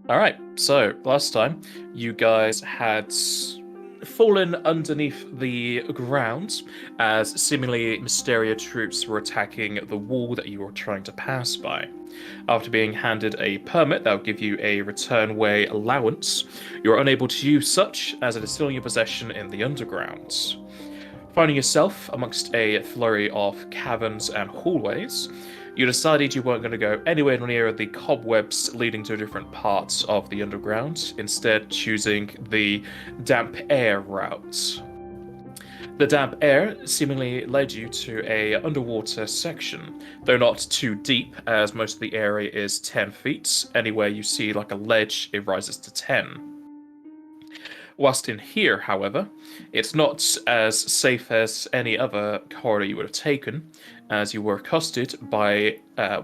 All right. So last time, you guys had fallen underneath the ground as seemingly Mysteria troops were attacking the wall that you were trying to pass by. After being handed a permit that will give you a return way allowance, you are unable to use such as it is still in your possession in the underground. Finding yourself amongst a flurry of caverns and hallways, you decided you weren't going to go anywhere near the cobwebs leading to different parts of the underground, instead choosing the damp air route. The damp air seemingly led you to a underwater section, though not too deep, as most of the area is 10 feet. Anywhere you see like a ledge, it rises to 10. Whilst in here, however, it's not as safe as any other corridor you would have taken, as you were accosted by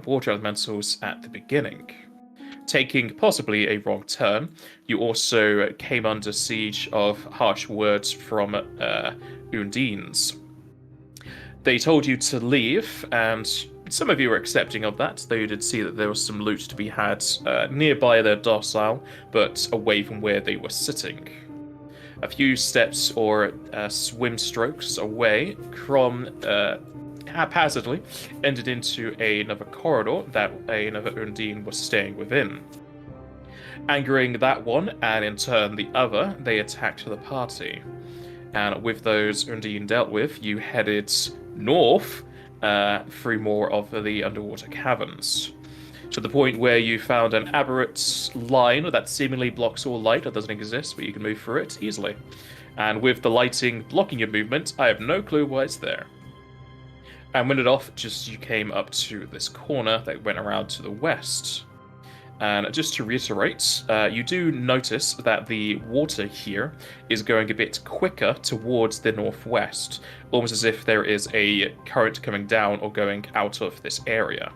water elementals at the beginning. Taking possibly a wrong turn, you also came under siege of harsh words from Undines. They told you to leave, and some of you were accepting of that, though you did see that there was some loot to be had nearby their docile, but away from where they were sitting. A few steps or swim strokes away, Crom haphazardly entered into another corridor that another Undine was staying within. Angering that one, and in turn the other, they attacked the party. And with those Undine dealt with, you headed north through more of the underwater caverns. To the point where you found an aberrant line that seemingly blocks all light that doesn't exist, but you can move through it easily. And with the lighting blocking your movement, I have no clue why it's there. And when it off, just as you came up to this corner that went around to the west. And just to reiterate, you do notice that the water here is going a bit quicker towards the northwest, almost as if there is a current coming down or going out of this area.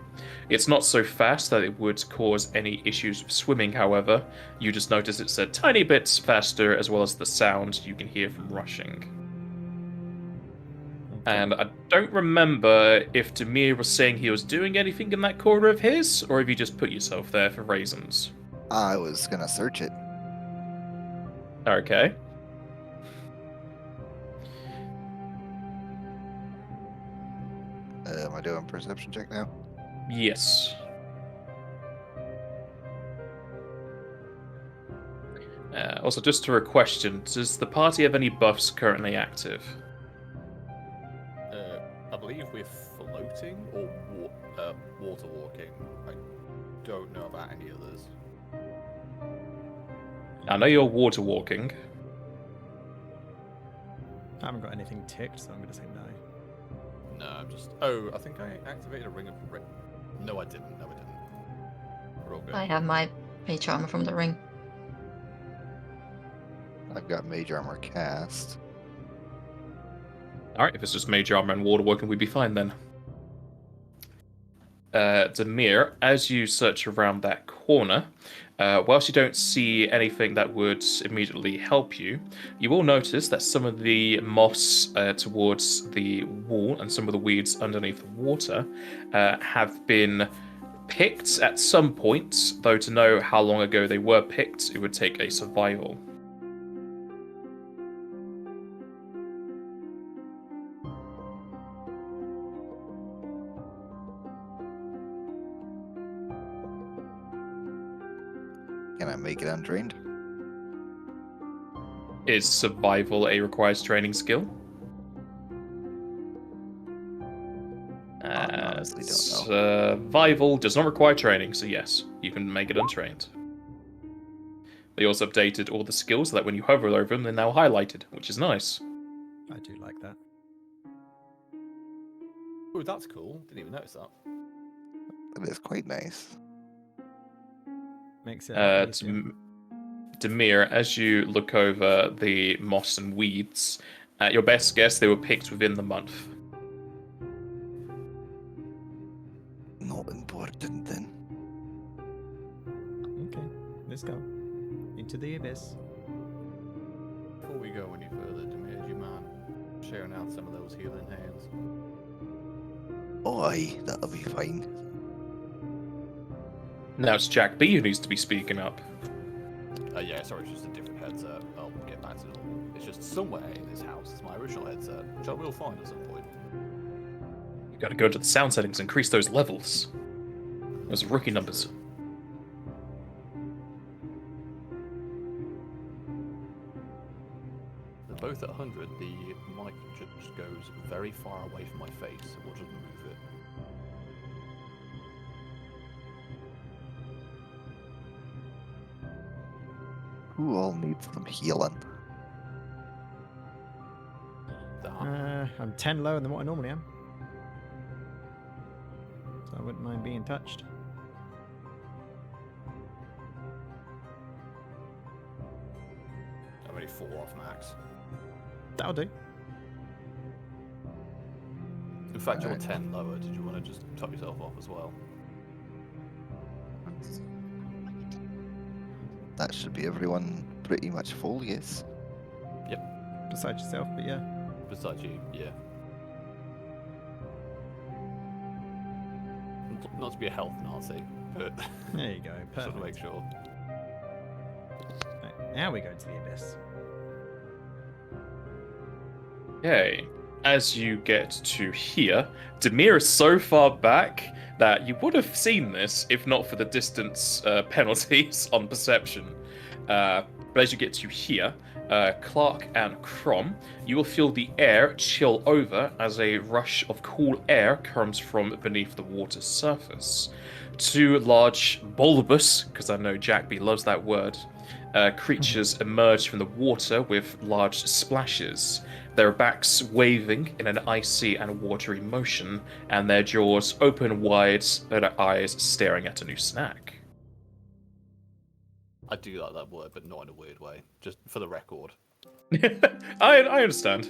It's not so fast that it would cause any issues with swimming, however. You just notice it's a tiny bit faster, as well as the sound you can hear from rushing. And I don't remember if Demir was saying he was doing anything in that corner of his, or if you just put yourself there for reasons. I was gonna search it. Okay. Am I doing a perception check now? Yes. Also, just to a question, does the party have any buffs currently active? I believe we're floating or water walking. I don't know about any others. I know you're water walking. I haven't got anything ticked, so I'm going to say no. No, I'm just. Oh, I think I activated a ring of. No, I didn't. No, I didn't. We're all good. I have my mage armor from the ring. I've got mage armor cast. Alright, if it's just mage armor and water walking, we'd be fine then. Demir, as you search around that corner, whilst you don't see anything that would immediately help you, you will notice that some of the moss towards the wall and some of the weeds underneath the water have been picked at some point, though to know how long ago they were picked, it would take a survival. Can I make it untrained? Is survival a required training skill? I honestly don't know. Survival does not require training, so yes, you can make it untrained. They also updated all the skills so that when you hover over them, they're now highlighted, which is nice. I do like that. Oh, that's cool. Didn't even notice that. That is quite nice. Makes it a lot easier. Demir, as you look over the moss and weeds, at your best guess, they were picked within the month. Not important then. Okay, let's go. Into the abyss. Before we go any further, Demir, do you mind sharing out some of those healing hands? Oh, aye, that'll be fine. Now it's Jack B who needs to be speaking up. Yeah, sorry, it's just a different headset. I'll get back to normal. It's just somewhere in this house. It's my original headset, which I will find at some point. You gotta go to the sound settings, increase those levels. Those rookie numbers. They're both at 100. The mic just goes very far away from my face, so we'll just move it. Who all needs some healing? I'm 10 lower than what I normally am. So I wouldn't mind being touched. I'm only 4 off max. That'll do. In fact, you're Alright. 10 lower. Did you want to just top yourself off as well? That should be everyone pretty much full, yes. Besides yourself, but yeah. Besides you, yeah. Not to be a health Nazi, but There you go. just want Perfect. to make sure. Right, now we go to the abyss. Okay. As you get to here, Demir is so far back that you would have seen this if not for the distance penalties on perception. But as you get to here, Clarke and Crom, you will feel the air chill over as a rush of cool air comes from beneath the water's surface. 2 large bulbous, because I know Jack B loves that word, creatures emerge from the water with large splashes, their backs waving in an icy and watery motion, and their jaws open wide, their eyes staring at a new snack. I do like that word, but not in a weird way. Just for the record. I understand.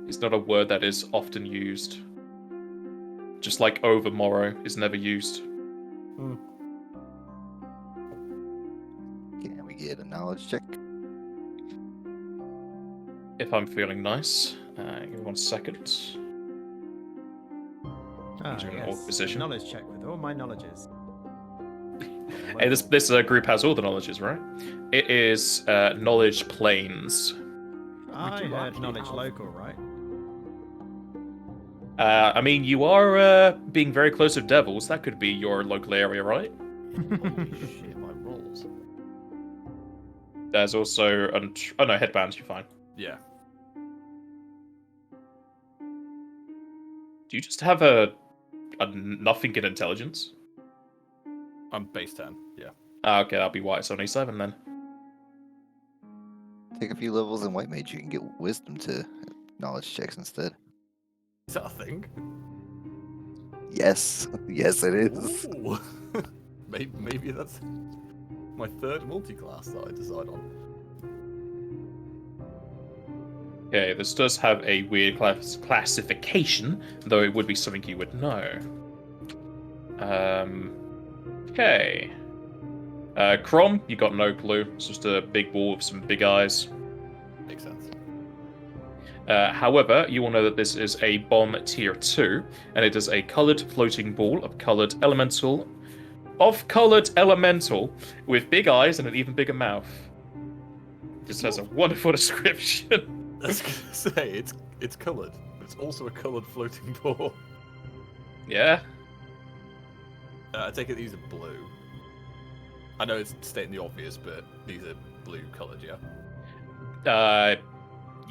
It's not a word that is often used. Just like overmorrow is never used. Can we get a knowledge check? If I'm feeling nice. Give me 1 second. Ah, Into an yes. awkward position. Knowledge check with all my knowledges. Hey, this group has all the knowledges, right? It is knowledge planes. I you heard actually knowledge have- local, right? I mean, you are being very close to devils. That could be your local area, right? Holy shit, my rolls. There's also oh no, headbands. You're fine. Yeah. Do you just have a nothing in intelligence? I'm base 10, yeah. Okay, that'll be why it's only 7 then. Take a few levels in White Mage, you can get wisdom to knowledge checks instead. Is that a thing? Yes, yes it is. Ooh. maybe that's my 3rd multi-class that I decide on. Okay, this does have a weird classification, though it would be something you would know. Okay. Crom, you got no clue. It's just a big ball with some big eyes. Makes sense. However, you will know that this is a bomb tier 2, and it is a coloured floating ball of coloured elemental with big eyes and an even bigger mouth. Just has a wonderful description. I was gonna say, it's coloured. It's also a coloured floating ball. Yeah. I take it these are blue. I know it's stating the obvious, but these are blue coloured, yeah?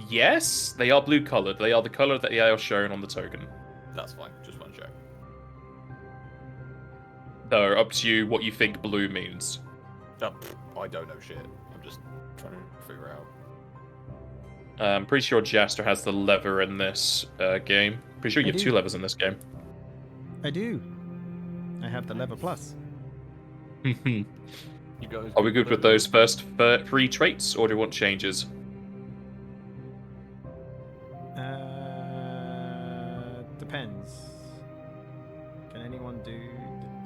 Yes, they are blue coloured. They are the colour that they are shown on the token. That's fine, just one check. So, up to you what you think blue means. I don't know shit. I'm just trying to figure out. I'm pretty sure Jaster has the lever in this game. Pretty sure you I have do. 2 levers in this game. I do. I have the lever plus. Are You guys we good with those first 3 traits, or do you want changes? Depends. Can anyone do,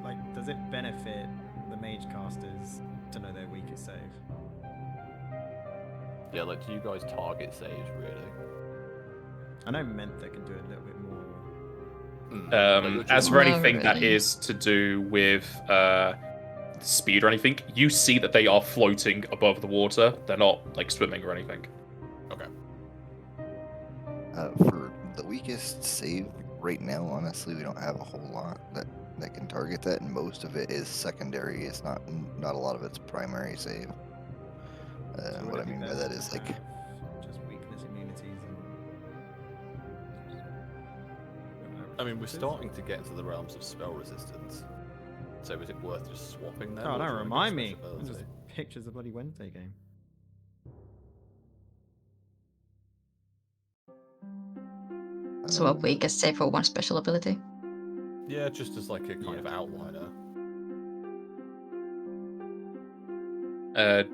like, does it benefit the mage casters to know their weakest save? Yeah, like, do you guys target saves, really? I know Mentha can do it a little bit more. Like, you're As just- for Not anything that really. is to do with speed or anything. You see that they are floating above the water. They're not like swimming or anything. Okay. For the weakest save right now, honestly, we don't have a whole lot that can target that, and most of it is secondary. It's not a lot of it's primary save. So would What it I be mean by better that to is like have just weakness immunities and... I mean, we're starting to get into the realms of spell resistance. So is it worth just swapping them? Oh, or do don't you wanna remind get me. special It just ability? pictures the bloody Wednesday game. Swap weakest save for one special ability. Yeah, just as like a kind of outliner.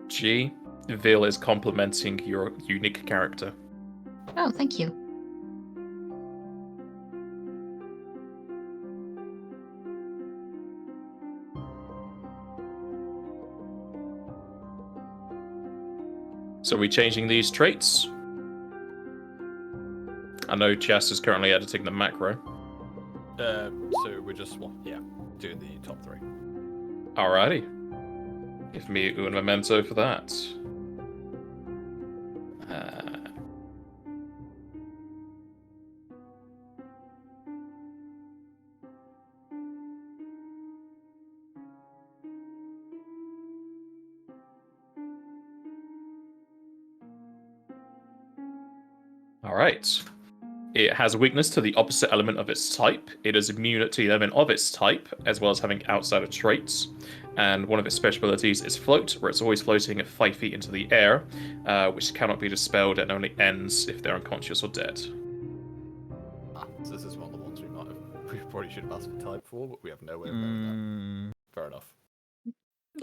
G, Vil is complementing your unique character. Oh, thank you. So are we changing these traits? I know Chess is currently editing the macro. So we're just doing the top 3. Alrighty. Give me un memento for that. Alright. It has a weakness to the opposite element of its type. It is immune to the element of its type, as well as having outsider traits. And one of its special abilities is Float, where it's always floating 5 feet into the air, which cannot be dispelled and only ends if they're unconscious or dead. So this is one of the ones we probably should have asked for type for, but we have no way of knowing that. Fair enough.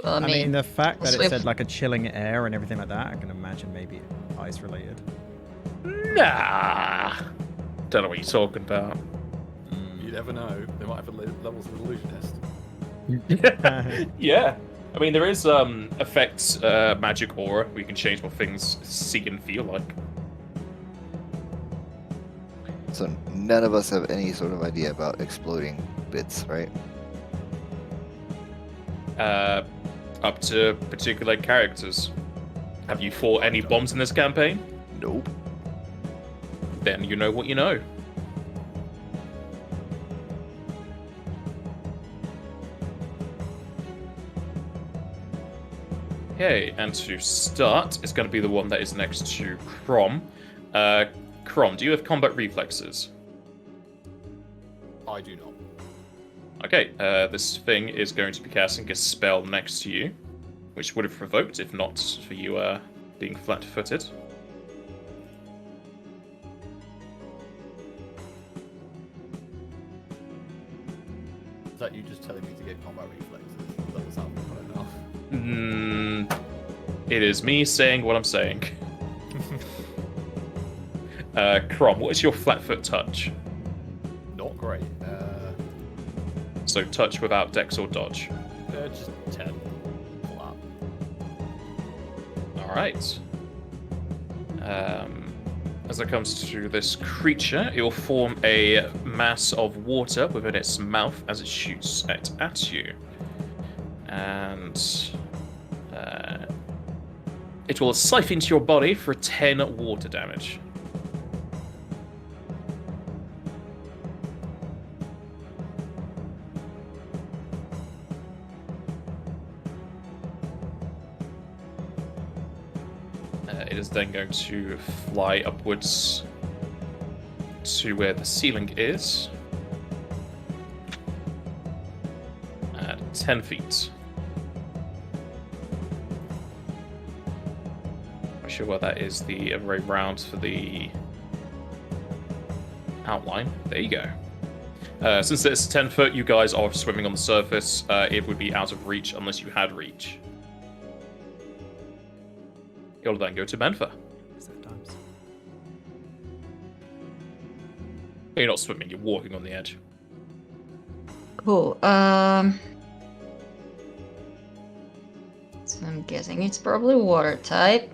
Well, I mean, the fact that it Swift. said like a chilling air and everything like that, I can imagine maybe ice related. Nah. Don't know what you're talking about. You never know. They might have levels of illusionist. Yeah. I mean, there is effects, magic aura, where you can change what things see and feel like. So none of us have any sort of idea about exploding bits, right? Up to particular characters. Have you fought any bombs in this campaign? Nope. Then you know what you know. Okay, and to start, it's going to be the one that is next to Crom. Crom, do you have combat reflexes? I do not. Okay, this thing is going to be casting a spell next to you, which would have provoked if not for you being flat-footed. Is that you just telling me to get combat reflexes? Is that what's happening right now? It is me saying what I'm saying. Crom, what is your flat-foot touch? Not great. So touch without dex or dodge. Just 10. Flat. Alright. As it comes to this creature, it will form a mass of water within its mouth as it shoots it at you. And it will siphon into your body for 10 water damage. It is then going to fly upwards to where the ceiling is at 10 feet. Not sure where that is the array round for the outline. There you go. Since it's 10 foot, you guys are swimming on the surface. It would be out of reach unless you had reach. You'll then go to Menfa. You're not swimming, you're walking on the edge. Cool. So I'm guessing it's probably water type.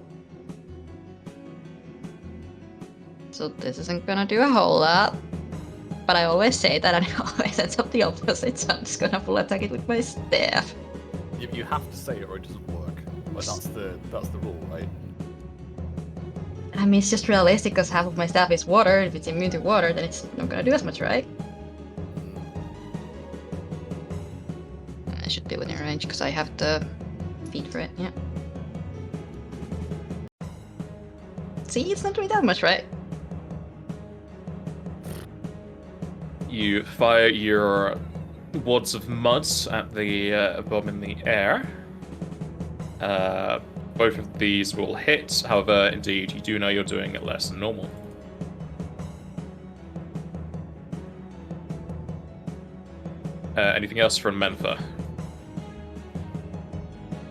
So this isn't gonna do a whole lot. But I always say that and it always ends up the opposite, so I'm just gonna full attack it with my staff. You have to say it or it doesn't work. Like that's the rule, right? I mean, it's just realistic because half of my staff is water. If it's immune to water, then it's not gonna do as much, right? I should be within range because I have the feet for it, yeah. See, it's not doing that much, right? You fire your wads of mud at the bomb in the air. Both of these will hit. However, indeed, you do know you're doing it less than normal. Anything else from Mentha?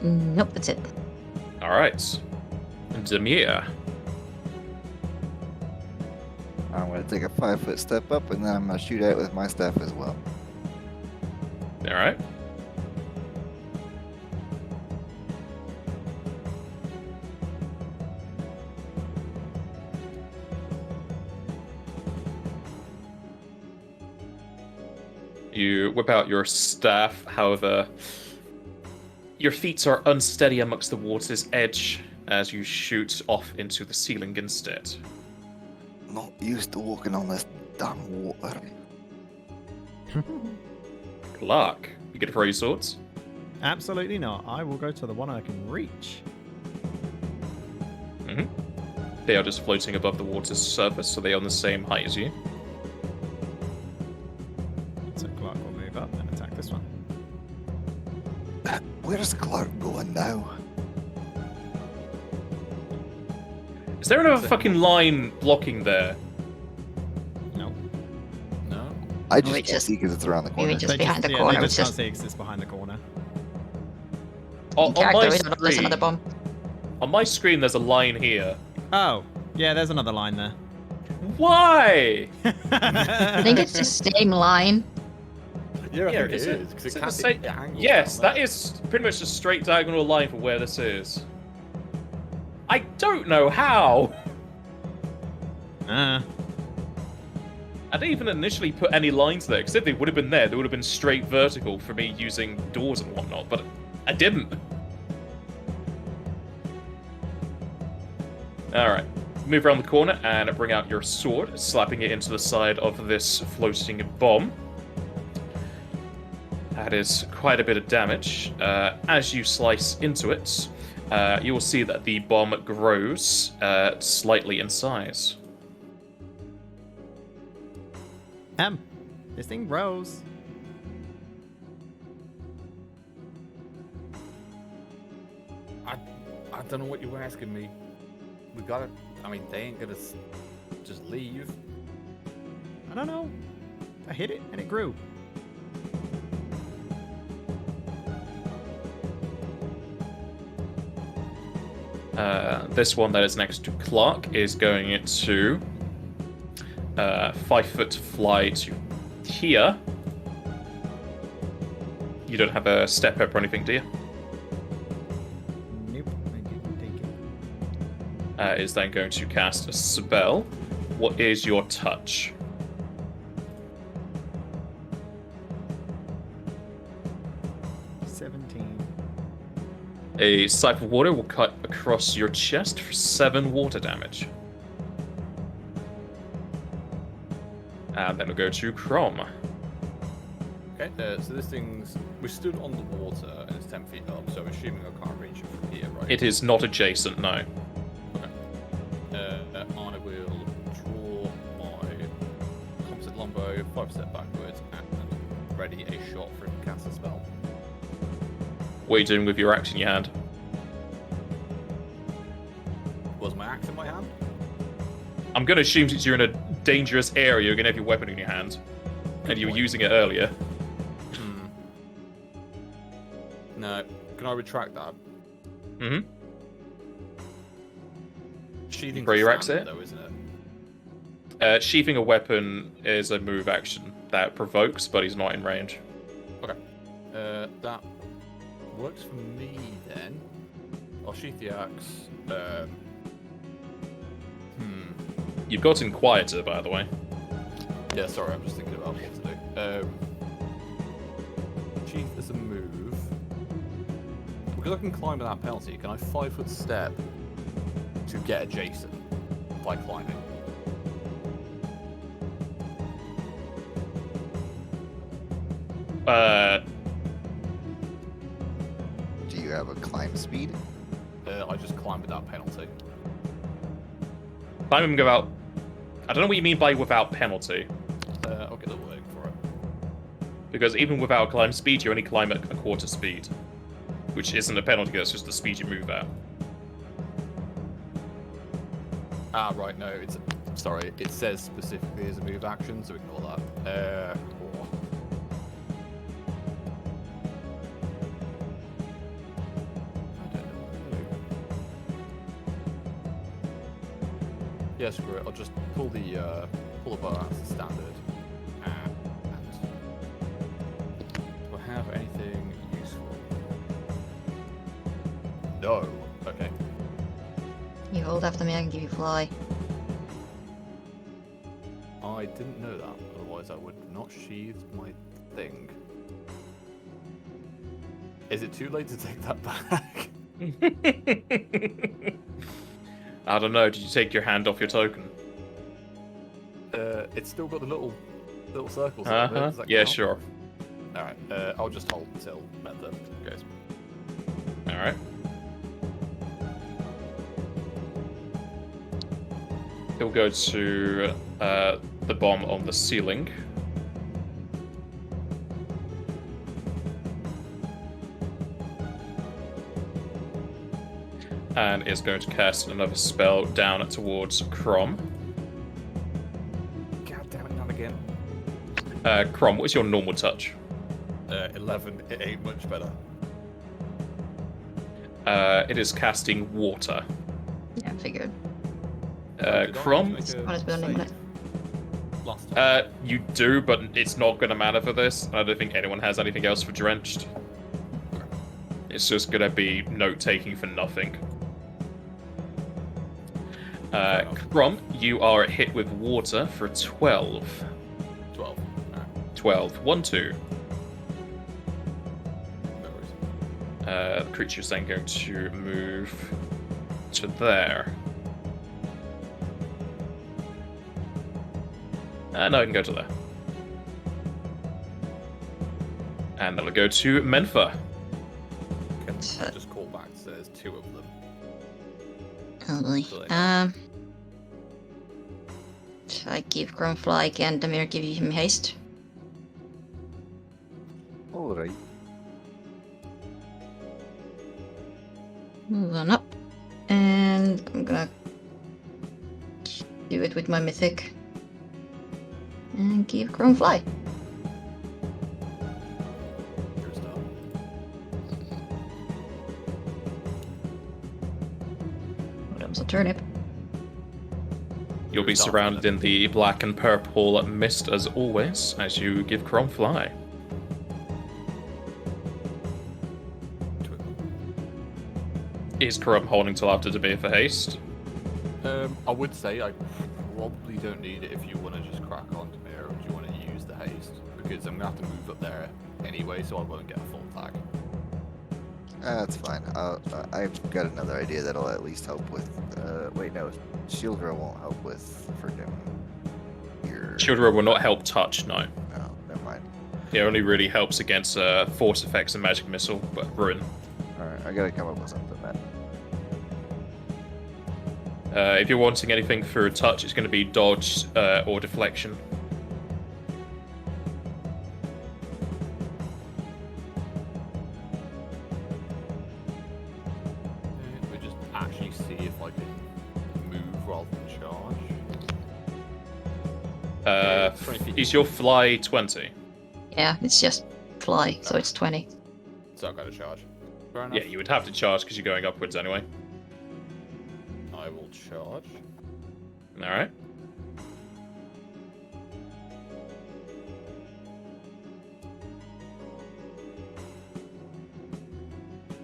Nope, that's it. All right. Demir. I'm going to take a 5-foot step up, and then I'm going to shoot out with my staff as well. All right. You whip out your staff, however, your feet are unsteady amongst the water's edge as you shoot off into the ceiling instead. Not used to walking on this damn water. Clarke, you get to throw your swords? Absolutely not. I will go to the one I can reach. They are just floating above the water's surface, so they are on the same height as you. So Clarke will move up and attack this one. Where's Clarke going now? Is there another fucking line blocking there? No. No. I just we can't just- see because it's around the corner. Maybe just They behind the yeah, corner. They It's just can't just see because it's behind the corner. On in character, my we don't listen to the screen, bomb. on my screen, there's a line here. Oh, yeah, there's another line there. Why? I think it's the same line. Yeah, I think it is is because is it it can the same- it angles Yes, down that there. is pretty much a straight diagonal line for where this is. I don't know how. I didn't even initially put any lines there, because if they would have been there, they would have been straight vertical for me using doors and whatnot, but I didn't. Alright, move around the corner and bring out your sword, slapping it into the side of this floating bomb. That is quite a bit of damage. As you slice into it, you will see that the bomb grows slightly in size. This thing grows. I don't know what you were asking me. We gotta. I mean, they ain't gonna just leave. I don't know. I hit it and it grew. This one that is next to Clarke is going to 5-foot fly to here. You don't have a step up or anything, do you? Nope, I didn't take it. Is then going to cast a spell. What is your touch? A siphon of water will cut across your chest for 7 water damage. And then we'll go to Chrome. Okay, so this thing's. We stood on the water and it's 10 feet up, so I'm assuming I can't reach it from here, right? It is not adjacent, no. I will draw my composite longbow, 5 step backwards, and ready a shot for him to cast a spell. What are you doing with your axe in your hand? Was my axe in my hand? I'm going to assume since you're in a dangerous area, you're going to have your weapon in your hand. And you were using it earlier. No. Can I retract that? Mm-hmm. Sheathing Throw your axe standard, at it? though, isn't it? Sheathing a weapon is a move action that provokes, but he's not in range. Okay. That works for me then. I'll sheath the axe. You've gotten quieter, by the way. Yeah, sorry, I'm just thinking about what to do. Sheath as a move. because I can climb without penalty, can I 5-foot step to get adjacent by climbing? Do you have a climb speed? I just climb without penalty. Climbing without... I don't know what you mean by without penalty. I'll get the wording for it. Because even without climb speed, you only climb at a quarter speed. Which isn't a penalty, that's just the speed you move at. Ah, right, no, it's... Sorry, it says specifically as a move action, so ignore that. Cool. I don't know what to do. Yeah, screw it, I'll just pull the bar as a standard. And... Do I have anything useful? No. Okay. You hold after me, I can give you fly. I didn't know that, otherwise I would not sheathe my thing. Is it too late to take that back? I don't know, did you take your hand off your token? It's still got the little circles on it. Does that Yeah, count? sure. Alright, I'll just hold until Meta goes. Alright. He'll go to the bomb on the ceiling. And is going to cast another spell down towards Crom. God damn it, not again. Crom, what's your normal touch? 11, it ain't much better. It is casting water. Yeah, I figured. Crom, Honest building, but Last time. you do, but it's not going to matter for this. I don't think anyone has anything else for Drenched. It's just going to be note-taking for nothing. Crom, you are hit with water for 12. 12. Alright, 12. 1, 2. no worries. The creature's then going to move to there. No, it can go to there. And that'll go to Menfa. Can I just call back, so there's 2 of them. totally. So Shall I give Chrome fly again? Damir give him haste. Alright. Move on up. And I'm gonna do it with my mythic. And give Chrome fly. Here's that. Comes a turnip. You'll be surrounded in the black and purple mist as always, as you give Crom fly. Is Crom holding till after Damir for haste? I would say I probably don't need it if you want to just crack on to me, or do you want to use the haste? Because I'm going to have to move up there anyway, so I won't get a full tag. That's fine. I've got another idea that'll at least help with. Wait, no. Shield Row won't help with freaking your. Shield Row will not help touch, no. No, never mind. It only really helps against force effects and magic missile, but ruin. Alright, I gotta come up with something then. If you're wanting anything for touch, it's going to be dodge or deflection. Let me just actually see if I can move rather than charge. 20 feet. Is your fly 20? Yeah, it's just fly, so it's 20. So I've got to charge. Fair enough. Yeah, you would have to charge because you're going upwards anyway. I will charge. Alright.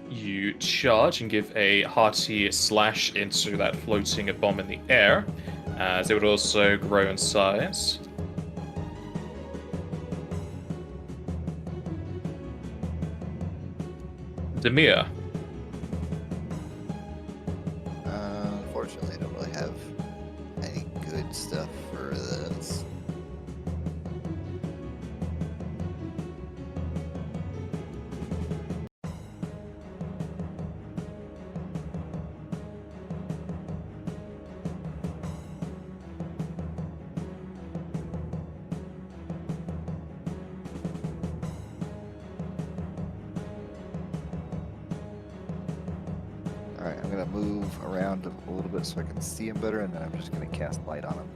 You charge and give a hearty slash into that floating bomb in the air, as it would also grow in size. Damir, good stuff for this. Alright, I'm gonna move around a little bit so I can see him better, and then I'm just gonna cast light on him.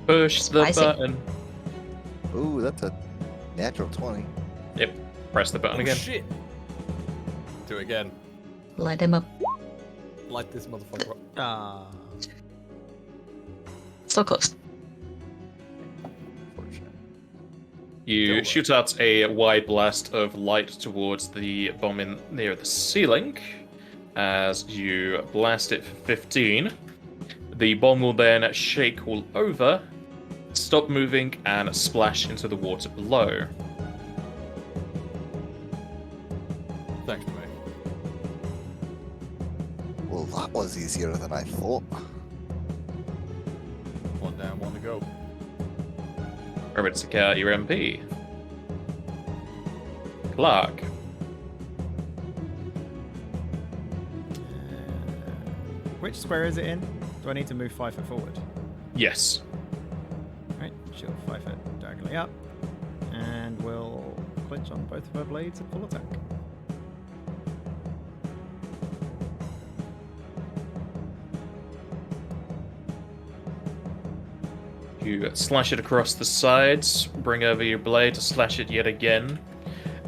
Push the Spicy. button. Ooh, that's a natural 20. Yep. Press the button Oh again. shit! Do it again. Light him up. Light this motherfucker up. Ah. So close. Unfortunate. You Go shoot out a wide blast of light towards the bomb in near the ceiling. As you blast it for 15, the bomb will then shake all over, stop moving, and splash into the water below. Thanks, mate. Well, that was easier than I thought. One down, one to go. Remember to take out your MP. Clarke. Which square is it in? Do I need to move 5 foot forward? Yes. Right, she'll 5 foot diagonally up, and we'll clinch on both of her blades at full attack. You slash it across the sides, bring over your blade to slash it yet again,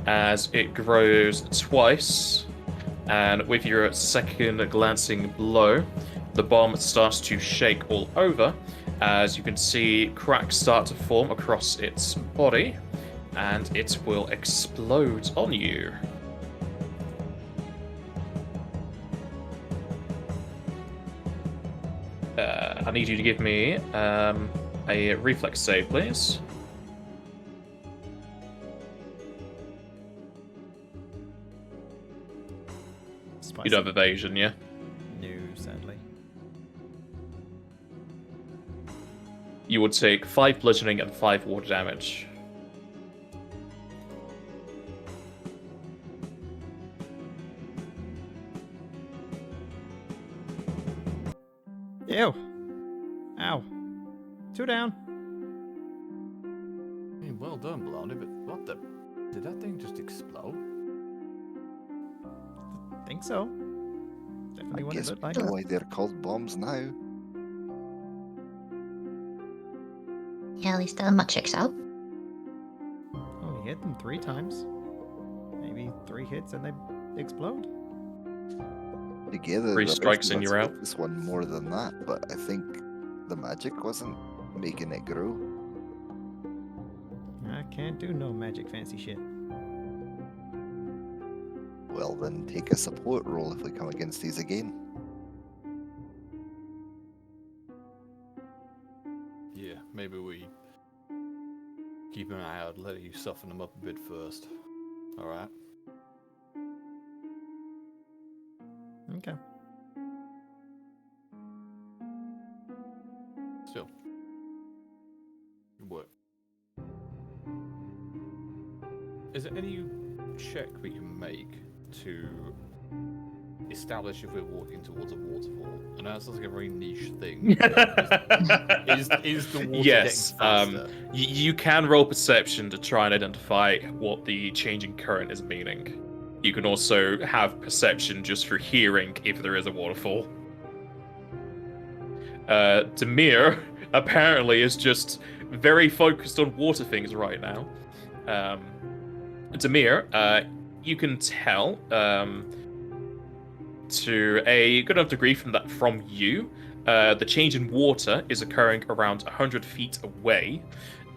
as it grows twice, and with your second glancing blow, the bomb starts to shake all over, as you can see cracks start to form across its body, and it will explode on you. I need you to give me a reflex save, please. You don't have evasion, yeah? No, sadly. You would take 5 bludgeoning and 5 water damage. Ew. Ow. 2 down. I mean, well done, Blondie, but what the... Did that thing just explode? Think so. I Definitely what it guess looked like. we know why they're called bombs now. Yeah, at least the mud checks out. Oh, he hit them 3 times. Maybe 3 hits and they explode. Together, 3 the strikes rest of and us you're hit out. This one more than that, but I think the magic wasn't making it grow. I can't do no magic fancy shit. Well, then take a support roll if we come against these again. Yeah, maybe we keep an eye out, let you soften them up a bit first. Alright? Okay. Still. Good work. Is there any check we can make to establish if we're walking towards a waterfall? I know that sounds like a very niche thing. Is the water Yes, getting faster? you can roll perception to try and identify what the changing current is meaning. You can also have perception just for hearing if there is a waterfall. Demir apparently is just very focused on water things right now. Demir, you can tell to a good enough degree from you, the change in water is occurring around 100 feet away,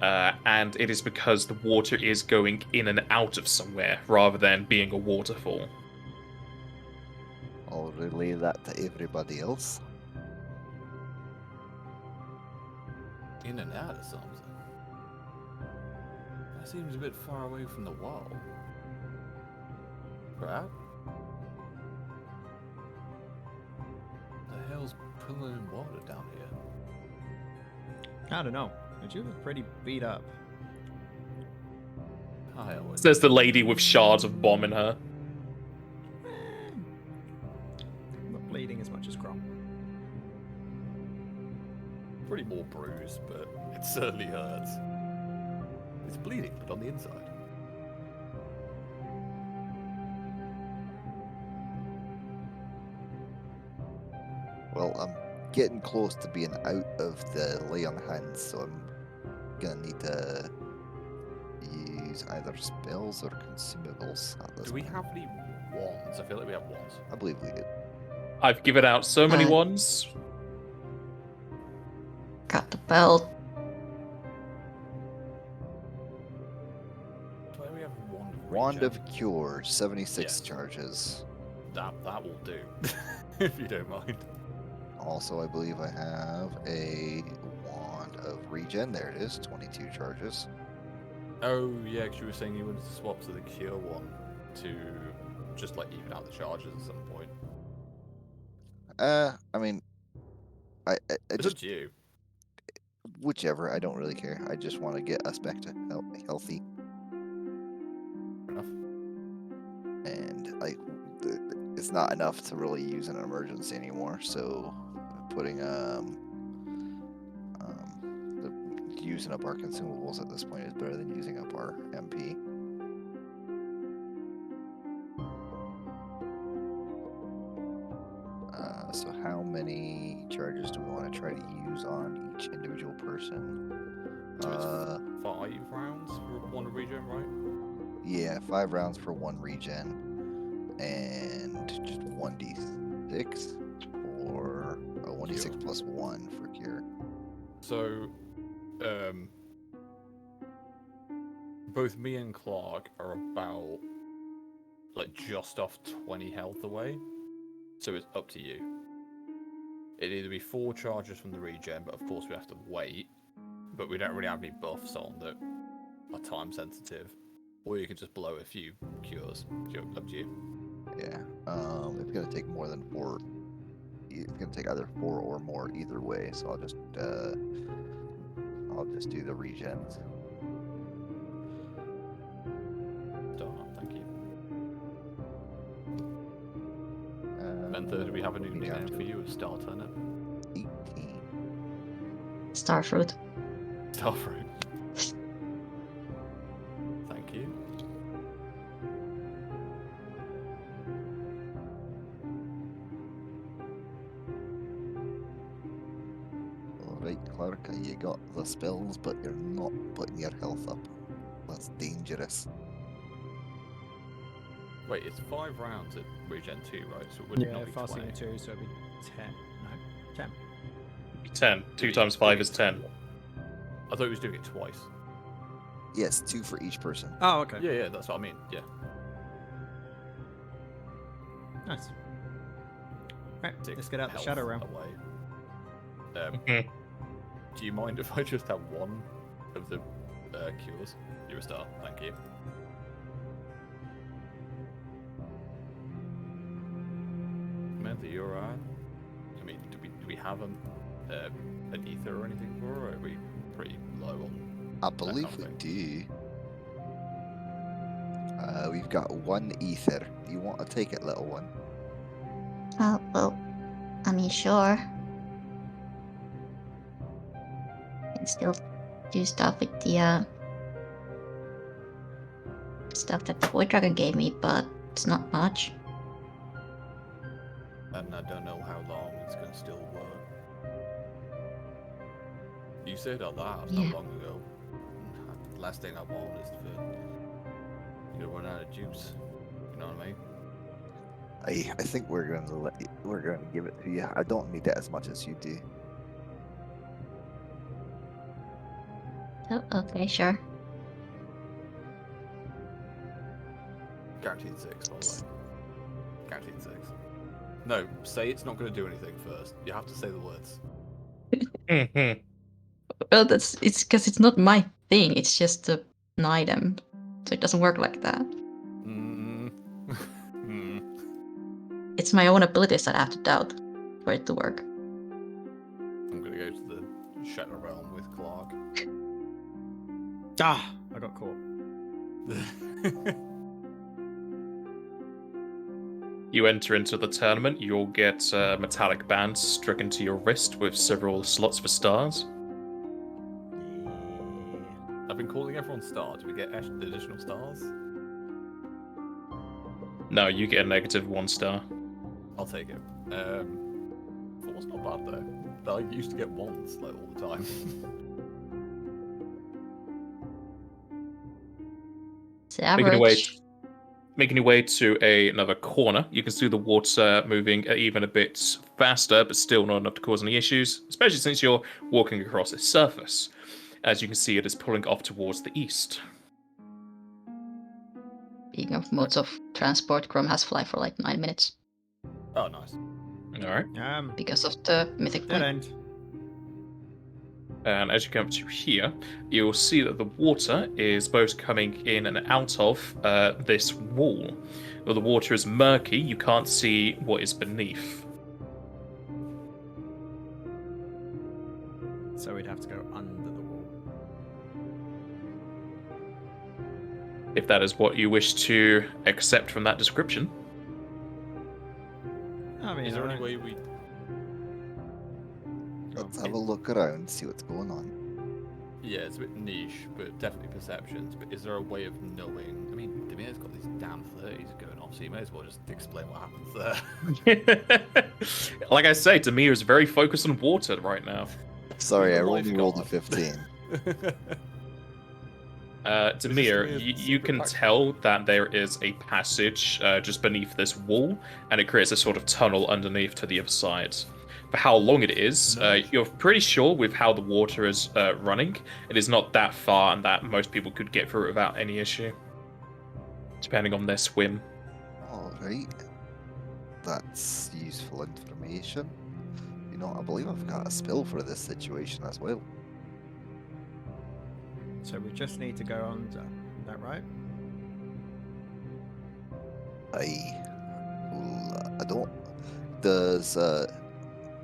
and it is because the water is going in and out of somewhere rather than being a waterfall. I'll relay that to everybody else. In and out or something. That seems a bit far away from the wall. Right? The hell's pulling in water down here? I don't know. But you look pretty beat up. I always Says the lady with shards of bomb in her. I'm not bleeding as much as Grom. pretty more bruised, but it certainly hurts. It's bleeding, but on the inside. Well, I'm getting close to being out of the lay on hands, so I'm gonna need to use either spells or consumables at this Do we point. have any wands? I feel like we have wands. I believe we did. I've given out so many Uh, wands. Got the belt. Why do we have wand of Wand regen? of Cure, 76 Yes. charges. That will do, if you don't mind. Also, I believe I have a Wand of Regen. There it is, 22 charges. Oh yeah, because you were saying you wanted to swap to the cure one to just like even out the charges at some point. I mean, I It's just up to you. whichever. I don't really care. I just want to get us back to healthy, Fair enough. and like it's not enough to really use an emergency anymore. So putting using up our consumables at this point is better than using up our MP. So how many charges do we want to try to use on each individual person? So it's 5 rounds for one regen, right? Yeah, 5 rounds for 1 regen, and just 1d6, or 1d6 Cure. plus 1 for cure. So, both me and Clarke are about like just off 20 health away, so it's up to you. It'd either be 4 charges from the regen, but of course we have to wait. But we don't really have any buffs on that are time sensitive, or you could just blow a few cures. Up to you. Yeah, it's gonna take more than 4. It's gonna take either 4 or more either way. So I'll just do the regens. Thank you. And third, do we have a new what do we nickname have for to- you? A star turnip? 18. Starfruit. Starfruit. Thank you. Alright, Clarke, you got the spells, but you're not putting your health up. That's dangerous. Wait, it's 5 rounds at regen 2, right? So it would Yeah, not be fasting 20. 2, so it'd be 10. No, 10. 10. 2 times 5 is 10. I thought he was doing it twice. Yes, 2 for each person. Oh, okay. Yeah, that's what I mean. Yeah. Nice. Right, 6 let's get out the health Shadow Realm. away. Mhm. Do you mind if I just have one of the cures? You're a star. Thank you. Samantha, you alright? I mean, do we have an ether or anything for her, or are we pretty low on? I believe we do. We've got 1 ether. Do you want to take it, little one? Oh, well, I mean, sure. Can still do stuff with the stuff that the Void Dragon gave me, but it's not much. And I don't know how long it's going to still work. You said all that Yeah. not long ago. Last thing I want is for you to run out of juice. You know what I mean? I think we're going to give it to you. I don't need it as much as you do. Oh, okay, sure. Guaranteed 6, by the way. Guaranteed 6. No, say it's not going to do anything first. You have to say the words. Well, it's because it's not my thing. It's just an item, so it doesn't work like that. Mm. It's my own abilities that I have to doubt for it to work. I'm going to go to the Shadow Realm with Clarke. Ah, I got caught. You enter into the tournament, you'll get metallic bands struck into your wrist with several slots for stars. I've been calling everyone star. Do we get additional stars? No, you get a -1 star. I'll take it. Four's not bad though. I used to get ones like all the time. It's average. Making your way to another corner, you can see the water moving even a bit faster, but still not enough to cause any issues, especially since you're walking across its surface. As you can see, it is pulling off towards the east. Speaking of modes of transport, Chrome has fly for like 9 minutes Oh, nice. All right. because of the mythic Dead point. end. And as you come to here, you'll see that the water is both coming in and out of this wall. Well, the water is murky, you can't see what is beneath. So we'd have to go under the wall. If that is what you wish to accept from that description. I mean, Is there any way we? Let's have a look around, see what's going on. Yeah, it's a bit niche, but definitely perceptions. But is there a way of knowing? I mean, Demir's got these damn 30s going off, so you may as well just explain what happens there. Like I say, Demir is very focused on water right now. Sorry, I He's a only rolled a lifeguard. 15. Demir, Demir's you can super tell that there is a passage just beneath this wall, and it creates a sort of tunnel underneath to the other side. For how long it is, you're pretty sure with how the water is running, it is not that far and that most people could get through it without any issue, depending on their swim. Alright. That's useful information. You know, I believe I've got a spell for this situation as well. So we just need to go under. Is that right? I don't.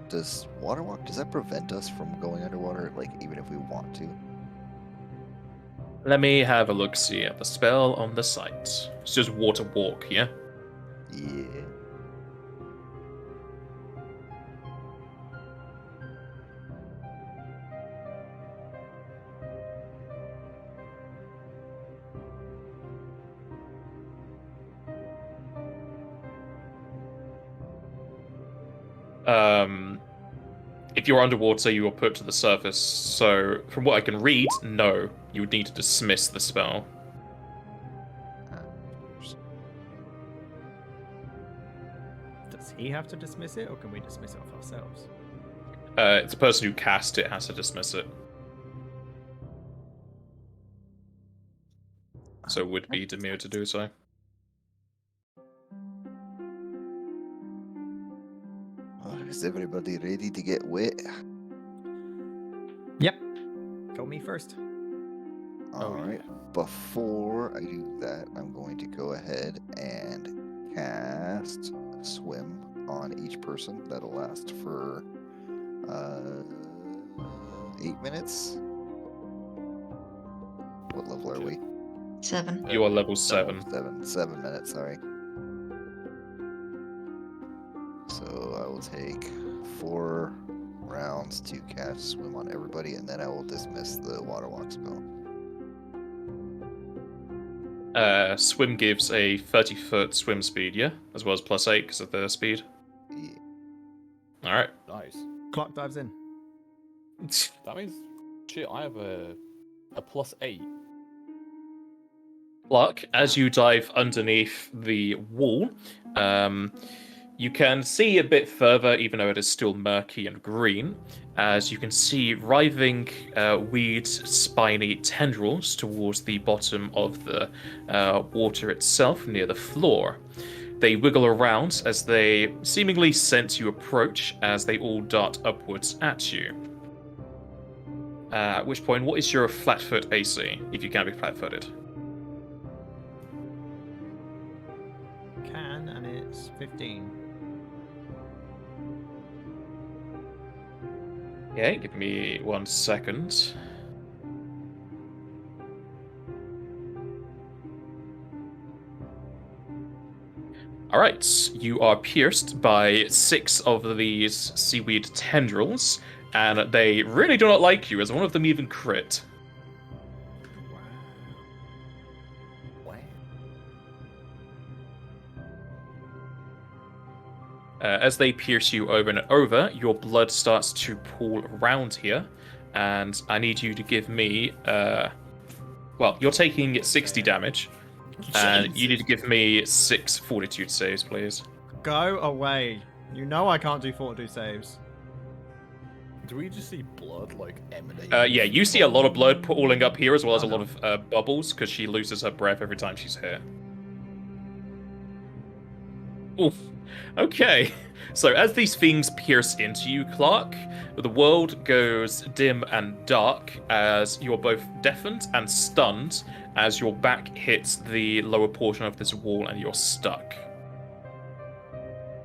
Does waterwalk, does that prevent us from going underwater, like, even if we want to? Let me have a look-see at the spell on the site. It's just water walk, yeah? Yeah. If you're underwater, you are put to the surface. So, from what I can read, no, you would need to dismiss the spell. Does he have to dismiss it, or can we dismiss it off ourselves? It's the person who cast it has to dismiss it. So it would be Demir to do so. Is everybody ready to get wet? Yep. Go me first. Alright. Before I do that, I'm going to go ahead and cast Swim on each person. That'll last for 8 minutes. What level are we? 7. You are level 7. 7 minutes, sorry. So I will take 4 rounds to cast Swim on everybody, and then I will dismiss the water walk spell. Swim gives a 30-foot swim speed, yeah? As well as +8 because of the speed. Yeah. Alright. Nice. Clarke dives in. That means, shit, I have a +8. Clarke, as you dive underneath the wall, you can see a bit further, even though it is still murky and green, as you can see writhing weed spiny tendrils towards the bottom of the water itself near the floor. They wiggle around as they seemingly sense you approach as they all dart upwards at you. At which point, what is your flat-foot AC, if you can be flat-footed? Can, and it's 15. Okay, give me 1 second. Alright, you are pierced by 6 of these seaweed tendrils, and they really do not like you, as one of them even crit. Wow. Wow. As they pierce you over and over, your blood starts to pool around here, and I need you to give me, well, you're taking 60 damage, and you need to give me 6 fortitude saves, please. Go away. You know I can't do fortitude saves. Do we just see blood like emanating? Yeah, you see a lot of blood pooling up here, as well as Oh, a lot of bubbles, because she loses her breath every time she's here. Oof. Okay. So as these things pierce into you, Clarke, the world goes dim and dark as you're both deafened and stunned as your back hits the lower portion of this wall and you're stuck.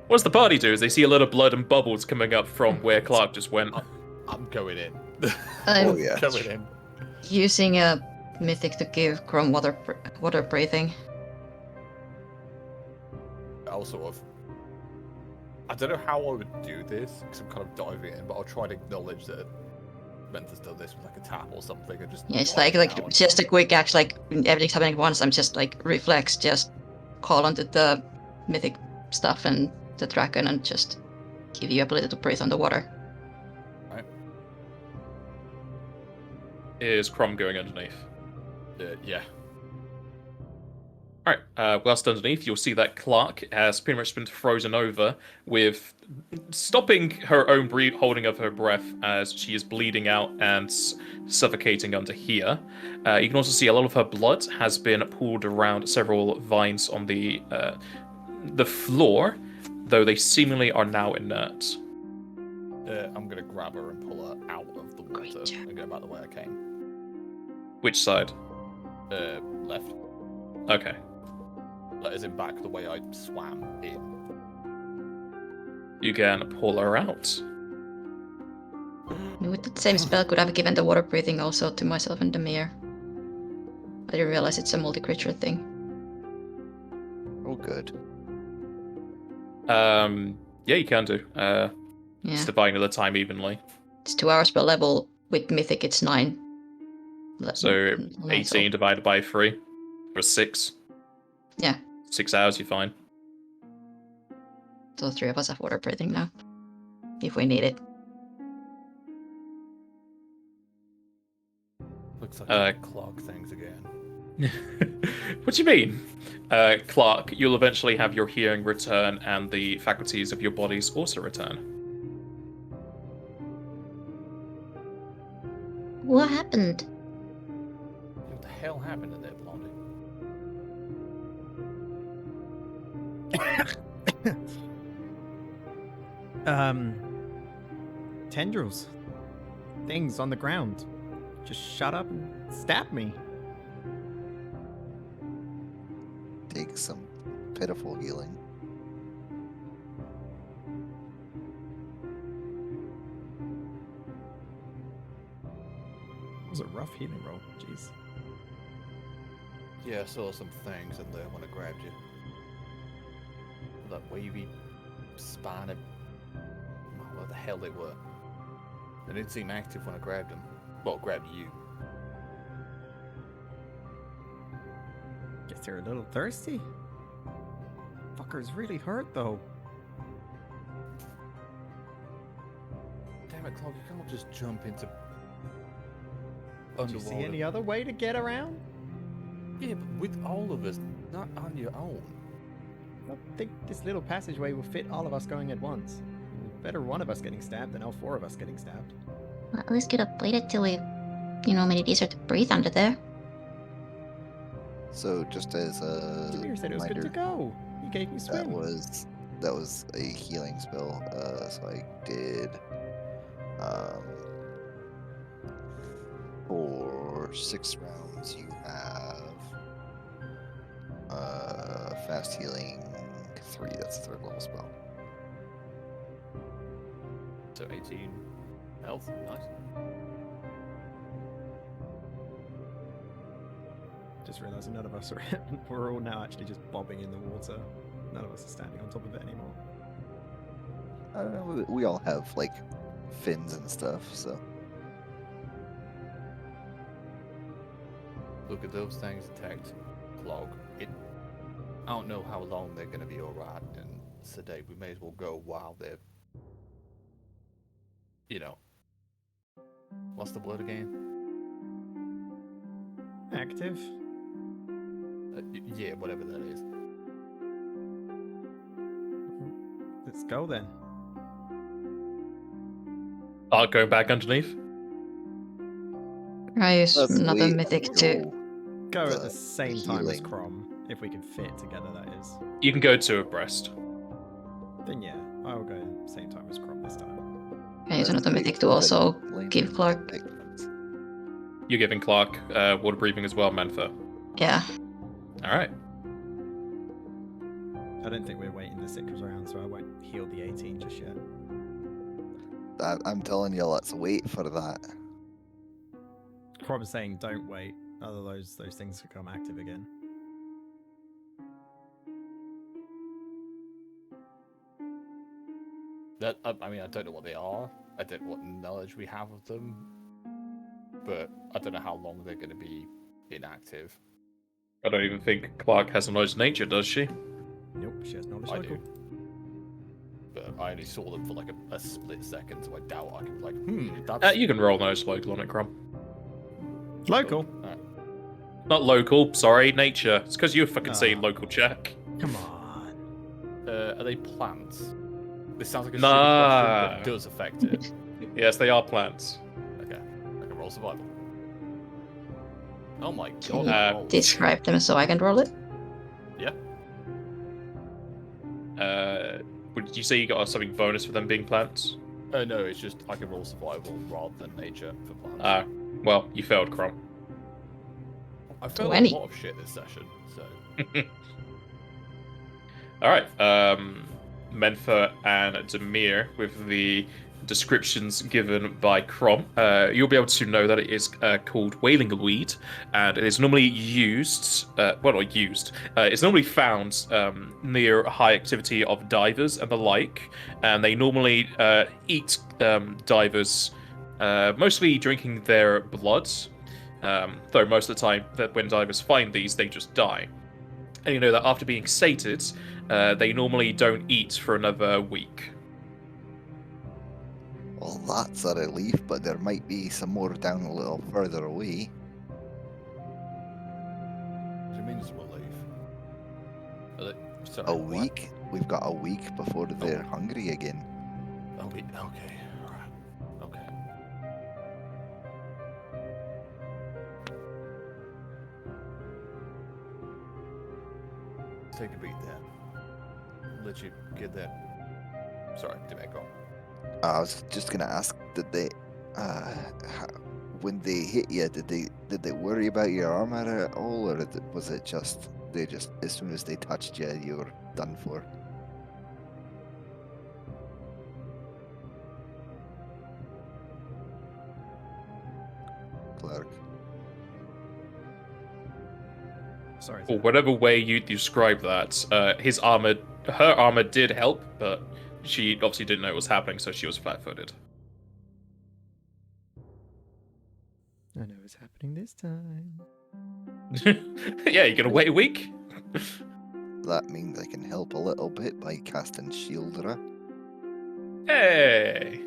What does the party do as they see a lot of blood and bubbles coming up from where Clarke just went? I'm going in. I'm Oh yeah. Going in. using a mythic to give Chrome water breathing. I'll sort of. I don't know how I would do this because I'm kind of diving in, but I'll try to acknowledge that Mentha's done this with like a tap or something, and just. Yeah, it's dive like down. just a quick action, like everything's happening at once. I'm just like reflex, just call onto the mythic stuff and the dragon, and just give you ability to breathe underwater. Is Crom going underneath? Yeah. Alright, whilst underneath, you'll see that Clarke has pretty much been frozen over, with stopping her own holding of her breath as she is bleeding out and suffocating under here. You can also see a lot of her blood has been pooled around several vines on the floor, though they seemingly are now inert. I'm gonna grab her and pull her out of the water and go back the way I came. Which side? Left. Okay. Like, as in back the way I swam in. You can pull her out. With the same spell, could have given the water breathing also to myself and Demir. I didn't realize it's a multi-creature thing. Oh, good. Yeah, you can do. Yeah, It's dividing the time evenly. it's 2 hours per level. With mythic, it's 9. So 9, 18 divided by 3 for 6. Yeah. 6 hours, you're fine. So the 3 of us have water breathing now, if we need it. Looks like Clarke things again. What do you mean? Clarke, you'll eventually have your hearing return and the faculties of your bodies also return. What happened? What the hell happened in there, Blondie? Tendrils. Things on the ground. Just shut up and stab me. Take some pitiful healing. It was a rough healing roll. Jeez. Yeah, I saw some things in there when I grabbed you. That wavy spine of... what the hell they were. They didn't seem active when I grabbed them. Well, grabbed you. Guess they're a little thirsty. Fuckers really hurt though. Damn it, Clarke, you can't just jump into... Do you see any other way to get around? Yeah, but with all of us, not on your own. I don't think this little passageway will fit all of us going at once. Better one of us getting stabbed than all 4 of us getting stabbed. Well, at least get up waited till we, made it easier to breathe under there. So just as a Demir said it was good to reminder, go. You gave me swim. That was a healing spell. So I did for 6 rounds you have fast healing 3. That's the 3rd level spell. So 18 health. Nice. Just realizing none of us are. We're all now actually just bobbing in the water. None of us are standing on top of it anymore. We all have like fins and stuff, so. Look at those things attacked Clarke. I don't know how long they're going to be alright and sedate. We may as well go while they're, what's the word again? Active? Yeah, whatever that is. Let's go then. Going back underneath. I use Let's another wait mythic until to. Go the at the same time as healing. Crom, if we can fit together, that is. You can go 2 abreast. Then yeah, I'll go at the same time as Crom this time. I use Let's another wait mythic to for also flame give Clarke. ignorance. You're giving Clarke water breathing as well, Manfa. Yeah. All right. I don't think we're waiting the 6 round, so I won't heal the 18 just yet. I'm telling you, let's wait for that. Crom's saying don't wait, otherwise those things become active again. I mean, I don't know what they are. I don't know what knowledge we have of them. But I don't know how long they're going to be inactive. I don't even think Clarke has a knowledge of nature, does she? Nope, she has knowledge I local. do. But I only saw them for like a split second, so I doubt I can be like, that's... You can roll knowledge local on it, Crom. Local? Alright. Not local, sorry, nature. It's because you were fucking saying Ah. local check. Come on. Are they plants? This sounds like a Nah. shitty question, but does affect it. Yes, they are plants. Okay, I can roll survival. Oh my Can god, you I rolled. describe them so I can roll it? Yeah. Would you say you got something bonus for them being plants? No, it's just I can roll survival rather than nature for plants. Well, you failed, Crom. I failed 20. a lot of shit this session, so... All right, Menfa and Demir with the descriptions given by Crom. You'll be able to know that it is called whaling weed, and it is normally used. Well, not used. It's normally found near high activity of divers and the like, and they normally eat divers, mostly drinking their blood. Though most of the time, that when divers find these, they just die. And you know that after being sated, they normally don't eat for another week. Well, that's a relief, but there might be some more down a little further away. What do you mean it's a relief? Sorry, A what? week? We've got a week before they're hungry again. A week? Okay, alright. Okay. Take a beat there. Let you get that. Sorry, did I go? I was just gonna ask, did they, when they hit you, did they worry about your armor at all, or was it just as soon as they touched you, you were done for? Clarke. Sorry. Or whatever way you describe that, her armor did help, but she obviously didn't know what was happening, so she was flat-footed. I know what's happening this time. Yeah, you gonna wait a week? That means I can help a little bit by casting Shieldra. Hey!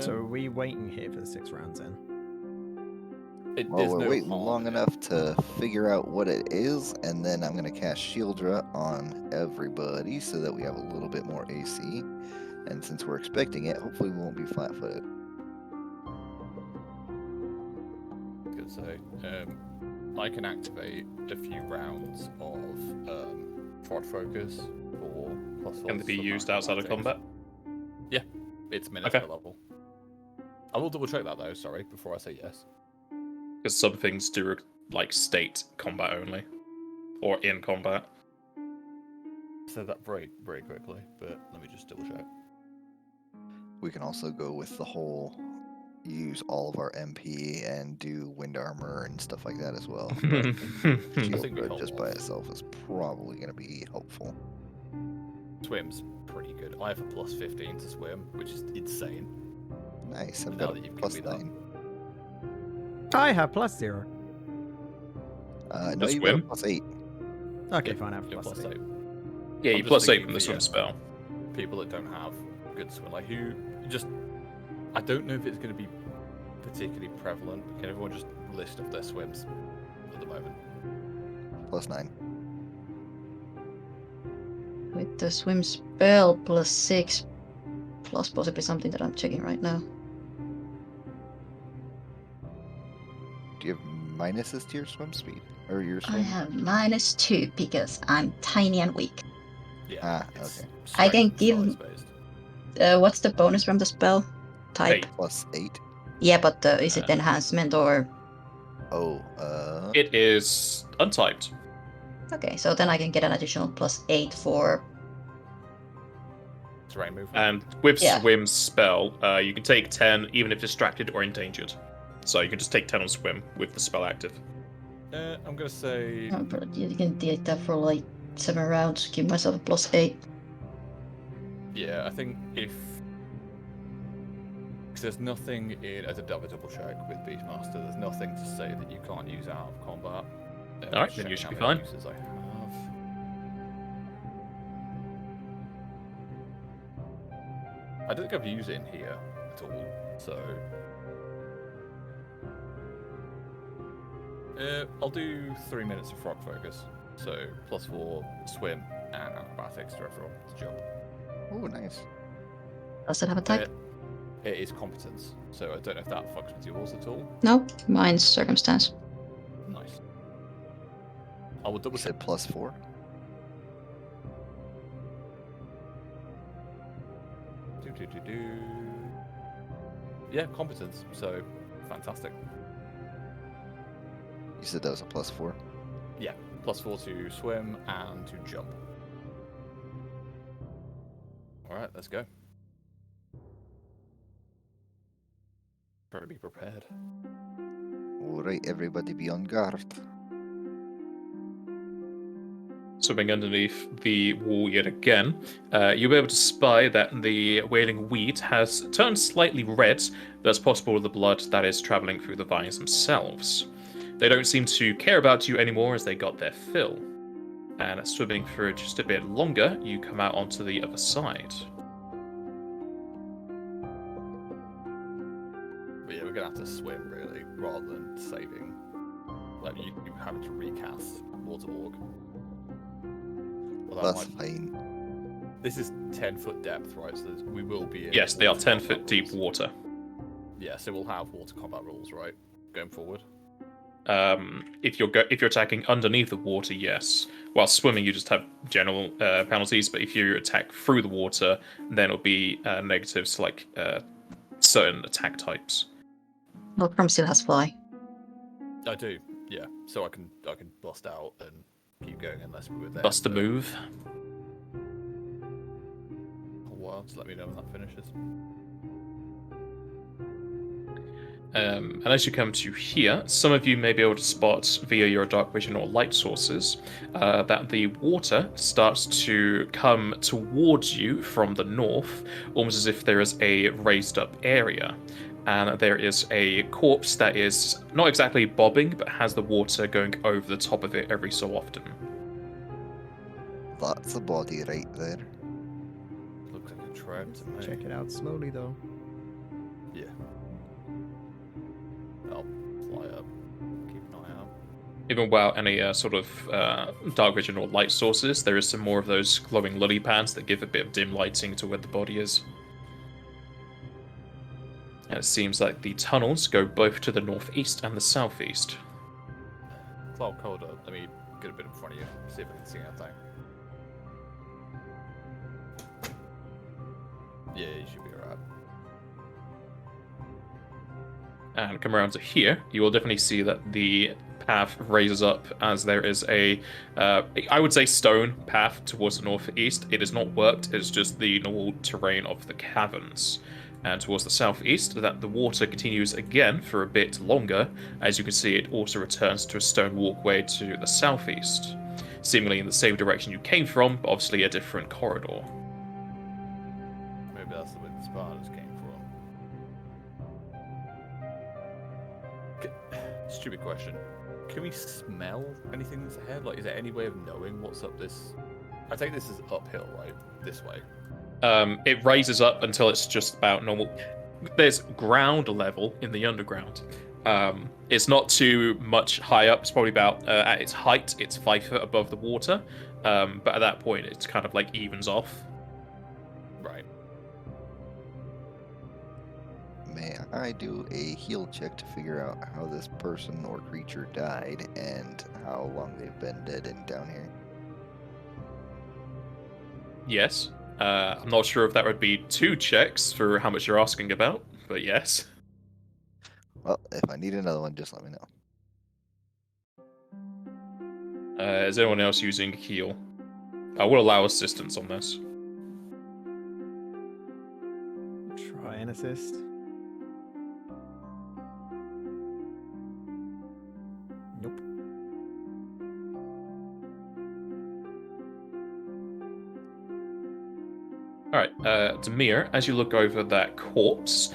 So are we waiting here for the 6 rounds then? Well, we're waiting long enough to figure out what it is, and then I'm going to cast Shieldra on everybody so that we have a little bit more AC. And since we're expecting it, hopefully we won't be flat-footed. should say. I can activate a few rounds of Frog Focus or plus 4. Can they be used outside of combat? Yeah, it's minister level. I will double check that though, sorry, before I say yes. Because some things do like state combat only, or in combat. I said that very, very quickly, but let me just double check. We can also go with the whole use all of our MP and do wind armor and stuff like that as well. But shield think we guard hold just off. by itself is probably going to be helpful. Swim's pretty good. I have a plus 15 to swim, which is insane. Nice. I've Now got that a you've plus given me that. 9. I have +0. No, Just you've got a swim? plus 8. Okay, Yeah, fine, I have you're plus 8. Yeah, I'm you just plus 8 thinking from the for, swim spell. People that don't have good swim, like who just... I don't know if it's going to be particularly prevalent. Can everyone just list off their swims at the moment? Plus 9. With the swim spell +6, plus possibly something that I'm checking right now. Do you have minuses to your swim speed? Or your I swim? have -2 because I'm tiny and weak. Yeah, Ah, it's okay. I can strength and give- size based. What's the bonus from the spell type? 8. Plus 8. Yeah, but is it enhancement or... Oh, It is untyped. Okay, so then I can get an additional +8 for... Terrain movement. And with Yeah. swim spell, you can take 10 even if distracted or endangered. So you can just take 10 on swim with the spell active. I'm going to say... But you can take that for like 7 rounds, give myself a +8. Yeah, I think if... Because there's nothing in... As a double check with Beastmaster, there's nothing to say that you can't use out of combat. Alright, Just then you checking should how be many fine. uses I have. I don't think I've used it in here at all, so... I'll do 3 minutes of Frog Focus. So, +4 swim and acrobatics to everyone to jump. oh, nice. Does it have a type? It is competence, so I don't know if that fucks with yours at all. No, mine's circumstance. Nice. I will You double check. said plus 4? Yeah, competence, so fantastic. You said that was a plus 4? Yeah, +4 to swim and to jump. Alright, let's go. Try to be prepared. Alright, everybody be on guard. Swimming underneath the wall yet again, you'll be able to spy that the wailing weed has turned slightly red. That's possible with the blood that is traveling through the vines themselves. They don't seem to care about you anymore as they got their fill. And swimming through just a bit longer, you come out onto the other side. But yeah, we're gonna have to swim really, rather than saving. Like you having to recast water walk. Well, That's fine. This is 10-foot depth, right? So we will be in. Yes, they are water 10 combat foot deep rules. water. Yeah, so we'll have water combat rules, right? Going forward. If you're attacking underneath the water, yes. While swimming, you just have general penalties. But if you attack through the water, then it'll be negatives to like certain attack types. Volcrum still has fly. I do, yeah. So I can bust out and keep going unless we were there. Bust a for move. a while. Just let me know when that finishes. And as you come to here, some of you may be able to spot via your dark vision or light sources that the water starts to come towards you from the north, almost as if there is a raised up area. And there is a corpse that is not exactly bobbing, but has the water going over the top of it every so often. That's a body right there. Looks like a trap to me. Check it out slowly though. Yeah. I'll fly up. Keep an eye out. Even without any sort of dark vision or light sources, there is some more of those glowing lily pads that give a bit of dim lighting to where the body is. And it seems like the tunnels go both to the northeast and the southeast. Clarke, hold on. Let me get a bit in front of you. See if I can see anything. Yeah, you should be alright. And come around to here, you will definitely see that the path raises up as there is a, I would say, stone path towards the northeast. It is not worked, it's just the normal terrain of the caverns. And towards the southeast, that the water continues again for a bit longer. As you can see, it also returns to a stone walkway to the southeast, seemingly in the same direction you came from, but obviously a different corridor. Maybe that's the way the spiders came from. Stupid question. Can we smell anything that's ahead? Like, is there any way of knowing what's up this? I take this as uphill, right? This way. It raises up until it's just about normal. There's ground level in the underground. It's not too much high up. It's probably about at its height, it's 5 foot above the water. But at that point, it's kind of like evens off. Right. May I do a heal check to figure out how this person or creature died and how long they've been dead and down here? Yes. I'm not sure if that would be 2 checks for how much you're asking about, but yes. Well, if I need another one, just let me know. Is anyone else using heal? I will allow assistance on this. Try and assist. Nope. Alright, Demir, as you look over that corpse,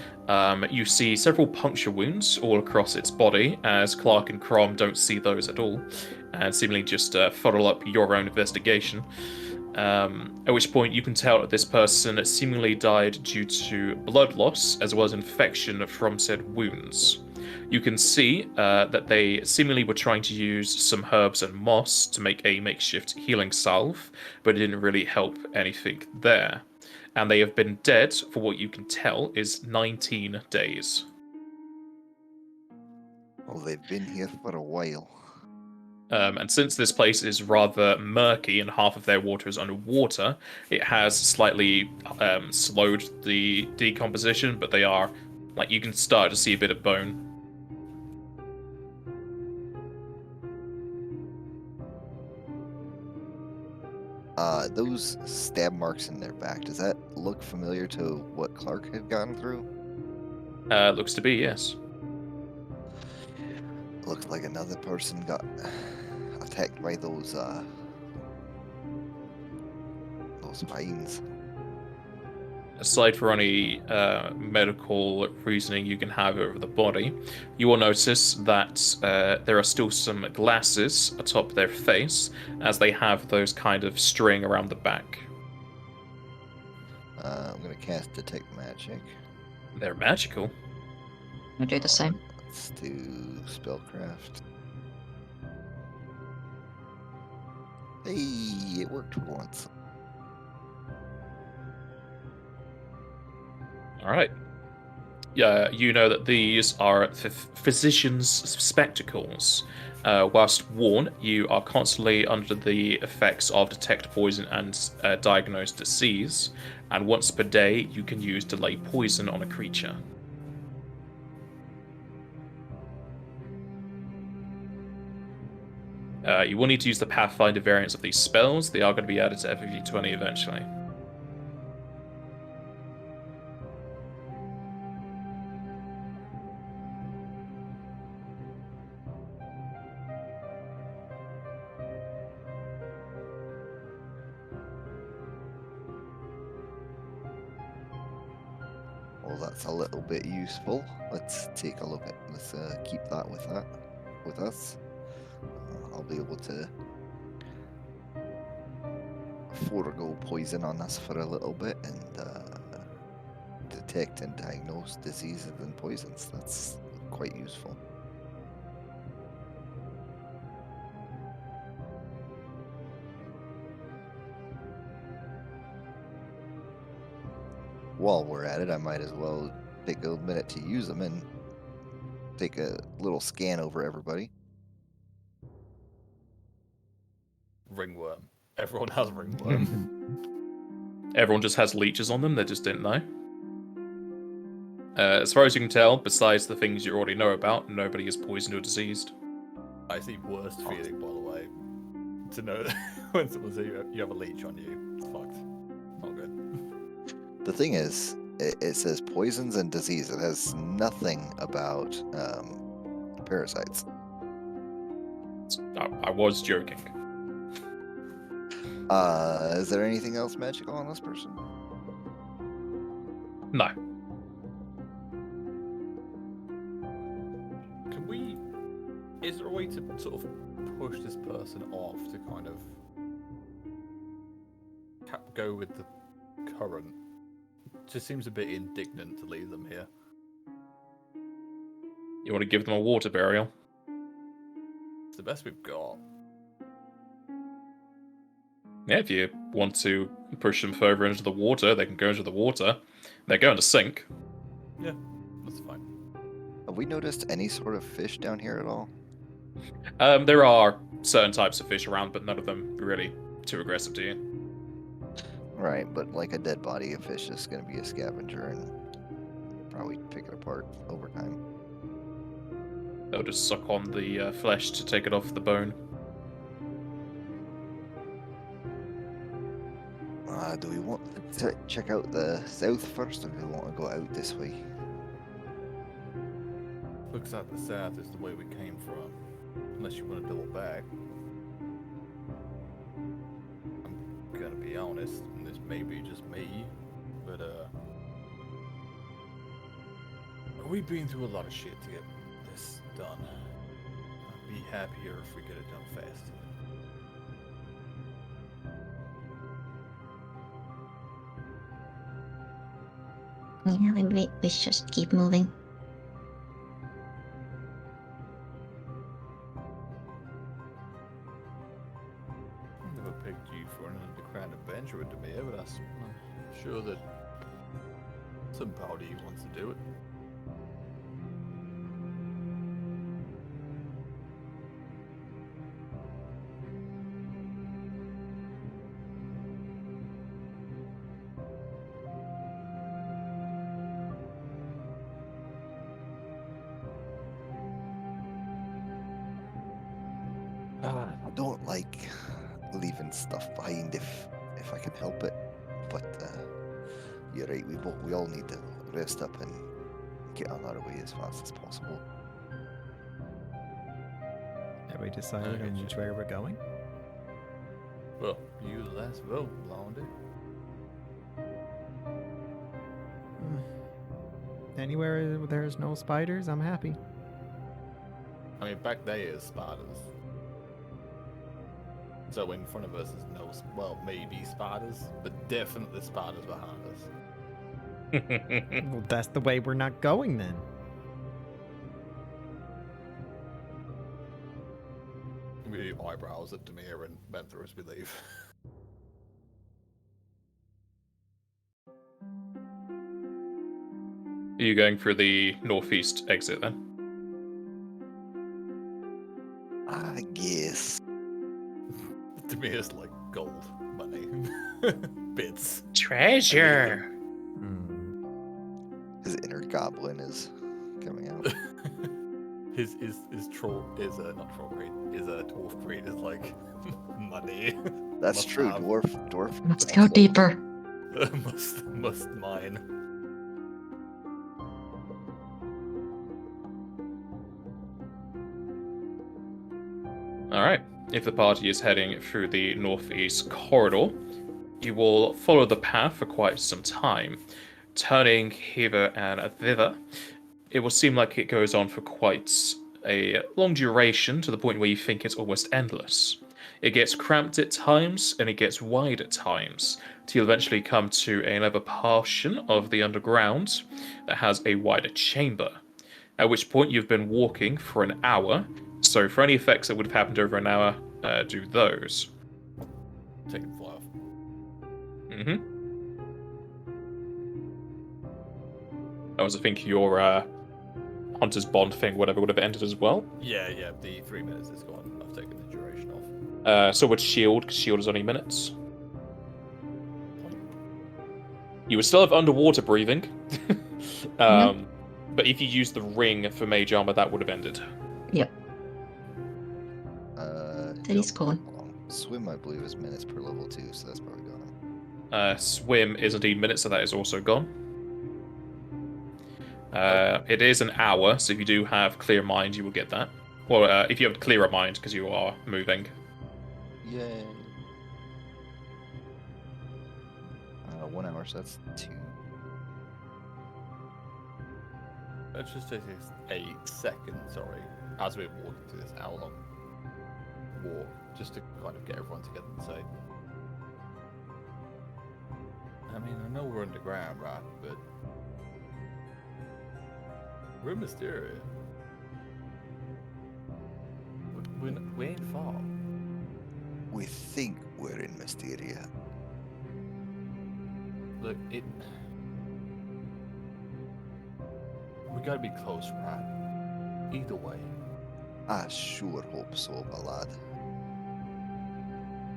you see several puncture wounds all across its body, as Clarke and Crom don't see those at all, and seemingly just fuddle up your own investigation. At which point you can tell that this person seemingly died due to blood loss, as well as infection from said wounds. You can see that they seemingly were trying to use some herbs and moss to make a makeshift healing salve, but it didn't really help anything there. And they have been dead, for what you can tell, is 19 days. Well, they've been here for a while. And since this place is rather murky and half of their water is underwater, it has slightly slowed the decomposition, but they are, like, you can start to see a bit of bone. Those stab marks in their back, does that look familiar to what Clarke had gone through? Looks to be, yes. Looks like another person got attacked by those vines. Aside from any medical reasoning you can have over the body, you will notice that there are still some glasses atop their face, as they have those kind of string around the back. I'm gonna cast Detect Magic. They're magical. I do the same. Let's do Spellcraft. Hey, it worked for once. All right. Yeah, you know that these are physician's spectacles. Whilst worn, you are constantly under the effects of detect poison and diagnose disease, and once per day you can use delay poison on a creature. You will need to use the Pathfinder variants of these spells. They are going to be added to FFd20 eventually. Well, that's a little bit useful. Let's take a look at. Let's keep that with us. I'll be able to forego poison on us for a little bit and detect and diagnose diseases and poisons. That's quite useful. While we're at it, I might as well take a minute to use them and take a little scan over everybody. Ringworm. Everyone has ringworm. Everyone just has leeches on them, they just didn't know. As far as you can tell, besides the things you already know about, nobody is poisoned or diseased. I see worst feeling, by the way, to know that when someone says you have a leech on you. It's fucked. Not good. The thing is, it says poisons and disease. It has nothing about parasites. I was joking. Is there anything else magical on this person? No. Can we... Is there a way to sort of push this person off to kind of go with the current? Just seems a bit indignant to leave them here. You want to give them a water burial? It's the best we've got. Yeah, if you want to push them further into the water, they can go into the water. They're going to sink. Yeah, that's fine. Have we noticed any sort of fish down here at all? There are certain types of fish around, but none of them really too aggressive to you. Right, but like a dead body, a fish is going to be a scavenger and probably pick it apart over time. They'll just suck on the flesh to take it off the bone. Do we want to check out the south first, or do we want to go out this way? Looks like the south is the way we came from. Unless you want to double back. I'm gonna be honest, and this may be just me, but we've been through a lot of shit to get this done. I'd be happier if we get it done faster. Yeah, we just keep moving. I never picked you for an underground adventure with Demir, but I'm sure that some part of you wants to do it. I don't like leaving stuff behind if I can help it, but you're right. We all need to rest up and get on our way as fast as possible. Have we decided Okay, on which way we're going? Well, you last vote, Blondie. Anywhere there's no spiders, I'm happy. I mean, back there is spiders. So in front of us is no, well, maybe spiders, but definitely spiders behind us. Well, that's the way we're not going then. We do eyebrows at Demir and Mentor as we leave. Are you going for the northeast exit then? I guess. Demir's like gold money. Bits. Treasure! His inner goblin is coming out. His troll is not troll green. Is a dwarf green is like money. That's Must true. have. Dwarf. Let's go deeper. must mine. Alright, if the party is heading through the northeast corridor, you will follow the path for quite some time, turning hither and thither. It will seem like it goes on for quite a long duration, to the point where you think it's almost endless. It gets cramped at times, and it gets wide at times, till you eventually come to another portion of the underground that has a wider chamber. At which point you've been walking for an hour, so for any effects that would have happened over an hour, do those. Taking fly off. I was thinking your Hunter's Bond thing, whatever, would have ended as well. Yeah, the 3 minutes is gone. I've taken the duration off. So would Shield, because Shield is only minutes. You would still have underwater breathing. But if you use the ring for mage armor, that would have ended. Yep. That is gone. Swim, I believe, is minutes per level 2, so that's probably gone. Swim is indeed minutes, so that is also gone. It is an hour, so if you do have clear mind, you will get that. Well, if you have clearer mind, because you are moving. Yay. 1 hour, so that's 2. Let's just take a second, sorry, as we're walking through this hour-long walk, just to kind of get everyone together and say, I mean, I know we're underground, right, but we're in Mysteria. We ain't far. We think we're in Mysteria. Look, we gotta be close, right? Either way. I sure hope so, my lad.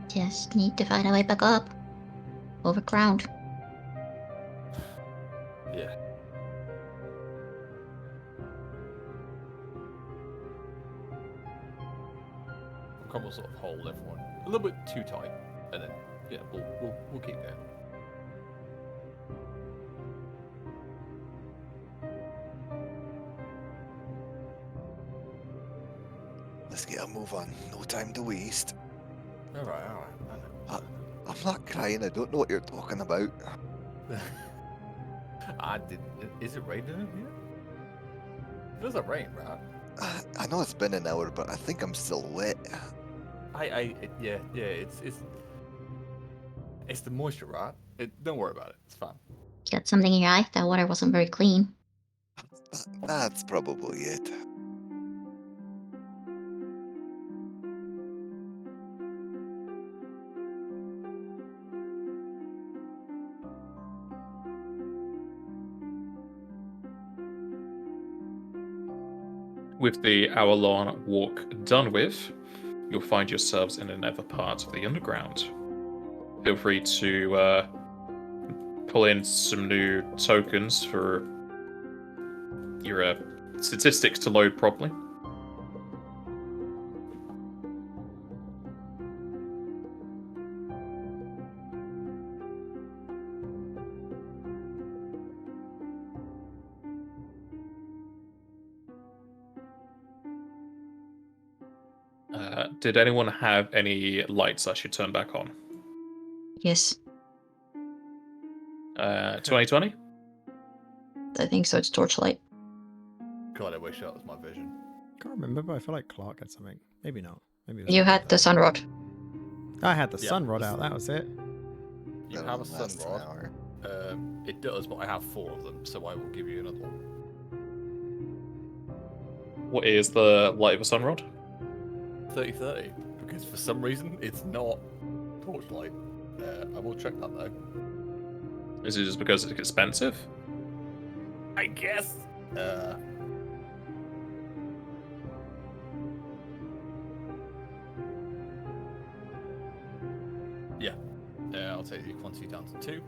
Just need to find a way back up. Over ground. Yeah. We'll come sort of hold everyone a little bit too tight, and then yeah, we'll keep going. Let's get a move on. No time to waste. All right. I know. I'm not crying. I don't know what you're talking about. I did. Is it raining in here? It doesn't rain, right? I know it's been an hour, but I think I'm still wet. Yeah. It's the moisture, right? Don't worry about it. It's fine. Got something in your eye? That water wasn't very clean. That's probably it. With the hour-long walk done with, you'll find yourselves in another part of the underground. Feel free to pull in some new tokens for your statistics to load properly. Did anyone have any lights I should turn back on? Yes, 2020? I think so. It's torchlight. God, I wish that was my vision. Can't remember, but I feel like Clarke had something. Maybe not. Maybe it was You something had the like sun rod. that. I had the Yeah, sun rod the out. That was it. You That have a doesn't last sun an rod. hour. It does, but I have 4 of them, so I will give you another one. What is the light of a sunrod? 30/30, because for some reason it's not torchlight. I will check that though. Is it just because it's expensive? I guess. Yeah. I'll take the quantity down to 2.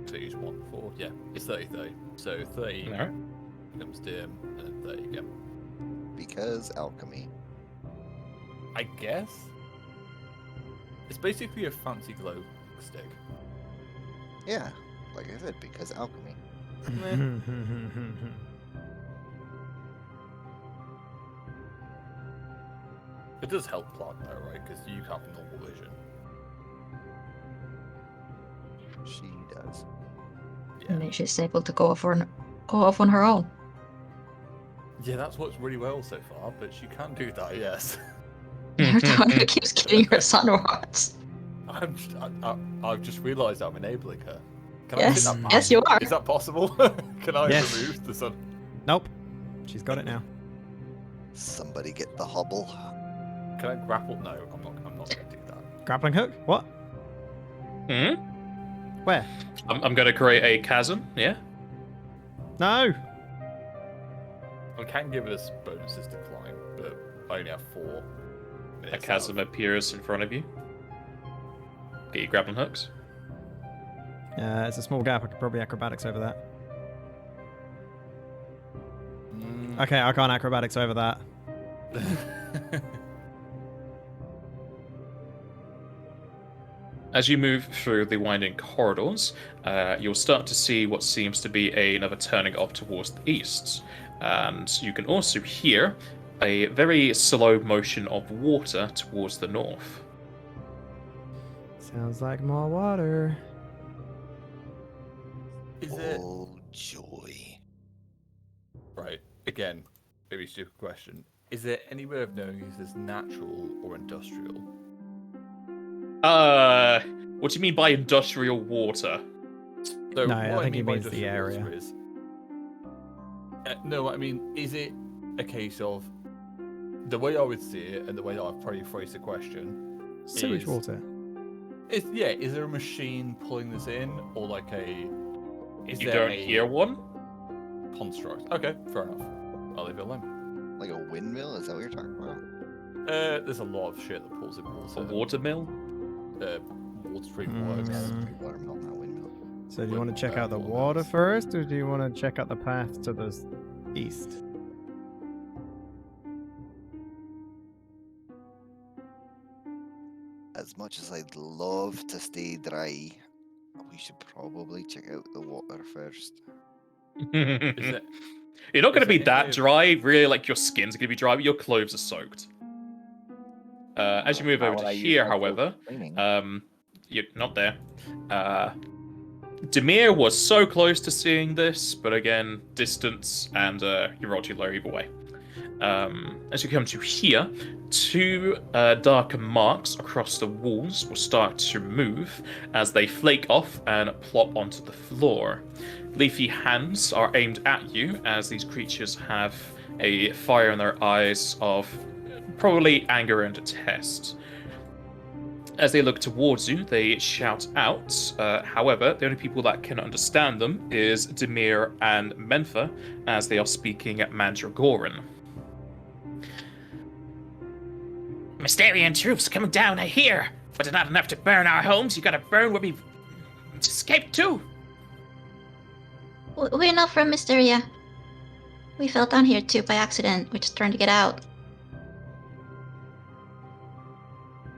So use 1, 4. Yeah, it's 30/30. So 30 No. becomes dim, and then 30 again. Because alchemy. I guess. It's basically a fancy glow stick. Yeah, like I said, because alchemy. It does help Clarke though, right? Because you have normal vision. She does. Yeah. And then she's able to go off on her own. Yeah, that's worked really well so far, but she can do that, yes. You're the one who keeps getting her sun rods. I've just realised I'm enabling her. Can Yes, I hit that yes, you are. Is that possible? Can I Yes. remove the sun? Nope. She's got it now. Somebody get the hobble. Can I grapple? No, I'm not going to do that. Grappling hook? What? Hmm? Where? I'm going to create a chasm, yeah? No! I can give us bonuses to climb, but I only have 4. A chasm appears in front of you. Get your grappling hooks. It's a small gap. I could probably acrobatics over that. Okay, I can't acrobatics over that. As you move through the winding corridors, you'll start to see what seems to be another turning off towards the east. And you can also hear a very slow motion of water towards the north. Sounds like more water. Is it Oh, joy. right? Again, maybe stupid question. Is there any way of knowing if this is natural or industrial? What do you mean by industrial water? So No, I what think he mean by means the industrial water area. is- no, I mean, is it a case of the way I would see it, and the way that I've probably phrased the question? Sewage is- water. Is there a machine pulling this in, or like a? Is You there don't a hear one? construct? Okay, fair enough. I'll leave it alone. Like a windmill? Is that what you're talking about? There's a lot of shit that pulls in A water. water mill? Water treatment works. Watermill, not windmill. So do you want to check out the water first, or do you want to check out the path to the east? As much as I'd love to stay dry, we should probably check out the water first. Is it? You're not going to is be there that any- dry, really. Like your skin's going to be dry, but your clothes are soaked. As you move over How to will I use here, my clothes however, for cleaning? you're not there. Demir was so close to seeing this, but again, distance and you rolled too low either way. As you come to here, 2 darker marks across the walls will start to move as they flake off and plop onto the floor. Leafy hands are aimed at you as these creatures have a fire in their eyes of probably anger and detest. As they look towards you, they shout out. However, the only people that can understand them is Demir and Mentha, as they are speaking at Mandragoran. Mysterian troops coming down, I hear, but they're not enough to burn our homes. You gotta burn where we escaped to. We're not from Mysteria. We fell down here too by accident. We're just trying to get out.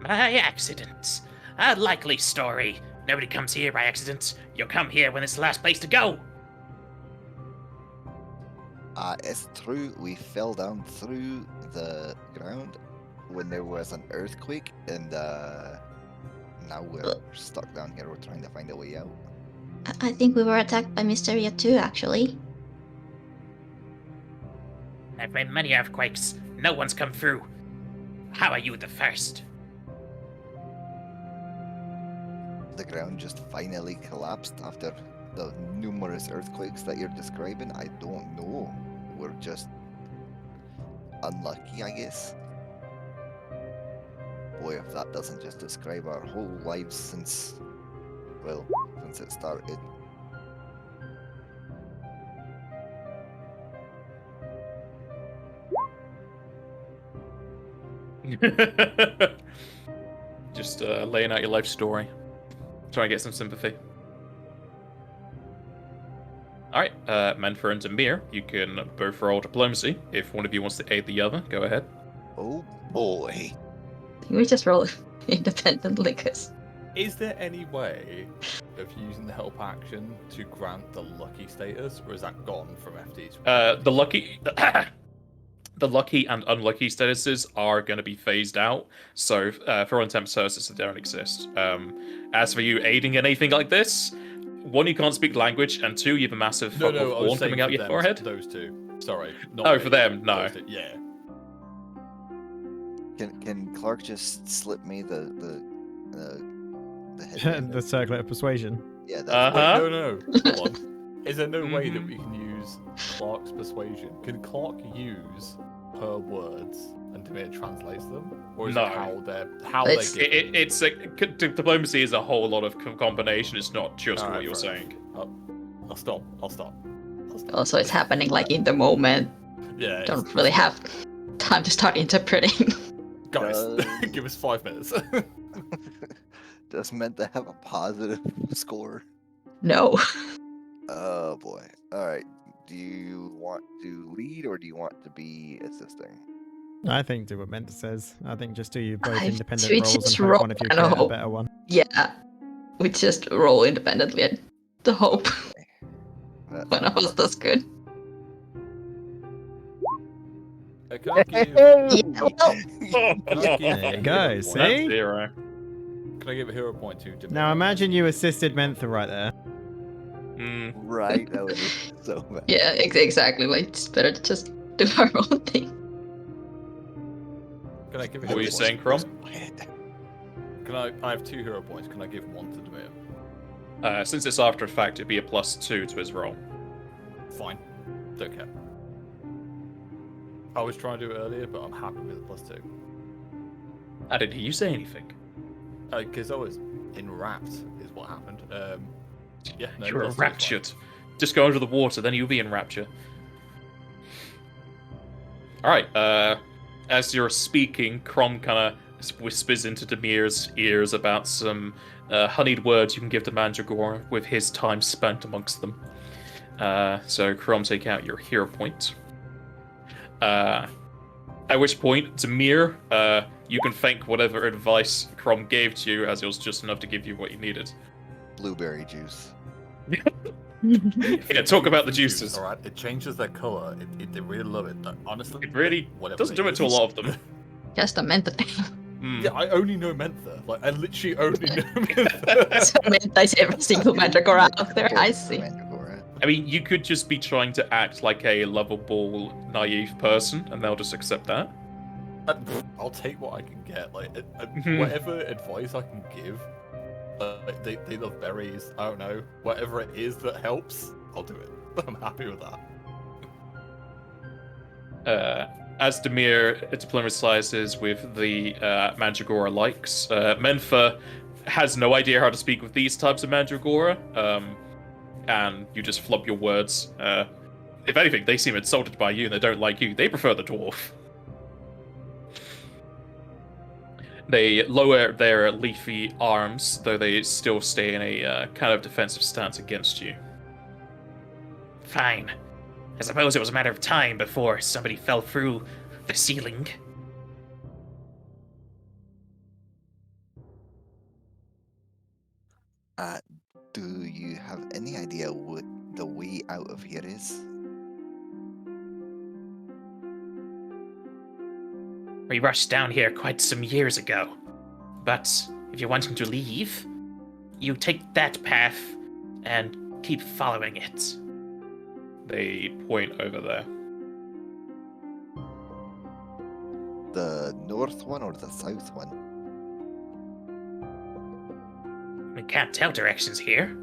By accident. A likely story. Nobody comes here by accident. You'll come here when it's the last place to go. It's true, we fell down through the ground when there was an earthquake, and now we're stuck down here. We're trying to find a way out. I think we were attacked by Mysteria too, actually. I've been many earthquakes. No one's come through. How are you the first? The ground just finally collapsed after the numerous earthquakes that you're describing. I don't know. We're just unlucky, I guess. Boy, if that doesn't just describe our whole lives since, well, since it started. Just laying out your life story. Trying to get some sympathy. Alright, Manfer and Demir, you can both roll diplomacy. If one of you wants to aid the other, go ahead. Oh boy. We just roll independently, because Is there any way of using the help action to grant the lucky status, or is that gone from FD20? The lucky and unlucky statuses are going to be phased out, so for all intents and purposes, they don't exist. As for you aiding anything like this, 1, you can't speak language, and 2, you have a massive No, fuck I off was horn saying coming out for your them, forehead. Those two. Sorry. Not Oh, me, for them, no. those two. Yeah. Can Clarke just slip me the headband? The circlet of persuasion. Yeah, that's Uh-huh. Wait, no. Hold on. Is there no way that Mhm. we can use Clarke's persuasion? Can Clarke use her words and Demir translates them, or is No. it how they're It's- given? It's a diplomacy is a whole lot of combination. It's not just what Alright, you're fair saying. I'll stop. understand. Also, it's happening like in the moment. Yeah. Don't really have time to start interpreting. Guys, Does- give us 5 minutes. Just meant to have a positive score. No. Oh boy. Alright. Do you want to lead or do you want to be assisting? I think do what Menta says. I think just do you both I- independent we rolls and just hope roll one of you and get a hope. better one. Yeah. We just roll independently and the hope Okay. That one of us sounds does good. Can I give, Yeah, well, can I give There a you go, hero see? point? That's 0. Can I give a hero point to Demir? Now imagine you assisted Mentha right there. Mm. right. That would be so bad. yeah, exactly. Like, it's better to just do our own thing. Can I give a What hero were you point saying, to Crom? Demir? Can I have 2 hero points. Can I give 1 to Demir? Since it's after effect, it'd be a +2 to his roll. Fine. Don't care. I was trying to do it earlier, but I'm happy with a +2. I didn't hear you say anything. Because I was enwrapped, is what happened. Yeah, no, You were +2 is fine. enraptured. Just go under the water, then you'll be in rapture. Alright, as you're speaking, Crom kind of whispers into Demir's ears about some honeyed words you can give to Mandragora with his time spent amongst them. So Crom, take out your hero point. At which point, Demir, you can thank whatever advice Crom gave to you, as it was just enough to give you what you needed. Blueberry juice. Yeah, talk about the Fruit juices. All right, it changes their color. They really love it. Honestly, It really whatever doesn't they do it to a use. lot of them. Just a Menta thing. Hmm. Yeah, I only know Mentha. Like, I literally only know Mentha. So Menta is every single Mandragora out there. I see. Mandragora. I mean, you could just be trying to act like a lovable, naive person, and they'll just accept that. I'll take what I can get. Like, Mhm. whatever advice I can give. They love berries. I don't know. Whatever it is that helps, I'll do it. I'm happy with that. As Demir diplomatizes with the Mandragora likes, Menfa has no idea how to speak with these types of Mandragora, and you just flub your words. If anything, they seem insulted by you and they don't like you. They prefer the dwarf. They lower their leafy arms, though they still stay in a kind of defensive stance against you. Fine. I suppose it was a matter of time before somebody fell through the ceiling. Do you have any idea what the way out of here is? We rushed down here quite some years ago. But if you're wanting to leave, you take that path and keep following it. They point over there. The north one or the south one? We can't tell directions here.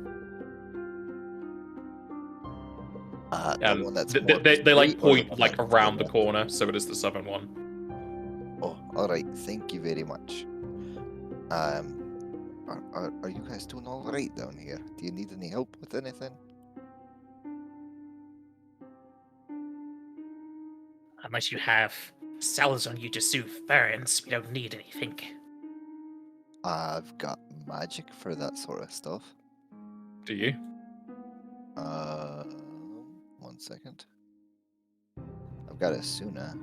The one that's They more like straight or the point one like that's around the left? corner, so it is the southern one. Oh, alright, thank you very much. Are you guys doing alright down here? Do you need any help with anything? Unless you have cells on you to soothe burns, we don't need anything. I've got magic for that sort of stuff. Do you? One second. I've got a Suna.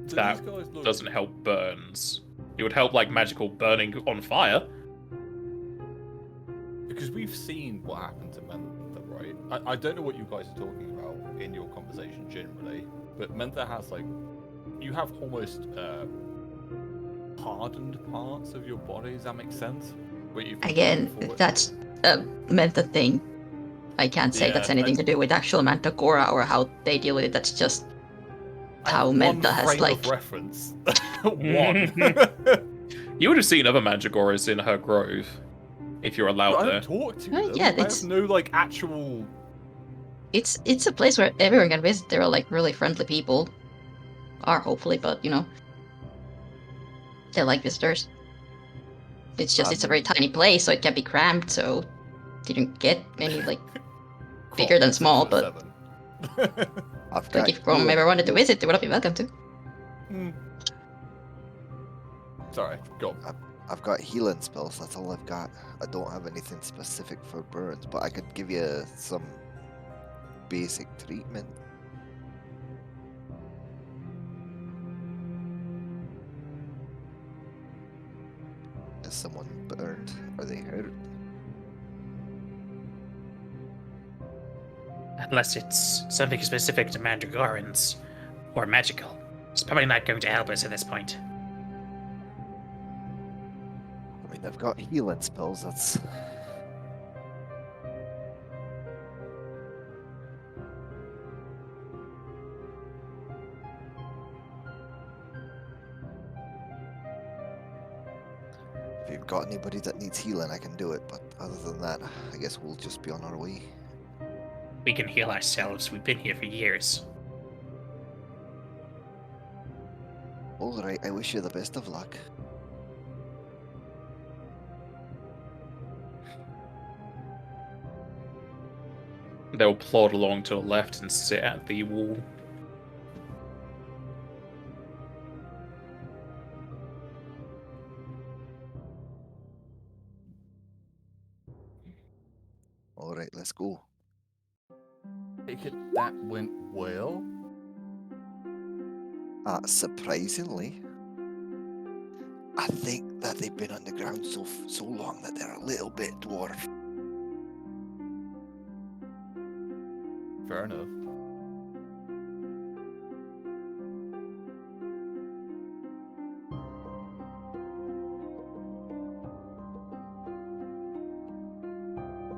Do That these guys look- doesn't help burns. It would help like magical burning on fire. Because we've seen what happened to Mentha, right? I don't know what you guys are talking about in your conversation generally, but Mentha has like, you have almost hardened parts of your body. Does that make sense? Where you've been Again, going forward? that's a Menta thing. I can't say that's Yeah, anything to do with actual Mandragora or how they deal with it. That's just I how have one Mentha has frame like. of reference. One. You would have seen other Mandragoras in her grove, if you're But allowed I there. don't talk to Oh, them. yeah, I it's- have no like actual. It's a place where everyone can visit. They're all like really friendly people. Are hopefully, but you know, they're like visitors. It's just it's a very tiny place, so it can be cramped. So didn't get any like bigger than small, but 7. I've like got if Chrome healing- ever wanted to visit, they would be welcome to. Sorry, go on. I've got healing spells. That's all I've got. I don't have anything specific for burns, but I could give you some basic treatment. Is someone burned? Are they hurt? Unless it's something specific to Mandragorans or magical. It's probably not going to help us at this point. I mean, I've got healing spells. That's if you've got anybody that needs healing, I can do it. But other than that, I guess we'll just be on our way. We can heal ourselves. We've been here for years. All right. I wish you the best of luck. They'll plod along to the left and sit at the wall. All right. Let's go. Take it that went well. Surprisingly, I think that they've been underground so long that they're a little bit dwarf. Fair enough.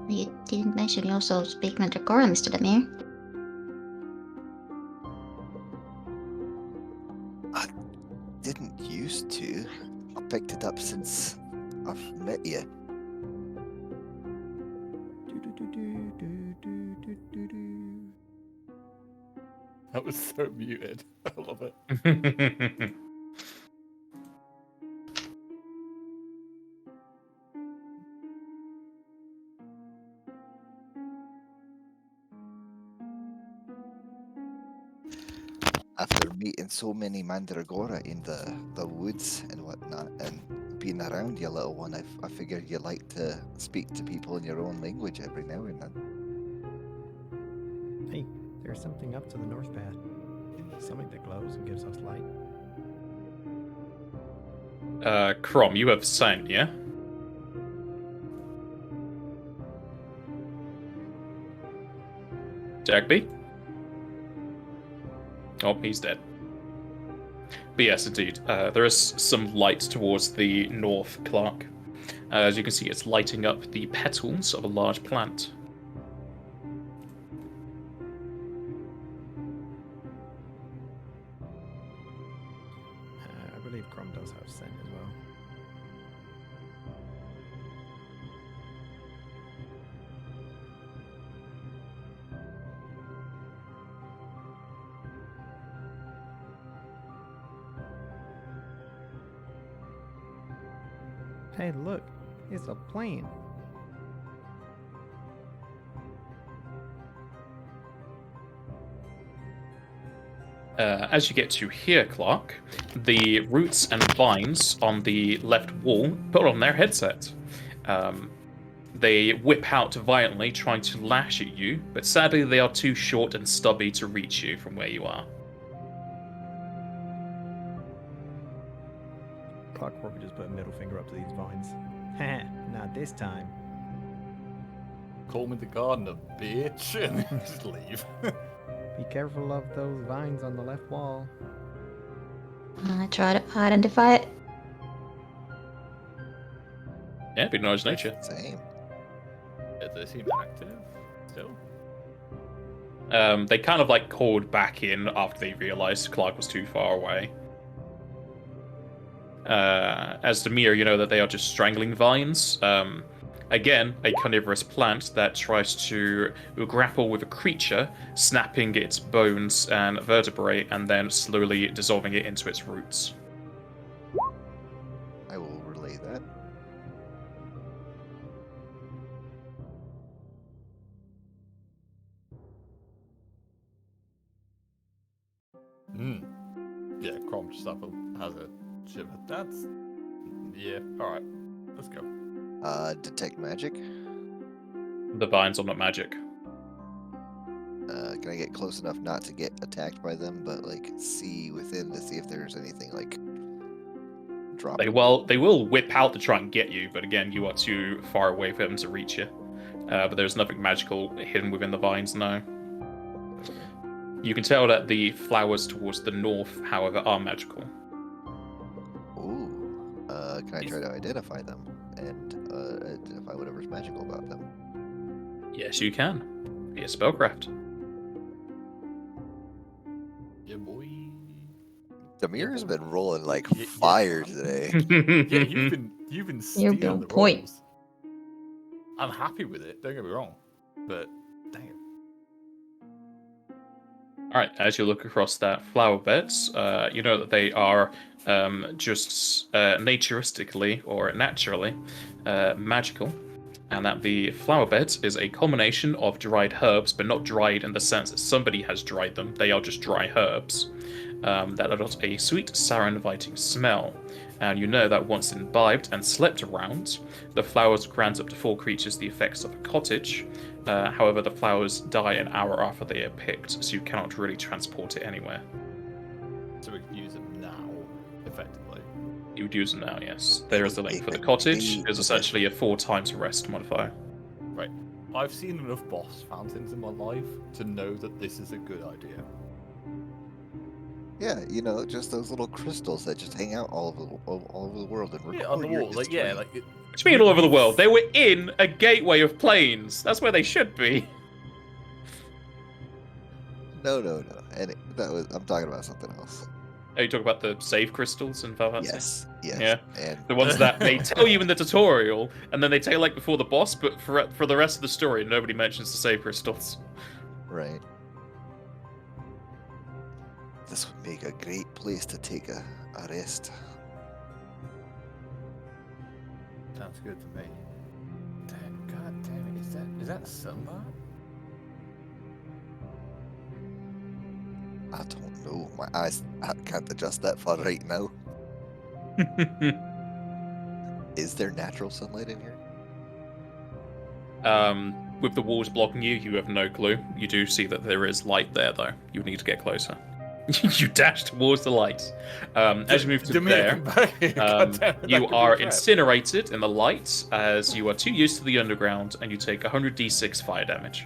You didn't mention you also speak Mandragora, Mr. Demir. Didn't used to. I picked it up since I've met you. That was so muted. I love it. After meeting so many Mandragora in the woods and whatnot, and being around you, little one, I figured you like to speak to people in your own language every now and then. Hey, there's something up to the north path. Something that glows and gives us light. Crom, you have sound, yeah? Dagby? Oh, he's dead. But yes, indeed, there is some light towards the north, Clarke. As you can see, it's lighting up the petals of a large plant. I believe Crom does have scent as well. Hey, look, it's a plane. As you get to here, Clarke, the roots and vines on the left wall put on their headset. They whip out violently, trying to lash at you, but sadly they are too short and stubby to reach you from where you are. Clarke probably just put a middle finger up to these vines. Heh, not this time. Call me the gardener, bitch, and then just leave. Be careful of those vines on the left wall. I try to identify it. Yeah, big knowledge nature. Same. They seem active still. They kind of like called back in after they realized Clarke was too far away. As Demir, you know that they are just strangling vines. Again, a carnivorous plant that tries to grapple with a creature, snapping its bones and vertebrae, and then slowly dissolving it into its roots. I will relay that. Yeah, Crom just up has a shiver. That's yeah. All right, let's go. Detect magic. The vines are not magic. Can I get close enough not to get attacked by them, but like see within to see if there's anything like dropping? They will whip out to try and get you, but again, you are too far away for them to reach you. But there's nothing magical hidden within the vines, no. You can tell that the flowers towards the north, however, are magical. Ooh. Can I try to identify them and identify whatever's magical about them? Yes, you can. Via spellcraft. Yeah, boy. Damir's been rolling like Yeah. fire today. Yeah, you've been You're stealing on the point. rolls. I'm happy with it. Don't get me wrong, but damn. All right, as you look across that flower beds, you know that they are just naturistically or naturally magical, and that the flower beds is a combination of dried herbs, but not dried in the sense that somebody has dried them. They are just dry herbs that adopt a sweet, sour, inviting smell. And you know that once imbibed and slept around, the flowers grant up to 4 creatures the effects of a cottage. However, the flowers die an hour after they are picked, so you cannot really transport it anywhere. So we can use them now, effectively. You would use them now, yes. There is a link for the cottage. It's essentially a 4 times rest modifier. Right. I've seen enough boss fountains in my life to know that this is a good idea. Yeah, you know, just those little crystals that just hang out all over the world and record Yeah, on the your wall. Like, yeah, history. like. What do you mean all over the world? They were in a gateway of planes. That's where they should be. No. And I'm talking about something else. Oh, you talk about the save crystals in Final Fantasy? Yes. Yeah. And The ones that they tell you in the tutorial, and then they tell you like before the boss, but for the rest of the story, nobody mentions the save crystals. right. This would make a great place to take a rest. Sounds good to me. Damn, god damn it, is that a sunbar? I don't know. My eyes, I can't adjust that far right now. Is there natural sunlight in here? With the walls blocking you, you have no clue. You do see that there is light there, though. You would need to get closer. You dash towards the light. As you move to there, you are incinerated in the light as you are too used to the underground, and you take 100d6 fire damage.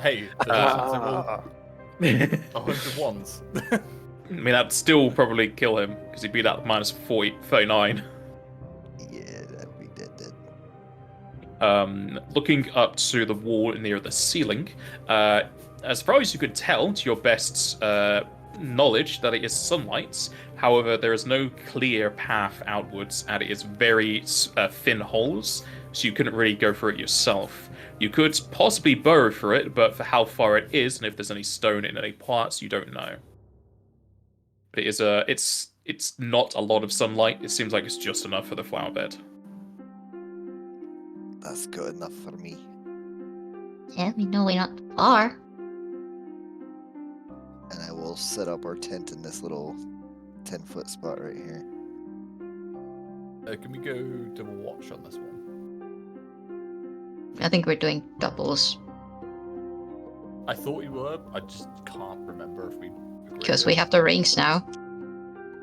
Hey, the 100 ones. I mean, that'd still probably kill him, because he'd be at minus 39. Yeah, that'd be dead. Looking up to the wall near the ceiling, as far as you could tell, to your best knowledge, that it is sunlight. However, there is no clear path outwards, and it is very thin holes, so you couldn't really go through it yourself. You could possibly burrow through it, but for how far it is, and if there's any stone in any parts, you don't know. But it is it's not a lot of sunlight. It seems like it's just enough for the flower bed. That's good enough for me. Yeah, we know we're not far. And I will set up our tent in this little 10-foot spot right here. Can we go double watch on this one? I think we're doing doubles I thought we were. I just can't remember if we. because we have the rings now.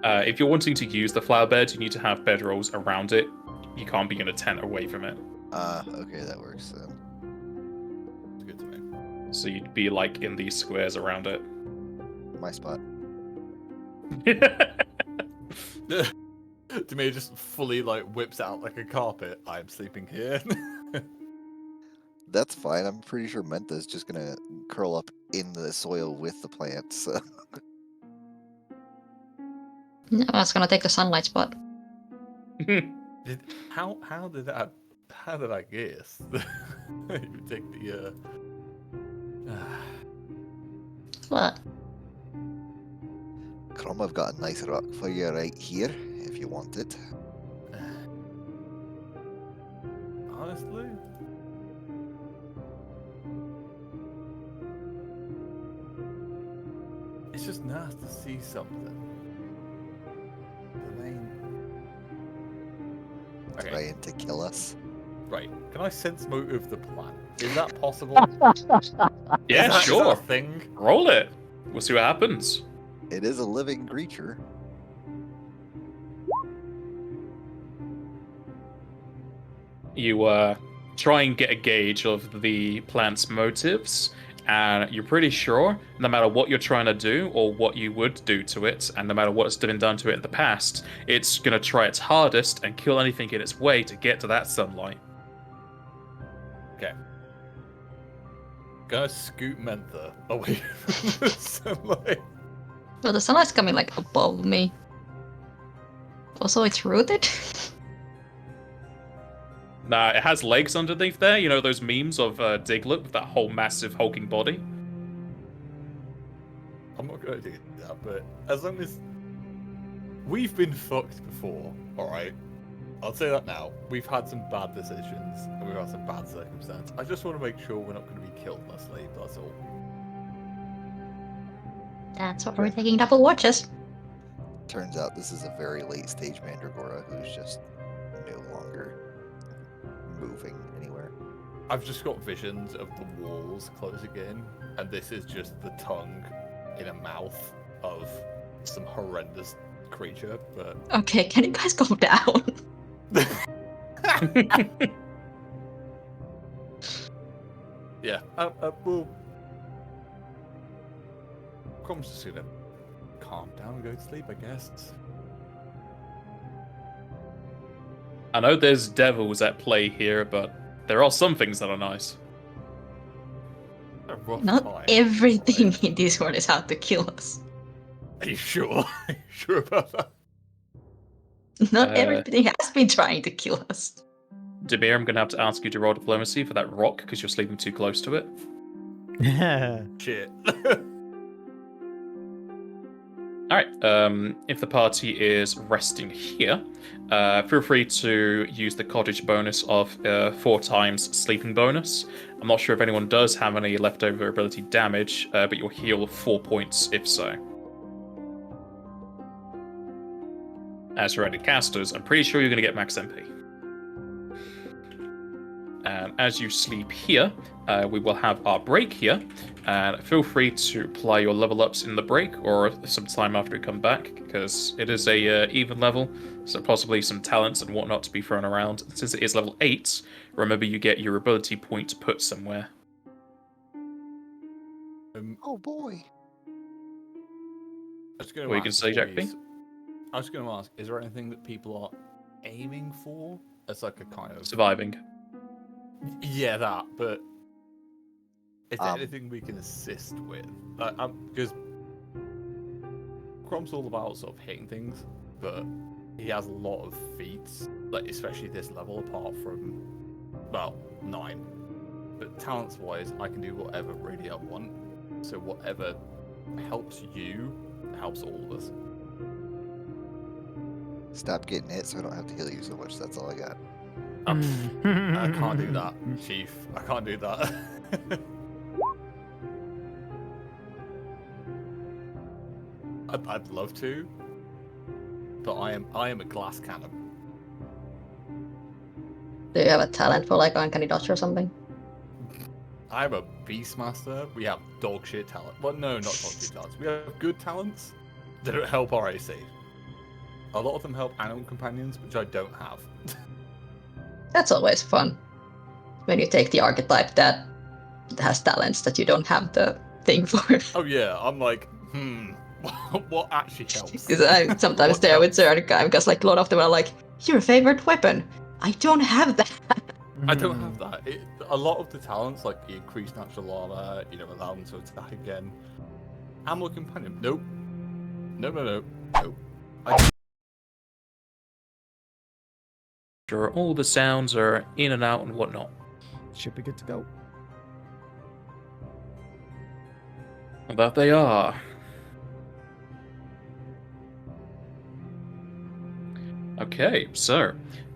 If you're wanting to use the flower bed, you need to have bedrolls around it. You can't be in a tent away from it. Okay, that works then. It's good to me. So you'd be like in these squares around it. My spot. Demir just fully like whips out like a carpet. I'm sleeping here. That's fine. I'm pretty sure Menta's just gonna curl up in the soil with the plants. So. No, that's gonna take the sunlight spot. How did I guess? You take the What? Crom, I've got a nice rock for you right here, if you want it. honestly. It's just nah. has to see something. The main... Okay, Trying to kill us. right. Can I sense motive the plan? Is that possible? Yeah, Is that sure. a thing? Roll it. We'll see what happens. It is a living creature. You try and get a gauge of the plant's motives, and you're pretty sure no matter what you're trying to do or what you would do to it, and no matter what's been done to it in the past, it's going to try its hardest and kill anything in its way to get to that sunlight. Okay. Gonna scoot Mentha away from the sunlight. Well, the sunlight's coming like above me. Also, it's rooted. Nah, it has legs underneath there. You know those memes of Diglett with that whole massive hulking body? I'm not gonna do that, but as long as we've been fucked before, alright? I'll say that now. We've had some bad decisions and we've had some bad circumstances. I just want to make sure we're not going to be killed in our sleep, that's all. That's what we're taking double watches. Turns out this is a very late stage Mandragora who's just no longer moving anywhere. I've just got visions of the walls closing in, and this is just the tongue in a mouth of some horrendous creature, but... Okay, can you guys go down? Yeah, we'll... Crom's just gonna calm down and go to sleep, I guess. I know there's devils at play here, but there are some things that are nice. A rough Not time, everything right? in this world is out to kill us. Are you sure? Are you sure about that? Not Uh, everything has been trying to kill us. Demir, I'm going to have to ask you to roll diplomacy for that rock because you're sleeping too close to it. Shit. Alright, if the party is resting here, feel free to use the cottage bonus of 4 times sleeping bonus. I'm not sure if anyone does have any leftover ability damage, but you'll heal 4 points if so. As you're casters, I'm pretty sure you're going to get max MP. And as you sleep here, we will have our break here. And feel free to apply your level ups in the break or sometime after we come back, because it is a even level, so possibly some talents and whatnot to be thrown around. Since it is level 8, remember you get your ability point put somewhere. Oh boy. I was going What to you can say, Jack B? I was going to ask, is there anything that people are aiming for as like a kind of... Surviving. Yeah, that, but is there Um, anything we can assist with? Because Crom's all about sort of hitting things, but he has a lot of feats, like especially this level, apart from, well, 9. But talents-wise, I can do whatever really I want. So whatever helps you, helps all of us. Stop getting hit so I don't have to heal you so much. That's all I got. I can't do that, Chief. I can't do that. I'd love to, but I am a glass cannon. Do you have a talent for like uncanny dodge or something? I'm a beastmaster. We have dog shit talent. Well, no, not dog shit talents. We have good talents that don't help our AC. A lot of them help animal companions, which I don't have. That's always fun. When you take the archetype that has talents that you don't have the thing for. Oh yeah, I'm like, what actually helps? Because I'm sometimes What there with helps? certain guys, because like a lot of them are like, your favorite weapon. I don't have that. I don't have that. A lot of the talents, like the increased natural armor, allow them to attack again. Animal companion, nope. No. Sure, all the sounds are in and out and whatnot. Should be good to go. That they are. Okay, so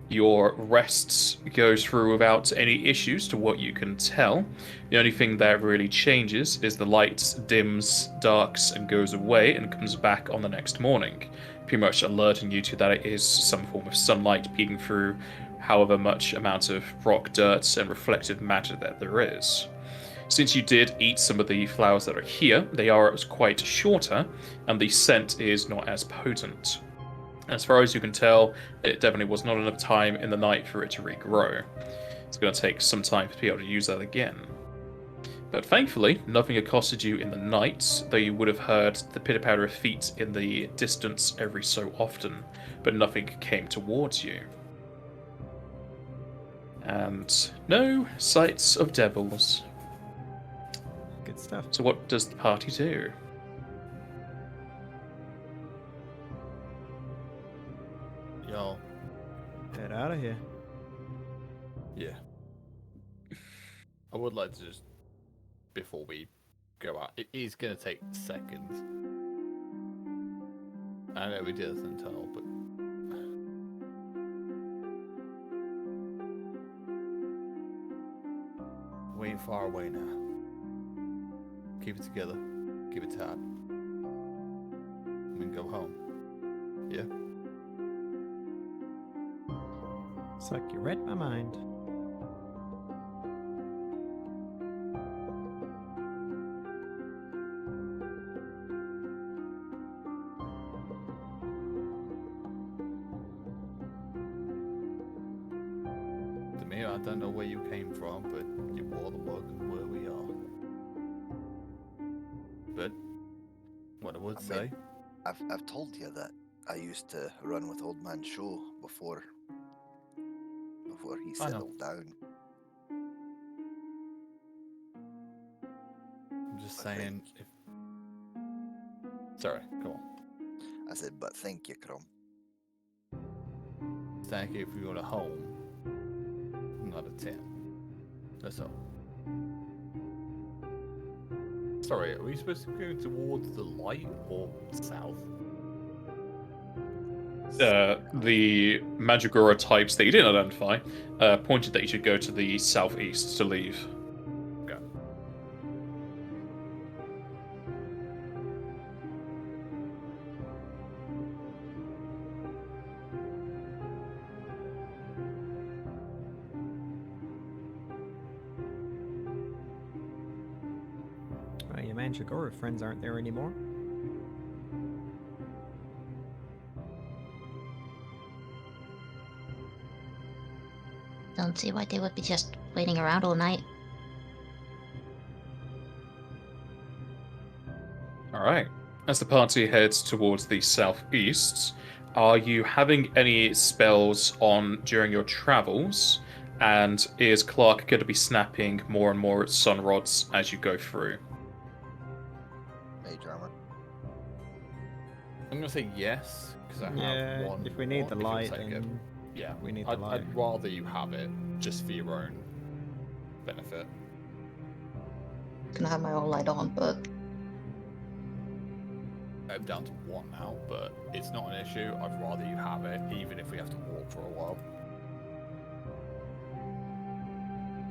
Your rest goes through without any issues to what you can tell. The only thing that really changes is the light dims, darks, and goes away and comes back on the next morning, pretty much alerting you to that it is some form of sunlight peeking through however much amount of rock, dirt, and reflective matter that there is. Since you did eat some of the flowers that are here, they are quite shorter, and the scent is not as potent. As far as you can tell, it definitely was not enough time in the night for it to regrow. It's going to take some time to be able to use that again. But thankfully, nothing accosted you in the night, though you would have heard the pitter-patter of feet in the distance every so often, but nothing came towards you. And no sights of devils. Good stuff. So what does the party do? Yo, Head out of here. yeah. I would like to just, before we go out, it is going to take seconds. I know we did this until, but we ain't far away now. Keep it together. Keep it tight. We can go home. Yeah? It's like you read my mind. Demir, I don't know where you came from, but you're more than welcome where we are. But what I would say, I've told you that I used to run with Old Man Show before he I know. settled down. I'm just I saying. think- Sorry, go on. I said, but thank you, Crumb. Thank you if you go to home. Not a 10. That's all. Sorry, are we supposed to go towards the light or south? The Mandragora types that you didn't identify pointed that you should go to the southeast to leave. Okay. Right, your Mandragora friends aren't there anymore. Don't see why they would be just waiting around all night. Alright. As the party heads towards the southeast, are you having any spells on during your travels? And is Clarke going to be snapping more and more sun rods as you go through? Mage armor. I'm gonna say yes because I Yeah, have one. if we need the one, light, if you'll take it. then Yeah, we need the I'd light. rather you have it just for your own benefit. Gonna have my own light on, but I'm down to one now, but it's not an issue. I'd rather you have it, even if we have to walk for a while.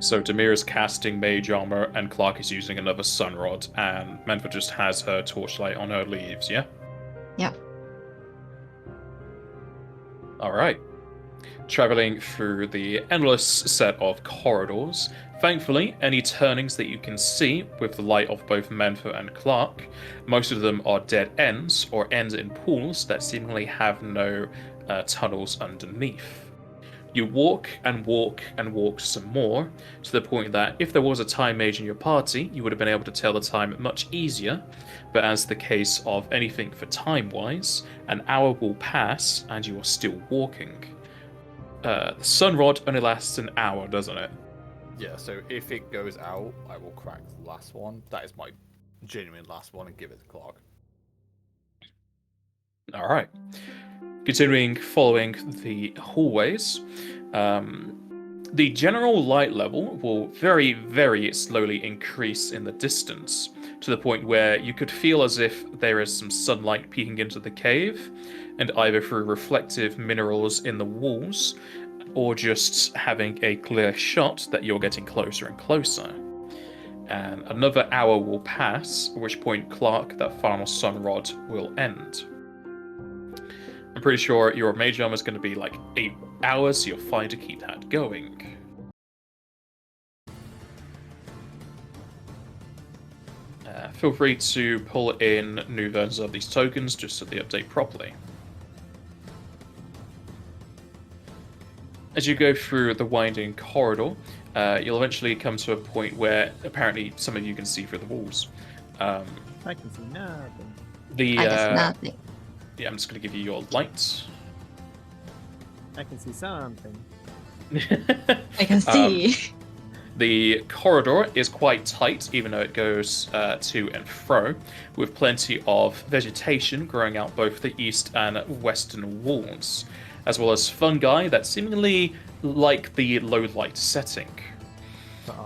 So Demir is casting mage armor, and Clarke is using another sun rod, and Menfa just has her torchlight on her leaves, yeah? yeah. Alright. Traveling through the endless set of corridors. Thankfully, any turnings that you can see with the light of both Menfa and Clarke, most of them are dead ends, or ends in pools that seemingly have no tunnels underneath. You walk and walk and walk some more, to the point that if there was a time mage in your party, you would have been able to tell the time much easier, but as the case of anything for time-wise, an hour will pass and you are still walking. The sun rod only lasts an hour, doesn't it? Yeah, so if it goes out, I will crack the last one. That is my genuine last one and give it to Clarke. Alright. Continuing following the hallways, the general light level will very, very slowly increase in the distance, to the point where you could feel as if there is some sunlight peeking into the cave, and either through reflective minerals in the walls, or just having a clear shot that you're getting closer and closer. And another hour will pass, at which point, Clarke, that final sun rod will end. I'm pretty sure your mage armor is going to be like 8 hours, so you're fine to keep that going. Feel free to pull in new versions of these tokens just so they update properly. As you go through the winding corridor, you'll eventually come to a point where apparently some of you can see through the walls. I can see nothing. I guess nothing. Yeah, I'm just going to give you your light. I can see something. I can see. The corridor is quite tight, even though it goes to and fro, with plenty of vegetation growing out both the east and western walls, as well as fungi that seemingly like the low-light setting.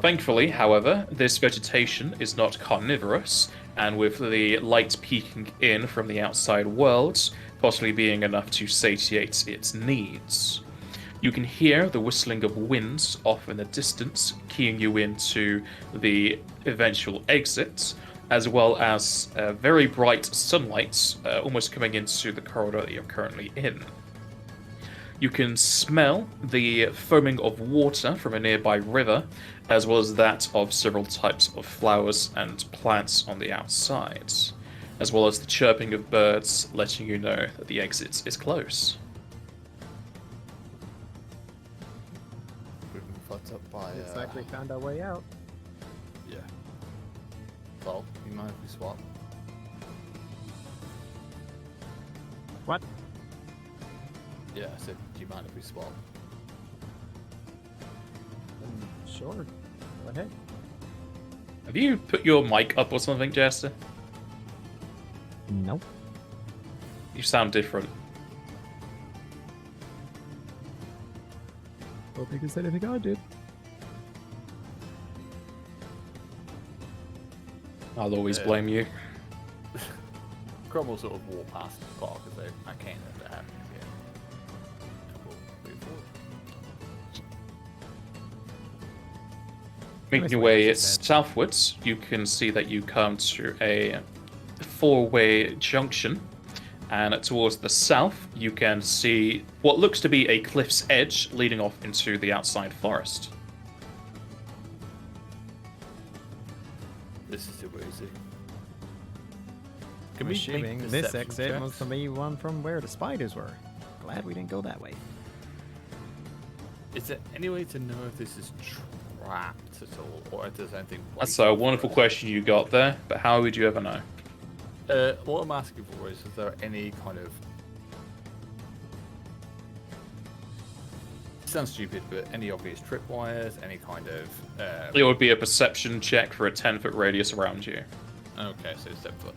Thankfully, however, this vegetation is not carnivorous, and with the light peeking in from the outside world, possibly being enough to satiate its needs. You can hear the whistling of winds off in the distance, keying you into the eventual exit, as well as very bright sunlight almost coming into the corridor that you're currently in. You can smell the foaming of water from a nearby river, as well as that of several types of flowers and plants on the outside, as well as the chirping of birds letting you know that the exit is close. We've been fucked up by. Looks like we found our way out. Yeah. Well, you mind if we swap? What? Yeah, I said, do you mind if we swap? Sure. Go ahead. Have you put your mic up or something, Jester? Nope. You sound different. Don't think it's anything I did. I'll always blame you. Cromwell sort of walk past Clarke as though I can't let that happen again. And we'll move forward. Making your way southwards, you can see that you come to a four-way junction, and towards the south, you can see what looks to be a cliff's edge leading off into the outside forest. This is too easy. I'm assuming this exit must be one from where the spiders were. Glad we didn't go that way. Is there any way to know if this is trapped at all, or if there's anything? That's a wonderful question you got there, but how would you ever know? What I'm asking for is there any kind of... It sounds stupid, but any obvious tripwires, any kind of... It would be a perception check for a 10-foot radius around you. Okay, so 7 foot.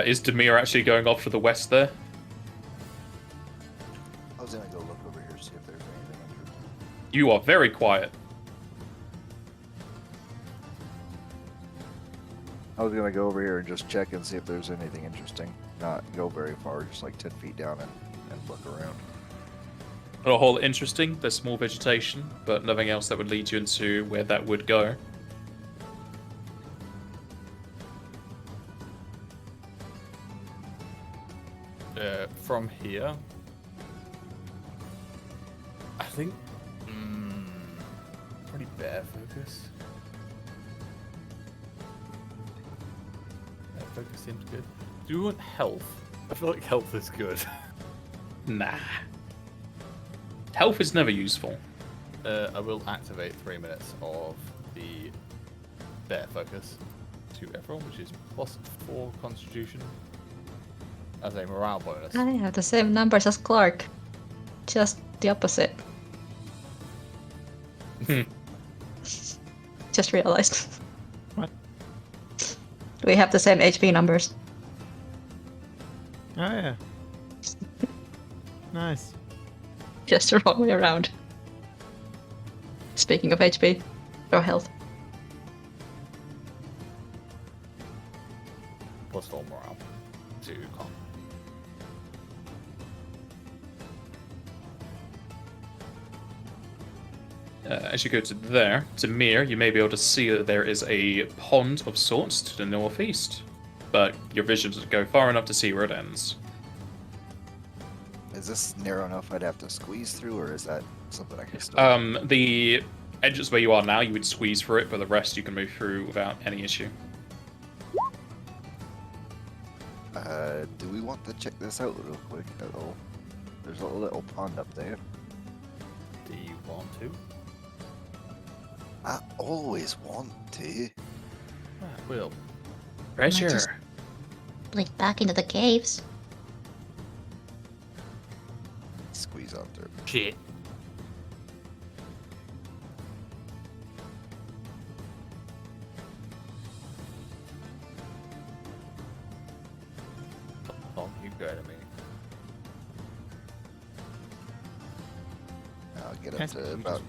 Is Demir actually going off to the west there? I was gonna go look over here, see if there's anything interesting. You are very quiet. I was gonna go over here and just check and see if there's anything interesting. Not go very far, just like 10 feet down and look around. Not a whole interesting. There's small vegetation, but nothing else that would lead you into where that would go. From here, I think pretty bear focus. Bear focus seems good. Do we want health? I feel like health is good. Nah. Health is never useful. I will activate 3 minutes of the bear focus to everyone, which is +4 constitution as a morale bonus. I have the same numbers as Clarke. Just the opposite. Just realized. What? We have the same HP numbers. Oh yeah. Nice. Just the wrong way around. Speaking of HP, or health. +4 morale to con. As you go to there, to Mir, you may be able to see that there is a pond of sorts to the northeast, but your vision doesn't go far enough to see where it ends. Is this narrow enough I'd have to squeeze through, or is that something I can still... The edges where you are now, you would squeeze through it, but the rest you can move through without any issue. Do we want to check this out real quick at all? There's a little pond up there. Do you want to? I always want to. Will. Treasure. just- Like back into the caves. Squeeze on through. Shit. Tom, you go to me. I'll get up Yes, to we about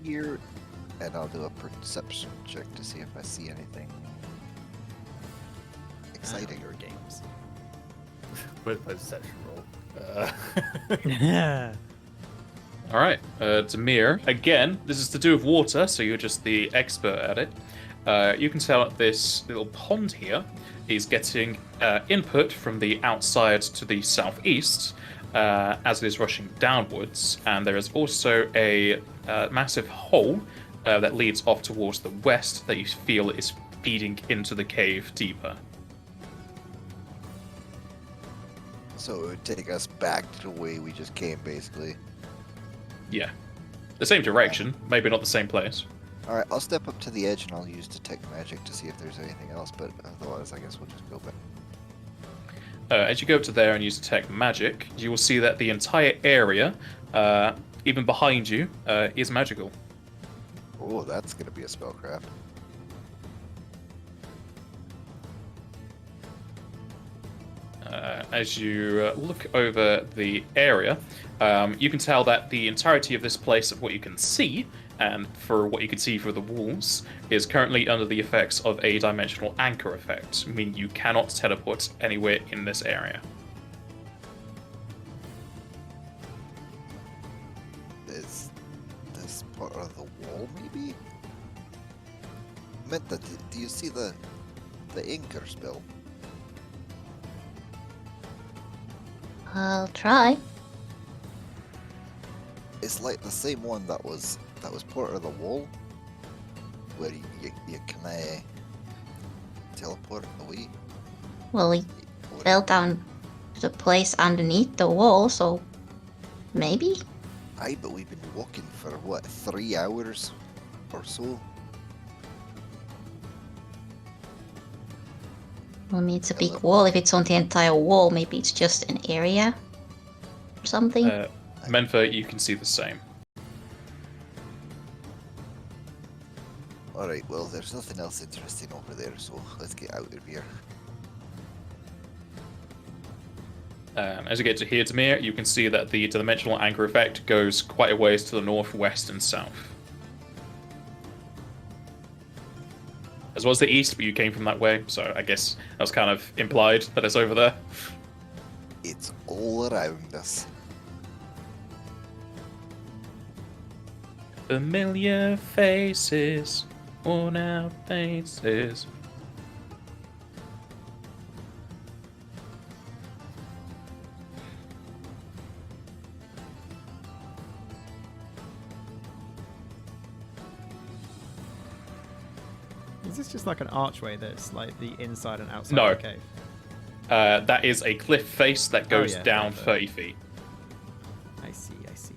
here, and I'll do a perception check to see if I see anything exciting. Your games. With perception roll. All right, Demir. Again, this is to do with water, so you're just the expert at it. You can tell that this little pond here is getting input from the outside to the southeast as it is rushing downwards, and there is also a massive hole that leads off towards the west that you feel is feeding into the cave deeper. So it would take us back to the way we just came, basically. Yeah, the same direction, maybe not the same place. Alright, I'll step up to the edge and I'll use Detect Magic to see if there's anything else, but otherwise I guess we'll just go back. As you go up to there and use Detect Magic, you will see that the entire area, even behind you, is magical. Oh, that's gonna be a spellcraft. As you look over the area, you can tell that the entirety of this place, of what you can see, and for what you can see through the walls, is currently under the effects of a dimensional anchor effect, meaning you cannot teleport anywhere in this area. Is this part of the wall, maybe? Minta, do you see the anchor spell? I'll try. It's like the same one that was part of the wall, where you can teleport away. Well, we Or- fell down to the place underneath the wall, so maybe? Aye, but we've been walking for what, 3 hours or so? I mean, it's a big wall. If it's on the entire wall, maybe it's just an area or something. Menfa, you can see the same. Alright, well, there's nothing else interesting over there, so let's get out of here. As you get to here, Demir, you can see that the dimensional anchor effect goes quite a ways to the north, west, and south. As well as the east, but you came from that way, so I guess that was kind of implied that it's over there. It's all around us. Familiar faces, worn out faces. Is this just like an archway that's like the inside and outside No. of the cave? That is a cliff face that goes yeah, down fair. 30 feet. I see, I see.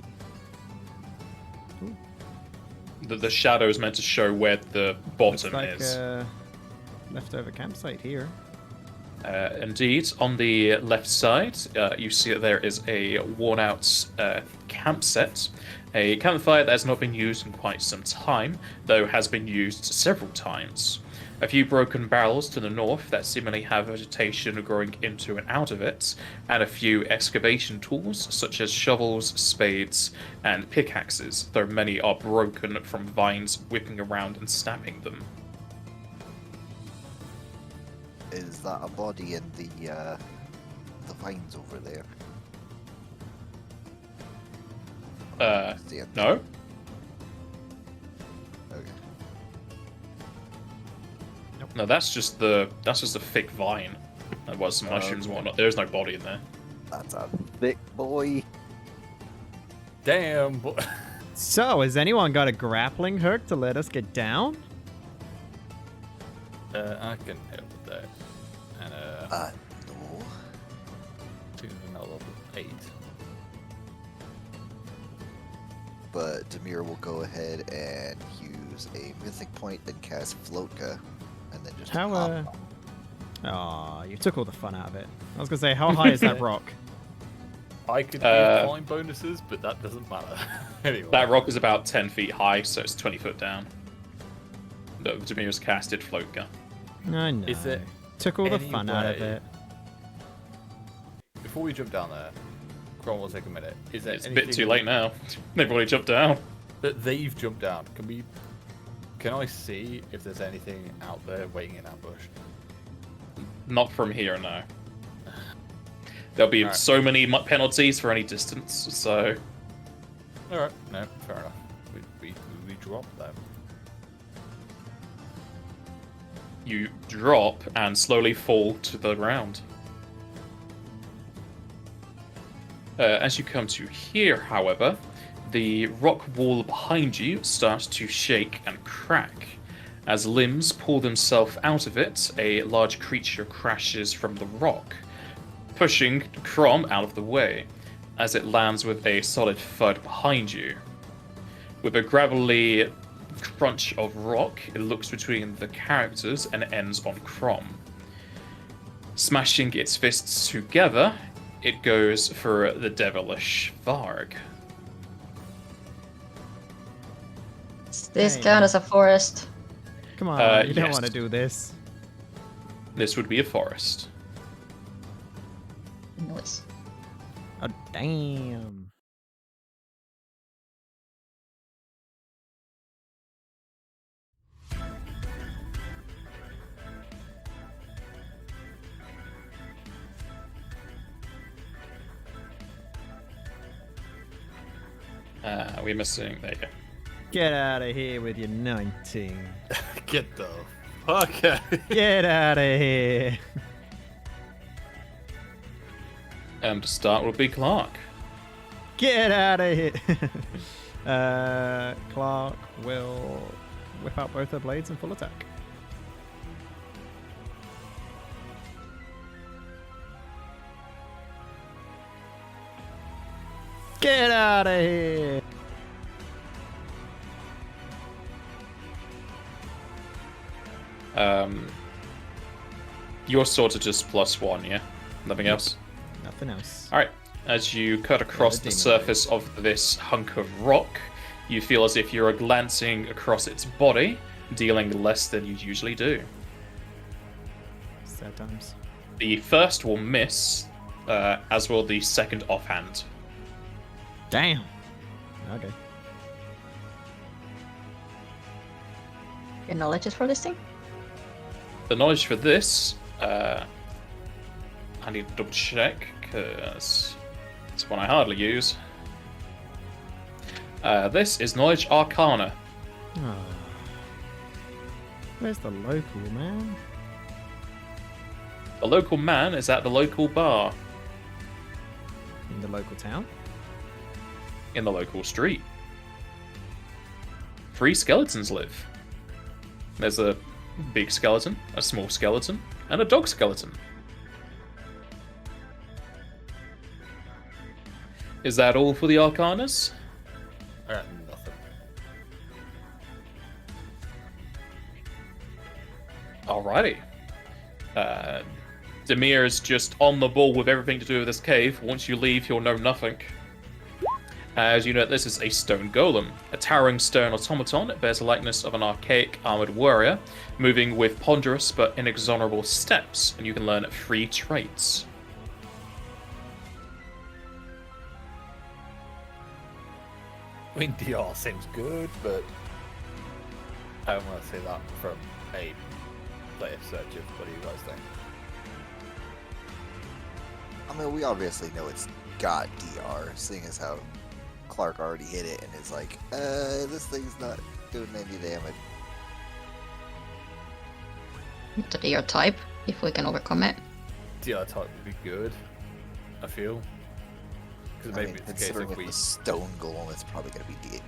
The shadow is meant to show where the It's bottom like is. a leftover campsite here. Indeed, on the left side, you see that there is a worn-out campset, a campfire that has not been used in quite some time, though has been used several times. A few broken barrels to the north that seemingly have vegetation growing into and out of it, and a few excavation tools such as shovels, spades, and pickaxes, though many are broken from vines whipping around and snapping them. Is that a body in the vines over there? See it? No? No, that's just a thick vine. There was some mushrooms and whatnot. There's no body in there. That's a thick boy. Damn. So, has anyone got a grappling hook to let us get down? I can help with that. And No. to another level 8. But Demir will go ahead and use a mythic point and cast Floatka, and then just How, hop. Aw, you took all the fun out of it. I was gonna say, how high is that rock? I could give climb bonuses, but that doesn't matter. Anyway. That rock is about 10 feet high, so it's 20 foot down. Demir's casted float gun. I know. Is there Took all the any fun out of way- it. Before we jump down there, Cron will take a minute. Is there It's a anything bit too late now. They've already jumped down. that they've jumped down? Can I see if there's anything out there waiting in ambush? Not from here, no. There'll be Alright. so many penalties for any distance, so... Alright, no, fair enough. We drop them. You drop and slowly fall to the ground. As you come to here, however, the rock wall behind you starts to shake and crack. As limbs pull themselves out of it, a large creature crashes from the rock, pushing Crom out of the way, as it lands with a solid thud behind you. With a gravelly crunch of rock, it looks between the characters and ends on Crom. Smashing its fists together, it goes for the devilish Varg. Does this Hey, count man. as a forest? Come on, you don't yes. want to do this. This would be a forest. Nice. Oh, damn. We're missing. There you go. Get out of here with your 19. Get the fuck out. Get out of here. And to start would be Clarke. Get out of here. Clarke will whip out both her blades and full attack. Get out of here. Your swords are just +1, yeah? Nothing else? Nothing else. Alright, as you cut across the demon surface of this hunk of rock, you feel as if you're glancing across its body, dealing less than you usually do. Sad times. The first will miss, as will the second offhand. Damn. Okay. Your knowledge is for this thing? The knowledge for this, I need to double check, because it's one I hardly use. This is Knowledge Arcana. Oh. Where's the local man? The local man is at the local bar, In the local town? in the local street. 3 skeletons live. There's a big skeleton, a small skeleton, and a dog skeleton. Is that all for the Arcanas? I got nothing. Alrighty. Demir is just on the ball with everything to do with this cave. Once you leave, you'll know nothing. As you know, this is a stone golem. A towering stone automaton. It bears the likeness of an archaic armored warrior, moving with ponderous but inexorable steps, and you can learn 3 traits. I mean, DR seems good, but I don't want to say that from a player perspective. What do you guys think? I mean, we obviously know it's got DR, seeing as how Clarke already hit it and is like, this thing's not doing any damage. the DR type, if we can overcome it. DR type would be good, I feel. Because I maybe mean, it's a case considering if we. it's a stone golem, it's probably going to be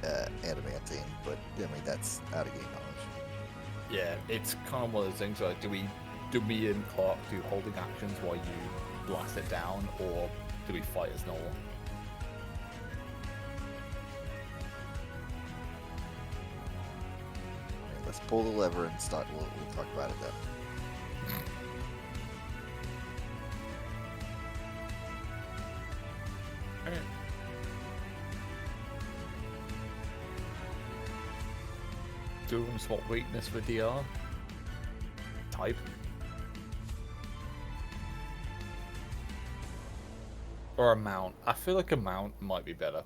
adamantine, but I mean, that's out of game knowledge. Yeah, it's kind of one of those things where do me and Clarke do holding actions while you blast it down, or do we fight as normal? Right, let's pull the lever and start. We'll talk about it then. Alright. Do we want to swap weakness for DR? Type? Or a mount? I feel like a mount might be better.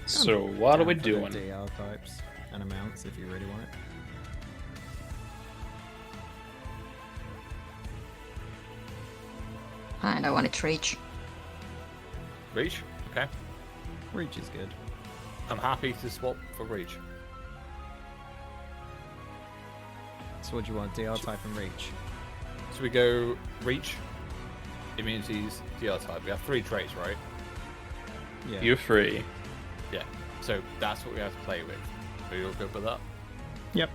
So what are we Down for the doing? DR types and amounts if you really want it. And I want it to reach. Reach? Okay. Reach is good. I'm happy to swap for reach. So what do you want? DR type and reach. So we go reach, immunities, DR type. We have 3 traits, right? Yeah. You're free. Yeah. So that's what we have to play with. Are you all good with that? Yep.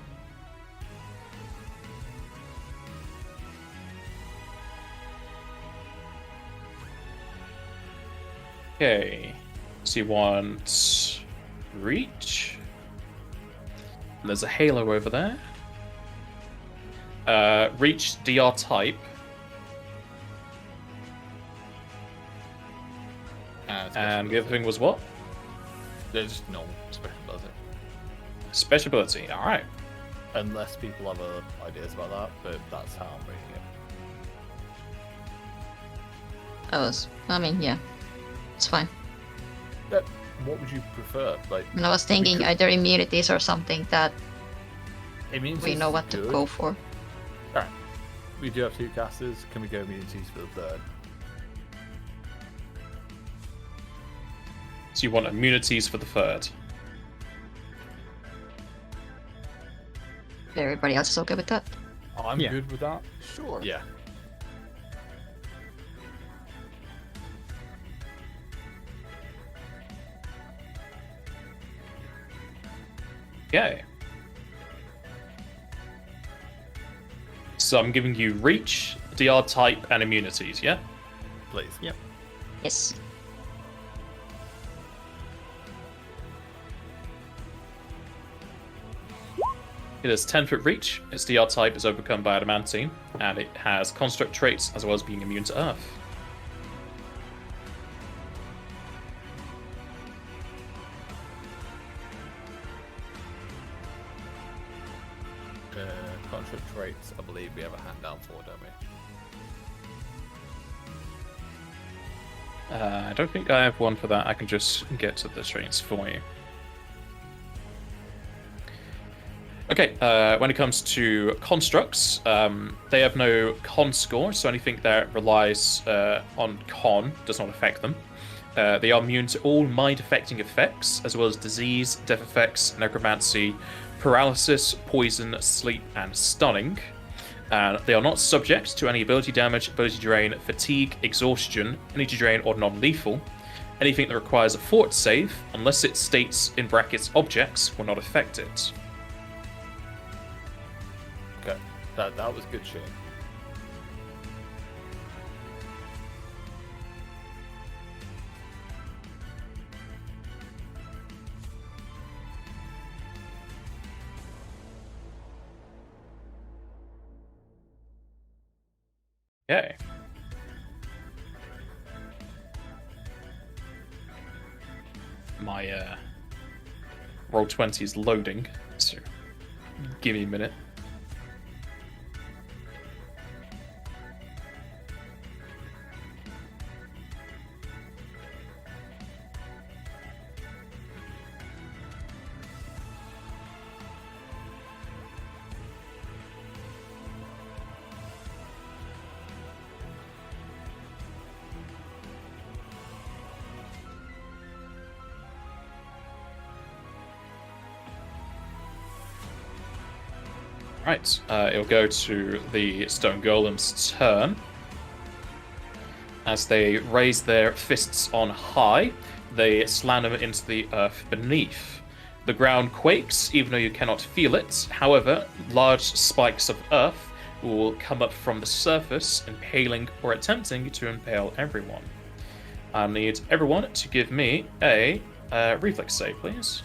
Okay. So you want reach. And there's a halo over there. Reach DR type. And the other thing was what? There's no special ability. Special ability. Alright. Unless people have other ideas about that, but that's how I'm reading it. I mean, yeah. It's fine. What would you prefer? Like, And I was thinking could- either immunities or something that immunities we know is what to good. go for. Alright. We do have 2 casters. Can we go immunities for the third? So you want immunities for the third. Everybody else is okay with that? I'm Yeah. good with that. Sure. Yeah. Okay. So I'm giving you reach, DR type, and immunities, yeah? Please. Yep. Yes. It has 10-foot reach, its DR type is overcome by adamantine, and it has construct traits as well as being immune to earth. Contract traits, I believe we have a hand down for, don't we? I don't think I have one for that. I can just get to the traits for you. Okay, when it comes to constructs, they have no con score, so anything that relies on con does not affect them. They are immune to all mind-affecting effects, as well as disease, death effects, necromancy, paralysis, poison, sleep, and stunning. They are not subject to any ability damage, ability drain, fatigue, exhaustion, energy drain, or non-lethal. Anything that requires a fort save, unless it states in brackets objects, will not affect it. Okay. That was good shit. Okay. My Roll20 is loading, so give me a minute. Right, it'll go to the stone golem's turn. As they raise their fists on high, they slam them into the earth beneath. The ground quakes, even though you cannot feel it. However, large spikes of earth will come up from the surface, impaling or attempting to impale everyone. I need everyone to give me a reflex save, please.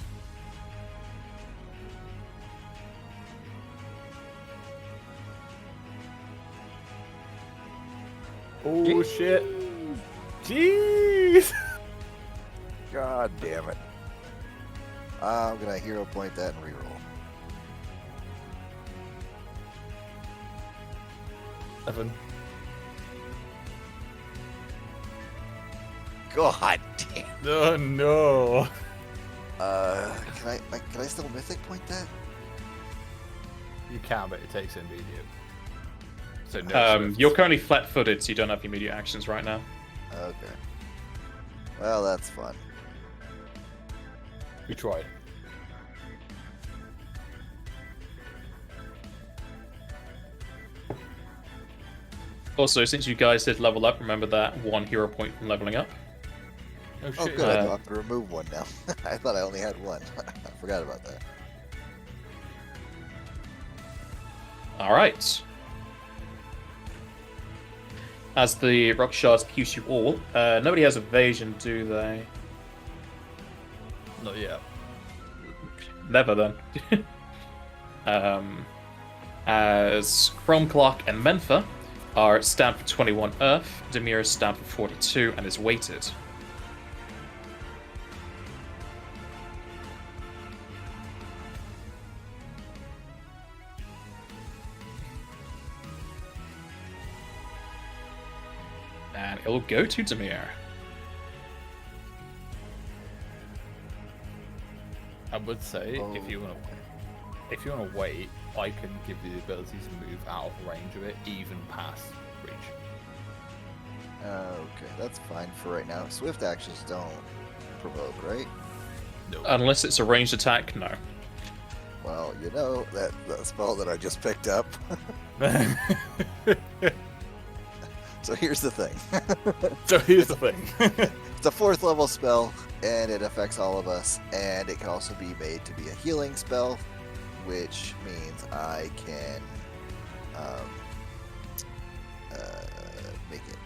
Oh shit! Jeez! God damn it. I'm gonna hero point that and reroll. 7. God damn. Oh no! Can I still mythic point that? You can, but it takes immediate. So no. Swift. You're currently flat-footed, so you don't have immediate actions right now. Okay. Well, that's fun. We tried. Also, since you guys did level up, remember that 1 hero point from leveling up. Oh Oh, shit! good. I don't have to remove one now. I thought I only had one. I forgot about that. All right. As the rock shards pierce you all, nobody has evasion, do they? Not yet. Never then. As Chrome, Clarke, and Mentha are stabbed for 21 Earth, Demir is stabbed for 42 and is weighted. And it'll go to Demir. I would say Oh. if you want to wait, I can give you the ability to move out of range of it, even past reach. Okay, that's fine for right now. Swift actions don't provoke, right? No. Unless it's a ranged attack, no. Well, you know, that spell that I just picked up. So here's the thing. So here's the thing. It's a 4th level spell, and it affects all of us, and it can also be made to be a healing spell, which means I can make it.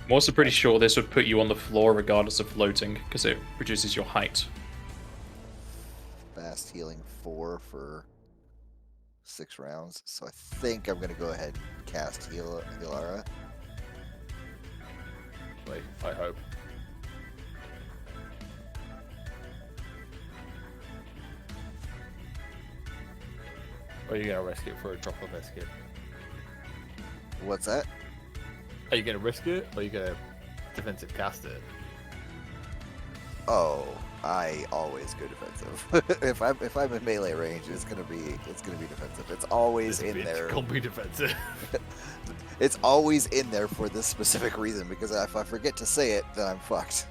I'm also pretty sure this would put you on the floor regardless of floating, because it reduces your height. Fast healing 4 for 6 rounds. So I think I'm going to go ahead and cast Healara. Wait, I hope. Or are you gonna risk it for a drop of biscuit? What's that? Are you gonna risk it, or are you gonna defensive cast it? Oh, I always go defensive. if I'm in melee range, it's gonna be defensive. It's always in there. It can't be defensive. It's always in there for this specific reason, because if I forget to say it, then I'm fucked.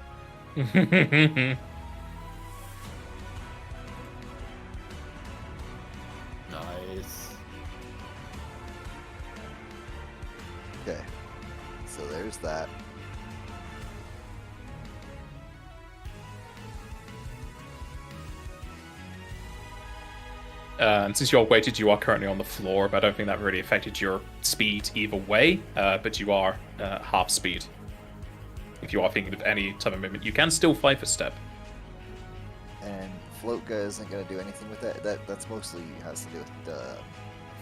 Nice. Okay, so there's that. And since you're weighted, you are currently on the floor, but I don't think that really affected your speed either way. But you are half speed. If you are thinking of any type of movement, you can still 5-foot step. And Floatga isn't going to do anything with that. That's mostly has to do with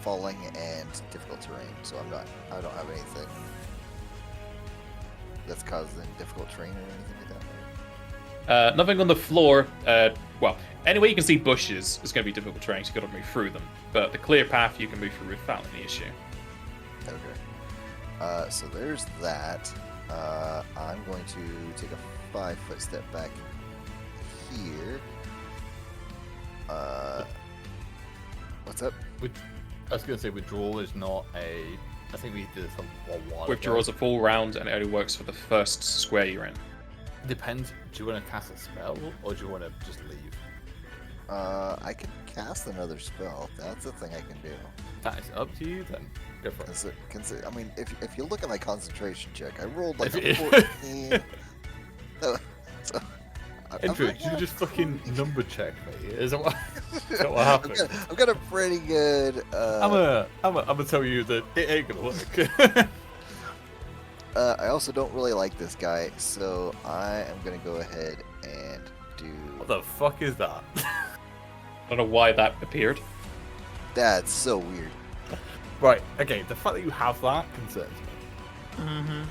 falling and difficult terrain. So I don't have anything that's causing difficult terrain or anything like that. Nothing on the floor. Well, anyway, you can see bushes is going to be difficult terrain, so you've got to move through them. But the clear path you can move through without any issue. Okay. So there's that. I'm going to take a 5-foot step back here. What's up? I was gonna say withdrawal is not a. I think we did this a while Withdrawal is ago. a full round, and it only works for the first square you're in. Depends. Do you want to cast a spell, or do you want to just leave? I can cast another spell. That's the thing I can do. That is up to you then. Go for it. I mean, if you look at my concentration check, I rolled like If a it- 14. so, Andrew, did you just fucking number check me? Is that what, is that what happened? I've got a pretty good. I'm gonna tell you that it ain't gonna work. I also don't really like this guy, so I am gonna go ahead and do. What the fuck is that? I don't know why that appeared. That's so weird. Right. Okay. The fact that you have that concerns me. Mm-hmm.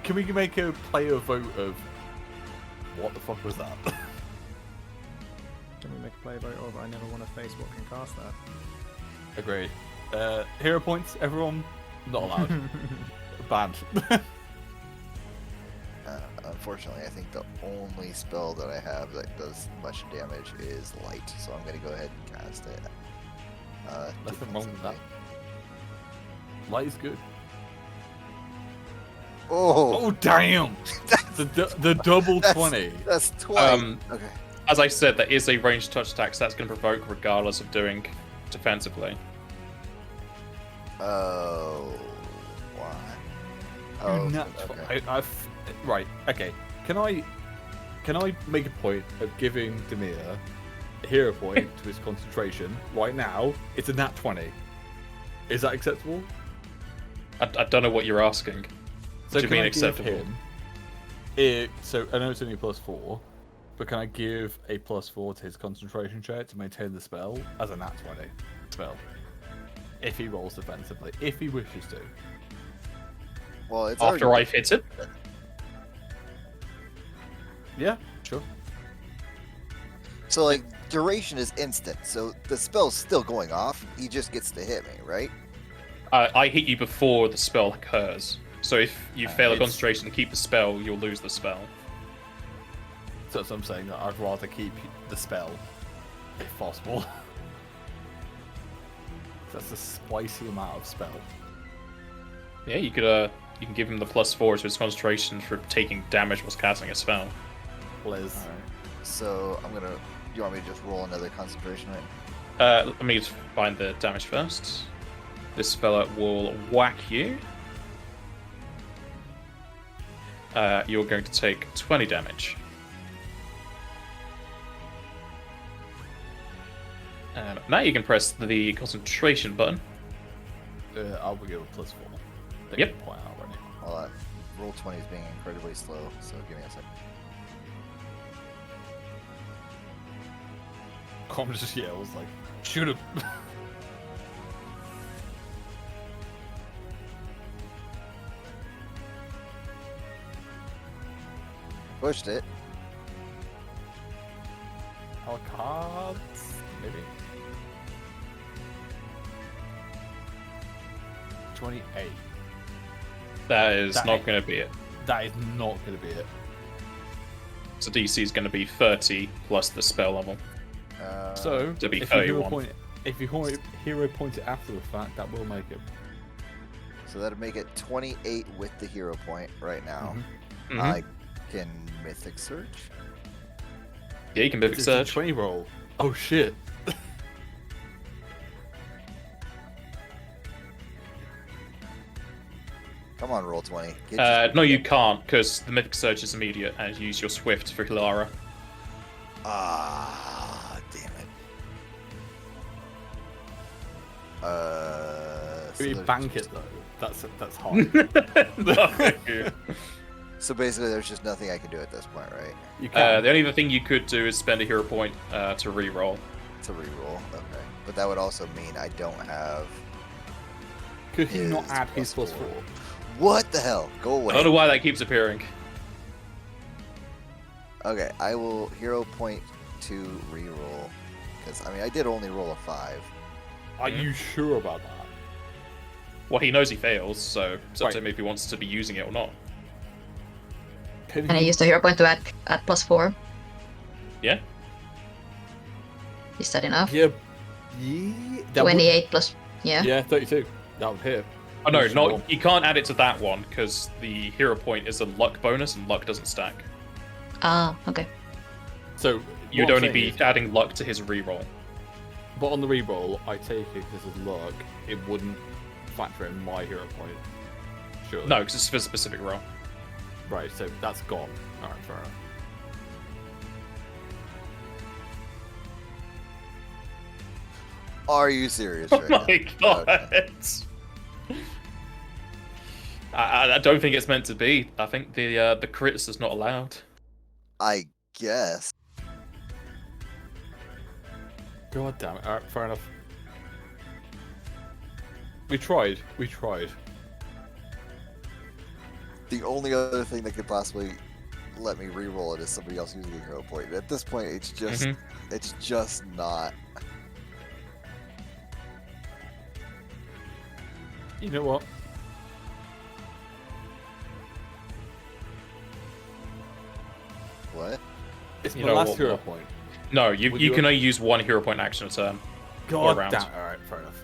Can we make a player vote of what the fuck was that? Can we make a play vote of I never want to face what can cast that? Agreed. Hero points, everyone. Not allowed. Banned. Unfortunately, I think the only spell that I have that does much damage is light, so I'm gonna go ahead and cast it. Nothing wrong with that. Light is good. Oh, Oh damn! The double that's- 20. that's 20. Okay. As I said, that is a ranged touch attack, so that's going to provoke regardless of doing defensively. Oh, why? Oh, okay. Right. Okay. Can I make a point of giving Demir a hero point to his concentration right now? It's a nat 20. Is that acceptable? I don't know what you're asking. So What do you can mean I give acceptable? him so I know it's only +4, but can I give a +4 to his concentration check to maintain the spell as a nat 20 spell? If he rolls defensively, if he wishes to. Well, it's After already- I've hit it? Yeah, sure. So like duration is instant, so the spell's still going off. He just gets to hit me, right? I hit you before the spell occurs. So if you fail a it's- concentration to keep the spell, you'll lose the spell. So that's what I'm saying, that I'd rather keep the spell, if possible. That's a spicy amount of spell. Yeah, you can give him the +4 to his concentration for taking damage whilst casting a spell. Liz. Alright. So I'm gonna. You want me to just roll another concentration, right? Let me just find the damage first. This fella will whack you. You're going to take 20 damage. Now you can press the concentration button. I'll give a +4. They Yep. can point out already. Well, roll 20 is being incredibly slow, so give me a second. Com just yells like, shoot him. Pushed it. Our cards, maybe. 28. That is That not ain't- going to be it. That is not going to be it. So DC is going to be 30 plus the spell level. So, to be if you hero 31. point, if you hero point it after the fact, that will make it. So that'd make it 28 with the hero point right now. Mhm. Mhm. I can Mythic Search. Yeah, you can Mythic It's a Search. 20 roll. Oh shit. Come on, roll 20. Get No, you can't, because the Mythic Search is immediate, and you use your Swift for Hilara. Ah, damn it. If you there's bank just- it though, that's hard. No. So basically, there's just nothing I can do at this point, right? You can. The only other thing you could do is spend a hero point to reroll. To reroll, okay. But that would also mean I don't have. Could he not his add his +4. +4? What the hell? Go I away. don't know why that keeps appearing. Okay, I will hero point to reroll. Because, I mean, I did only roll a 5. Are you sure about that? Well, he knows he fails, so it's up Right. to him if he wants to be using it or not. Can And I he? used the hero point to add +4. Yeah? Is that enough? Yeah. That would- 28 plus. Yeah. Yeah, 32. That would hit. Oh no, Sure. not you can't add it to that one because the hero point is a luck bonus and luck doesn't stack. Ah, okay. So You'd what I'm only saying be is, adding luck to his reroll. But on the reroll, I take it because of luck, it wouldn't factor in my hero point. Surely. No, because it's for a specific roll. Right, so that's gone. Alright, fair enough. Are you serious Oh right my now? god! Okay. I don't think it's meant to be. I think the crits is not allowed. I guess. God damn it. Alright, fair enough. We tried. The only other thing that could possibly let me re-roll it is somebody else using a hero point. At this point, it's just it's just not. You know what? What? It's You my know last what, hero what? point. No, you Would you you- can only use one hero point action a turn. God round. damn. Alright, fair enough.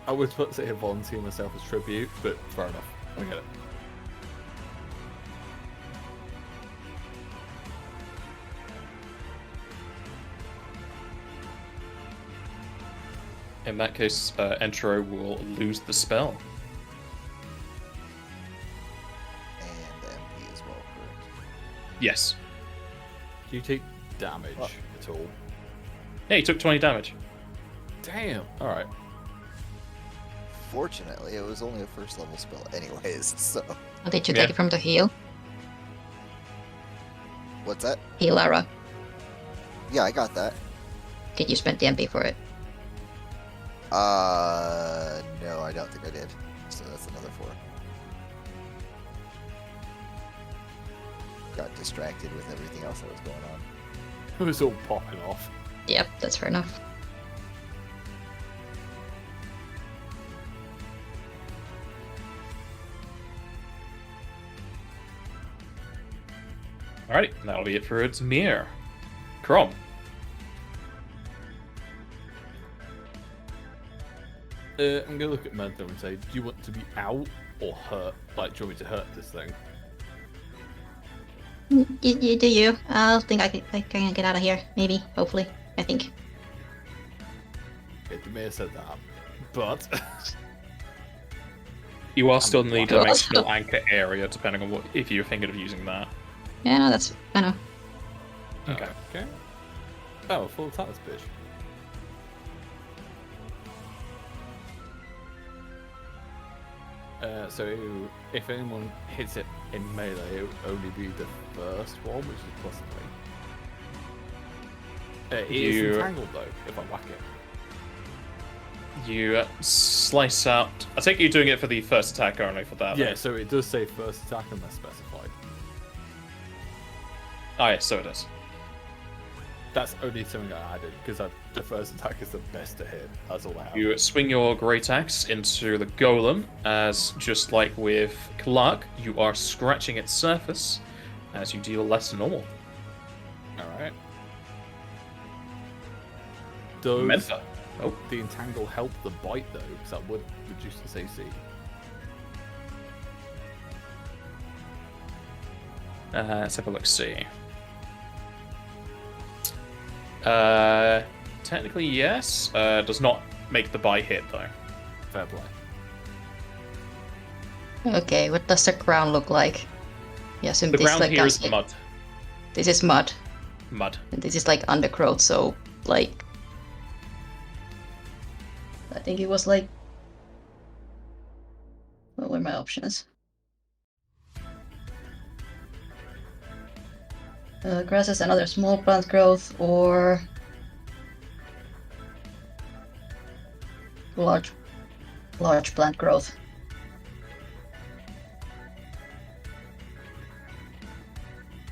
I was about to say volunteer myself as tribute, but fair enough. I get it. In that case, Entro will lose the spell. And the MP as well, correct? Yes. Do you take damage at all? Yeah, he took 20 damage. Damn. Alright. Fortunately, it was only a first level spell anyways, so... Or did you Yeah. take it from the heal? What's that? Heal Lara. Yeah, I got that. Did you spend the MP for it? No, I don't think I did. So that's another 4. Got distracted with everything else that was going on. It was all popping off. Yep, that's fair enough. Alrighty, that'll be it for its mirror. Crom. I'm gonna look at Menthor and say, do you want to be out or hurt? Like, do you want me to hurt this thing? You do you. I think I can get out of here. Maybe. Hopefully. I think. Yeah, you may have said that. But You are still in the What? dimensional anchor area, depending on what if you're thinking of using that. Yeah, no, that's... I know. Okay. Okay. Oh, full attack this bitch. So if anyone hits it in melee, it will only be the first one, which is plus 3. It is You- entangled though, if I whack it. You slice out. I take it you're doing it for the first attack only for that. Yeah, then. so it does say first attack unless specified. Oh, yeah, so it is. That's only something I added because the first attack is the best to hit. That's all I have. You swing your great axe into the golem, as just like with Clarke, you are scratching its surface as you deal less than normal. Alright. Does Mentha. Oh, the entangle help the bite though? Because that would reduce its AC. let's have a look. See. Technically yes. Does not make the bite hit though. Fair play. Okay, what does the ground look like? Yes, and The this ground like here is like- mud. This is mud. Mud. And this is like undergrowth, so like... I think it was like... What were my options? Grasses and other small plant growth, or... large plant growth.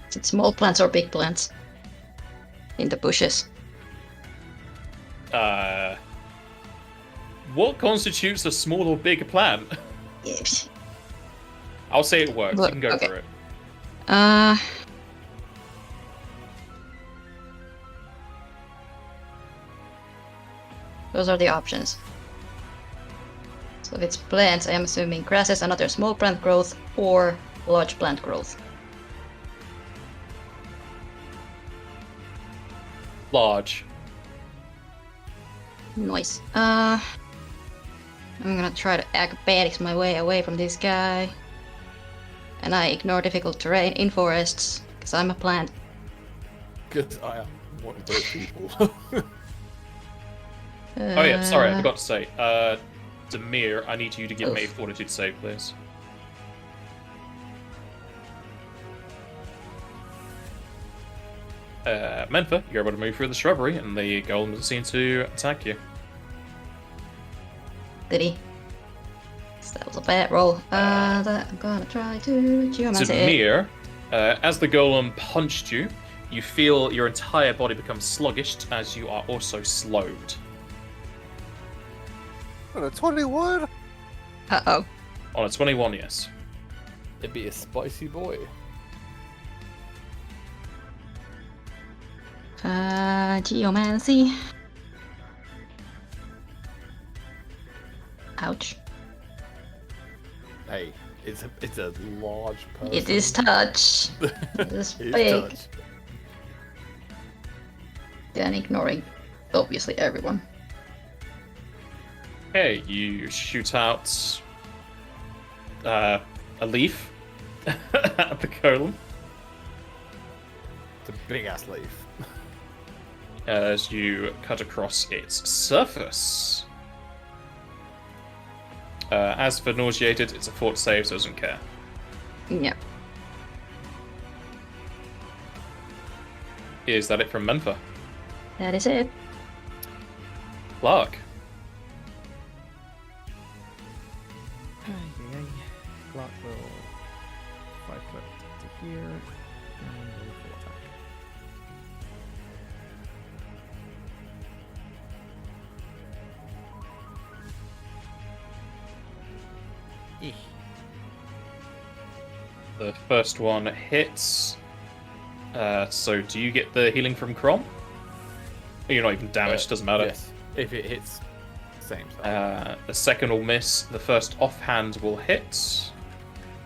Is it small plants or big plants? In the bushes. What constitutes a small or big plant? Yes. I'll say it works. Look, You can go okay. for it. Those are the options. So if it's plants, I am assuming grasses and other small plant growth or large plant growth. Large. Nice. I'm gonna try to acrobatics my way away from this guy. And I ignore difficult terrain in forests, because I'm a plant. Because I am one of those people. Oh yeah, sorry, I forgot to say. Demir, I need you to give me a Oof. fortitude save, please. Menfa, you're able to move through the shrubbery, and the golem doesn't seem to attack you. Did he? So that was a bad roll. That I'm gonna try to geomancy it. Demir, as the golem punched you, you feel your entire body become sluggish as you are also slowed. On a 21? Uh-oh. On a 21, yes. It'd be a spicy boy. Geomancy. Ouch. Hey, it's a large person. It is touch. It is It's big. touch. Then ignoring, obviously, everyone. Okay, you shoot out a leaf at the golem It's a big ass leaf. as you cut across its surface. As for nauseated, it's a fort save, so it doesn't care. Yep. Is that it from Menfa? That is it. Clarke. Clarke will 5 foot to here and roll full attack. The first one hits. So do you get the healing from Crom? You're not even damaged, doesn't matter. Yes, if it hits, same stuff. The second will miss. The first offhand will hit.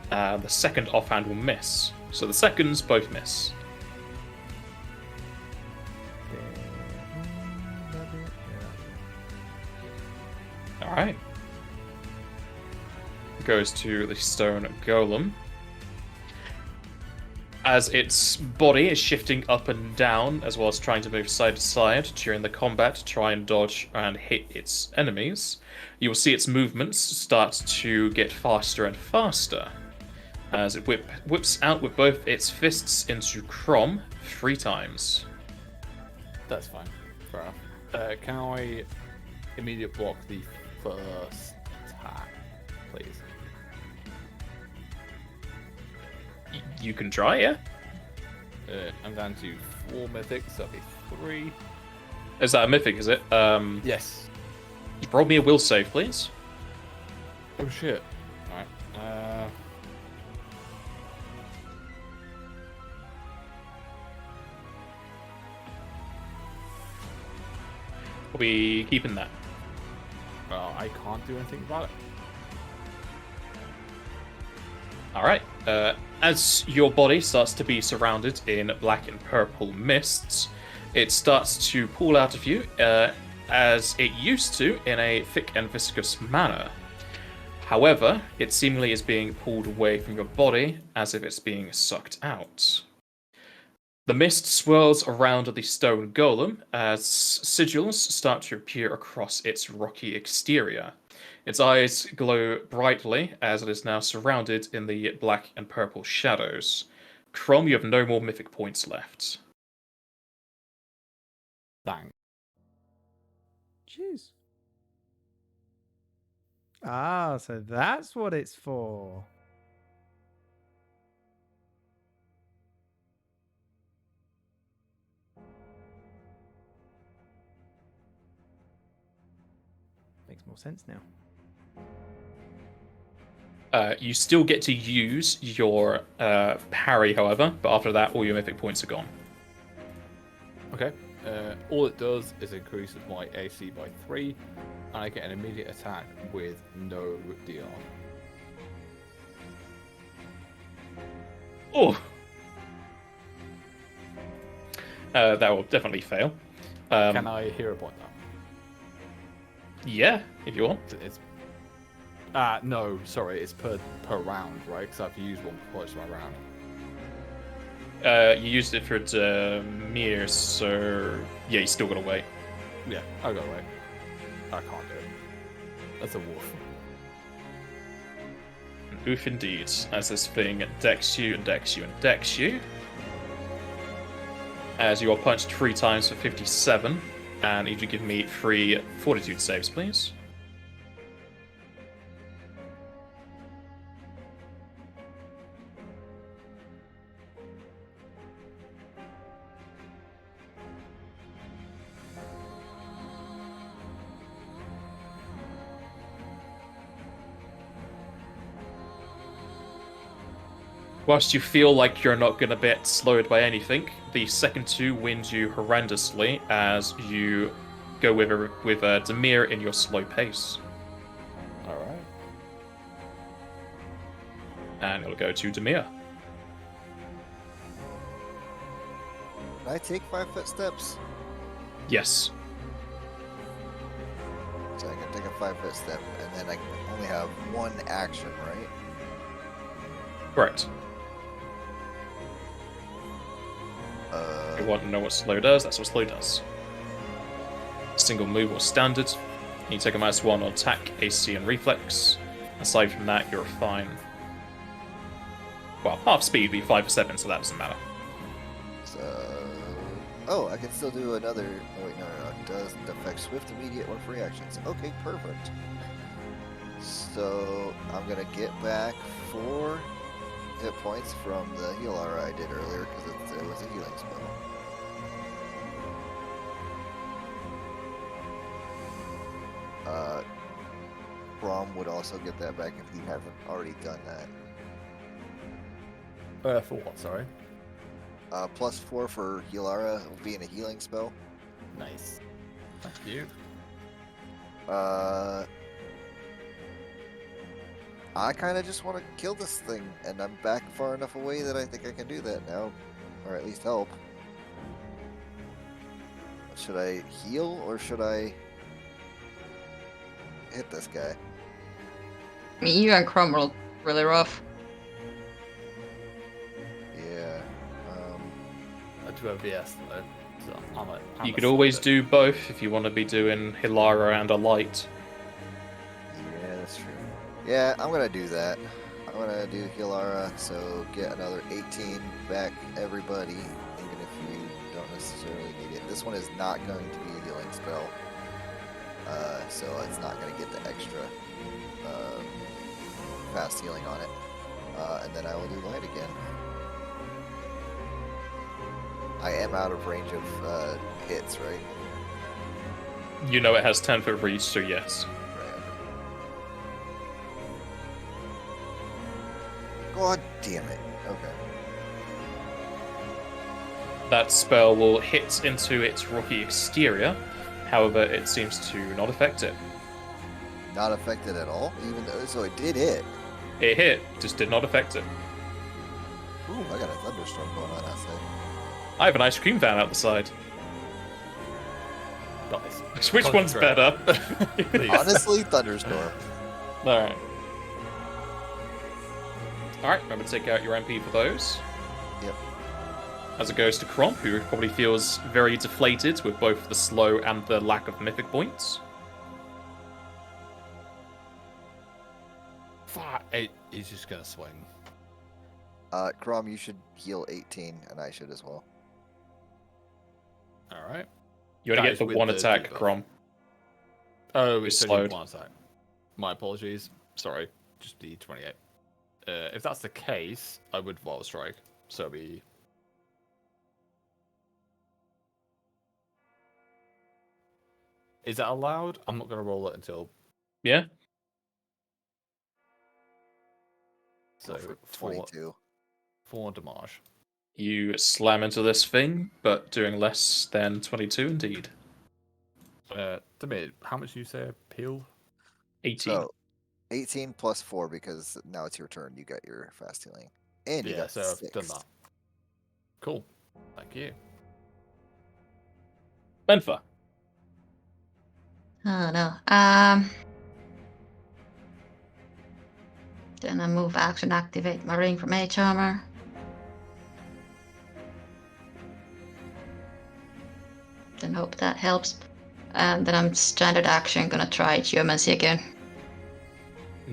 The second offhand will miss. So the seconds both miss. Alright. Goes to the stone golem. As its body is shifting up and down, as well as trying to move side to side during the combat to try and dodge and hit its enemies, you will see its movements start to get faster and faster. As it whips out with both its fists into Crom 3 times. That's fine. Fair enough. Can I immediate block the first attack, please? You can try, yeah? I'm down to 4 mythics, so that'll be 3. Is that a mythic, is it? Yes. Roll me a will save, please. Oh shit. Alright. We'll be keeping that. Well, I can't do anything about it. Alright. As your body starts to be surrounded in black and purple mists, it starts to pull out of you, as it used to, in a thick and viscous manner. However, it seemingly is being pulled away from your body, as if it's being sucked out. The mist swirls around the stone golem, as sigils start to appear across its rocky exterior. Its eyes glow brightly as it is now surrounded in the black and purple shadows. Crom, you have no more mythic points left. Bang. Jeez. Ah, so that's what it's for. Makes more sense now. You still get to use your parry, however, but after that, all your mythic points are gone. Okay. All it does is increases my AC by 3, and I get an immediate attack with no DR. Oh! That will definitely fail. Can I hero point Yeah, if you want. It's no, sorry, it's per round, right? Because I have to use one twice my round. You used it for Demir, so yeah, you still gotta wait. Yeah, I gotta wait. I can't do it. That's a wolf. Oof indeed, as this thing decks you and decks you and decks you. As you are punched 3 times for 57, and if you give me 3 fortitude saves, please. Whilst you feel like you're not going to get slowed by anything, the second 2 wind you horrendously as you go with Demir in your slow pace. Alright. And it'll go to Demir. Can I take 5 footsteps? Yes. So I can take a 5-foot step, and then I can only have 1 action, right? Correct. If you want to know what slow does, that's what slow does. Single move or standard. You take a -1 on attack, AC, and reflex. Aside from that, you're fine. Well, half speed would be 5 for 7, so that doesn't matter. So... Oh, I can still do another... Oh, wait, no. It doesn't affect swift, immediate, or free actions. Okay, perfect. So, I'm gonna get back 4 hit points from the heal aura I did earlier, because it was a healing spell. Brom would also get that back if he hasn't already done that. For what, sorry? +4 for heal aura, being a healing spell. Nice. Thank you. I kind of just want to kill this thing, and I'm back far enough away that I think I can do that now, or at least help. Should I heal, or should I hit this guy? I mean, you and Crumb rolled really rough. Yeah. I do have VS though, so I'm You could always do both if you want to be doing Hilara and a light. Yeah, that's true. Yeah, I'm gonna do that. I'm gonna do Hilara, so get another 18 back, everybody, even if you don't necessarily need it. This one is not going to be a healing spell, so it's not gonna get the extra fast healing on it. And then I will do light again. I am out of range of hits, right? You know it has 10-foot reach, so yes. Right. God damn it. Okay. That spell will hit into its rocky exterior, however, it seems to not affect it. Not affected at all, even though, so it did hit. It hit, just did not affect it. Ooh, I got a thunderstorm going on outside. I have an ice cream van out the side. Nice. Which one's better? Please. Honestly, thunderstorm. Alright. Alright, remember to take out your MP for those. Yep. As it goes to Cromp, who probably feels very deflated with both the slow and the lack of mythic points. Fuck, he's just gonna swing. Crom, you should heal 18, and I should as well. Alright. You only That get is the with one the attack, debuff. Crom. Oh, It's it's only slowed. one attack. My apologies. Sorry, just the 28. If that's the case, I would Vile Strike. So it'd be... Is that allowed? I'm not going to roll it until... Yeah? Go So, for 4 22. damage. You slam into this thing, but doing less than 22 indeed. Demir, how much do you say appeal? 18. So, 18 plus 4, because now it's your turn. You got your fast healing. And you Yeah, got so 6. I've done that. Cool. Thank you. Benfa. Oh no. Then I move action, activate my ring for mage armor. Then hope that helps. And then I'm standard action gonna try geomancy again.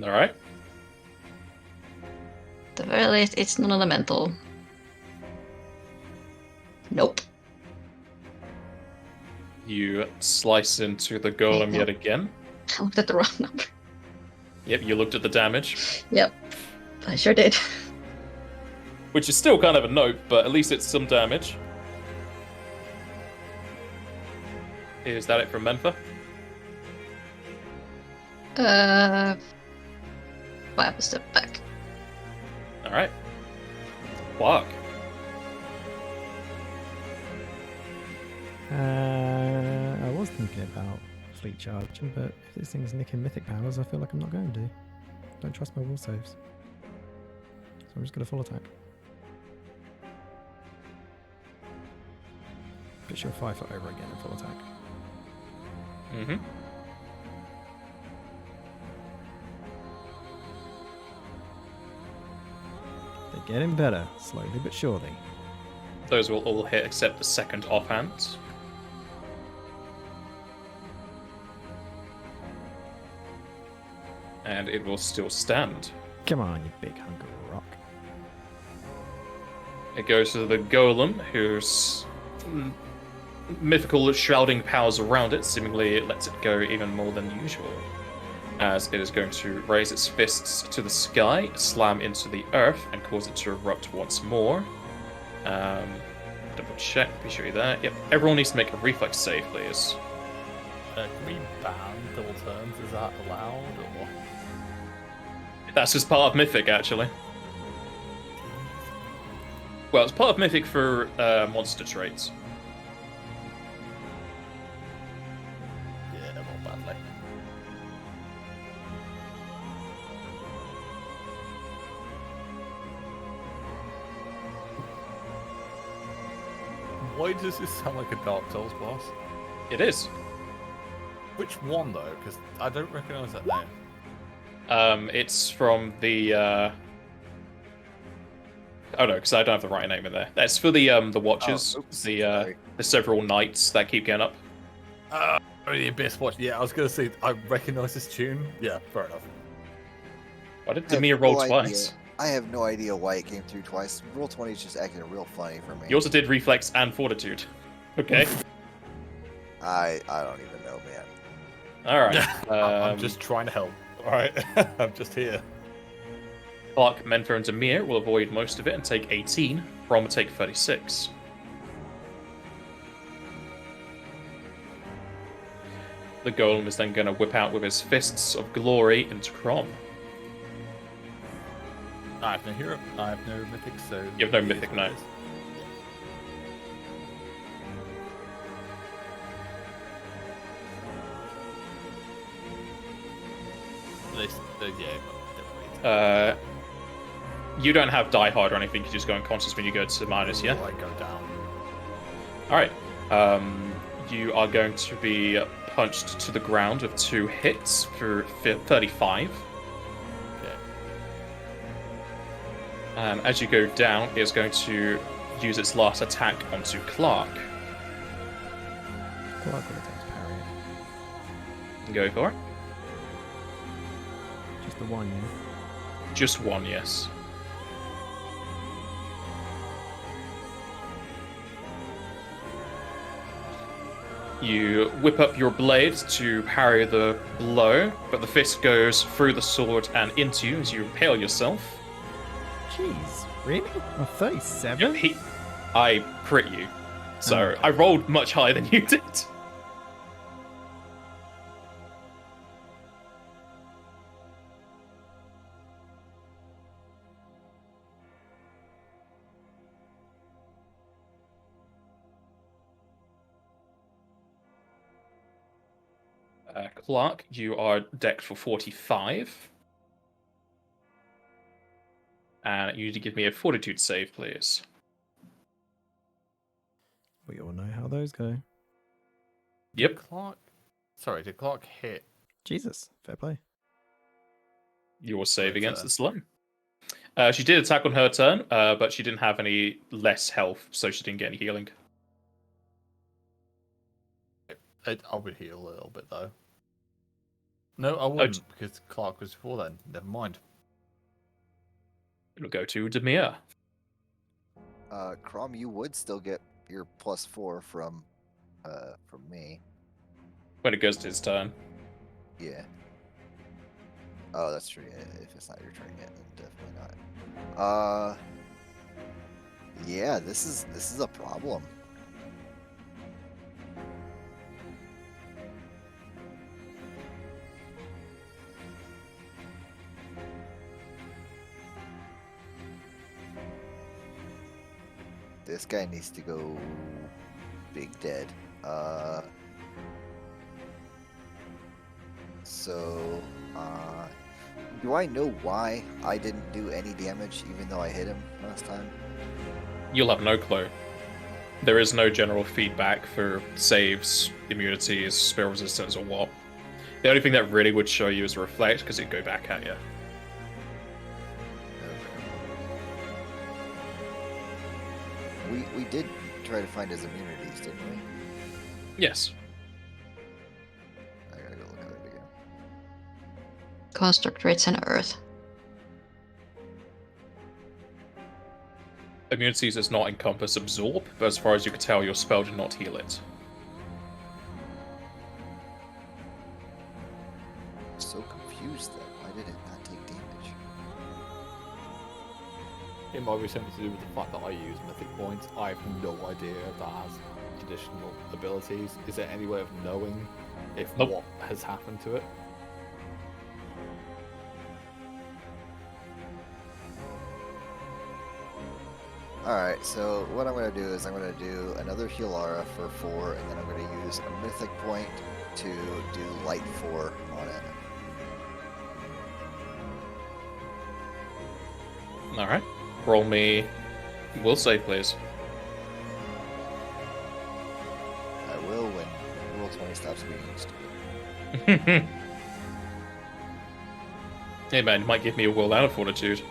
All right. At the very least, it's non-elemental. Nope. You slice into the golem no. yet again. I looked at the wrong number. Yep, you looked at the damage, Yep. I sure did. which is still kind of a note, but at least it's some damage. Is that it from Mentha? 5 step back. All right. Clarke. I was thinking about fleet charging, but if this thing's nicking mythic powers, I feel like I'm not going to. Don't trust my will saves. So I'm just going to full attack. Push your 5 foot over again and full attack. Mm-hmm. They're getting better, slowly but surely. Those will all hit except the second offhand. And it will still stand. Come on, you big hunk of rock. It goes to the golem, whose mythical shrouding powers around it seemingly lets it go even more than usual. As it is going to raise its fists to the sky, slam into the earth, and cause it to erupt once more. Double check, be sure you're there. Yep, everyone needs to make a reflex save, please. Can we ban double turns? Is that allowed? Or... That's just part of Mythic, actually. Well, it's part of Mythic for monster traits. Yeah, not badly. Why does this sound like a Dark Souls boss? It is. Which one though? Because I don't recognise that name. It's from the. Oh no, because I don't have the right name in there. That's for the Watchers, Oh, oops, the sorry. several knights that keep getting up. The Abyss Watch. Yeah, I was gonna say I recognise this tune. Yeah, fair enough. Why did I have Demir roll no twice? idea. I have no idea why it came through twice. Roll 20 is just acting real funny for me. You also did reflex and fortitude. Okay. I don't even know, man. All right. I'm just trying to help. All right, I'm just here. Clarke, Mentha, and Demir will avoid most of it and take 18. Brom will take 36. The golem is then going to whip out with his fists of glory into Crom. I have no hero. I have no mythic, so You have no mythic, no. Yeah. You don't have Die Hard or anything. You just go unconscious when you go to minus, yeah? I go down. All right. You are going to be punched to the ground with 2 hits for 35. Okay. As you go down, it is going to use its last attack onto Clarke. Clarke will attempt to parry it. Go for it. Just the one, yeah? Just one, yes. You whip up your blade to parry the blow, but the fist goes through the sword and into you as you impale yourself. Jeez, really? A 37? Yep, I crit you. So Okay. I rolled much higher than you did. Clarke, you are decked for 45. And you need to give me a fortitude save, please. We all know how those go. Yep. Clarke Sorry, did Clarke hit? Jesus, fair play. Your save Her against turn. the slime. She did attack on her turn, but she didn't have any less health, so she didn't get any healing. I would heal a little bit though. No, I wouldn't because Clarke was before then. Never mind. It'll go to Demir. Crom, you would still get your +4 from me. When it goes to his turn. Yeah. Oh, that's true. Yeah, if it's not your turn yet, then definitely not. Yeah, this is a problem. This guy needs to go big dead. Do I know why I didn't do any damage even though I hit him last time? You'll have no clue. There is no general feedback for saves, immunities, spell resistance, or what. The only thing that really would show you is reflect, because it'd go back at you. We did try to find his immunities, didn't we? Yes. I gotta go look at it again. Construct rates and Earth. Immunities does not encompass absorb, but as far as you can tell, your spell did not heal it. So confused then. Why did it not take damage? It might be something to do with the fact that I use mythic points. I have no idea if that has additional abilities. Is there any way of knowing if Nope. what has happened to it? Alright, so what I'm going to do is I'm going to do another Healara for 4, and then I'm going to use a mythic point to do light 4 on it. Alright. Roll me. Will save, please. I will when Rule 20 stops being stupid. Hey man, you might give me a will and a fortitude.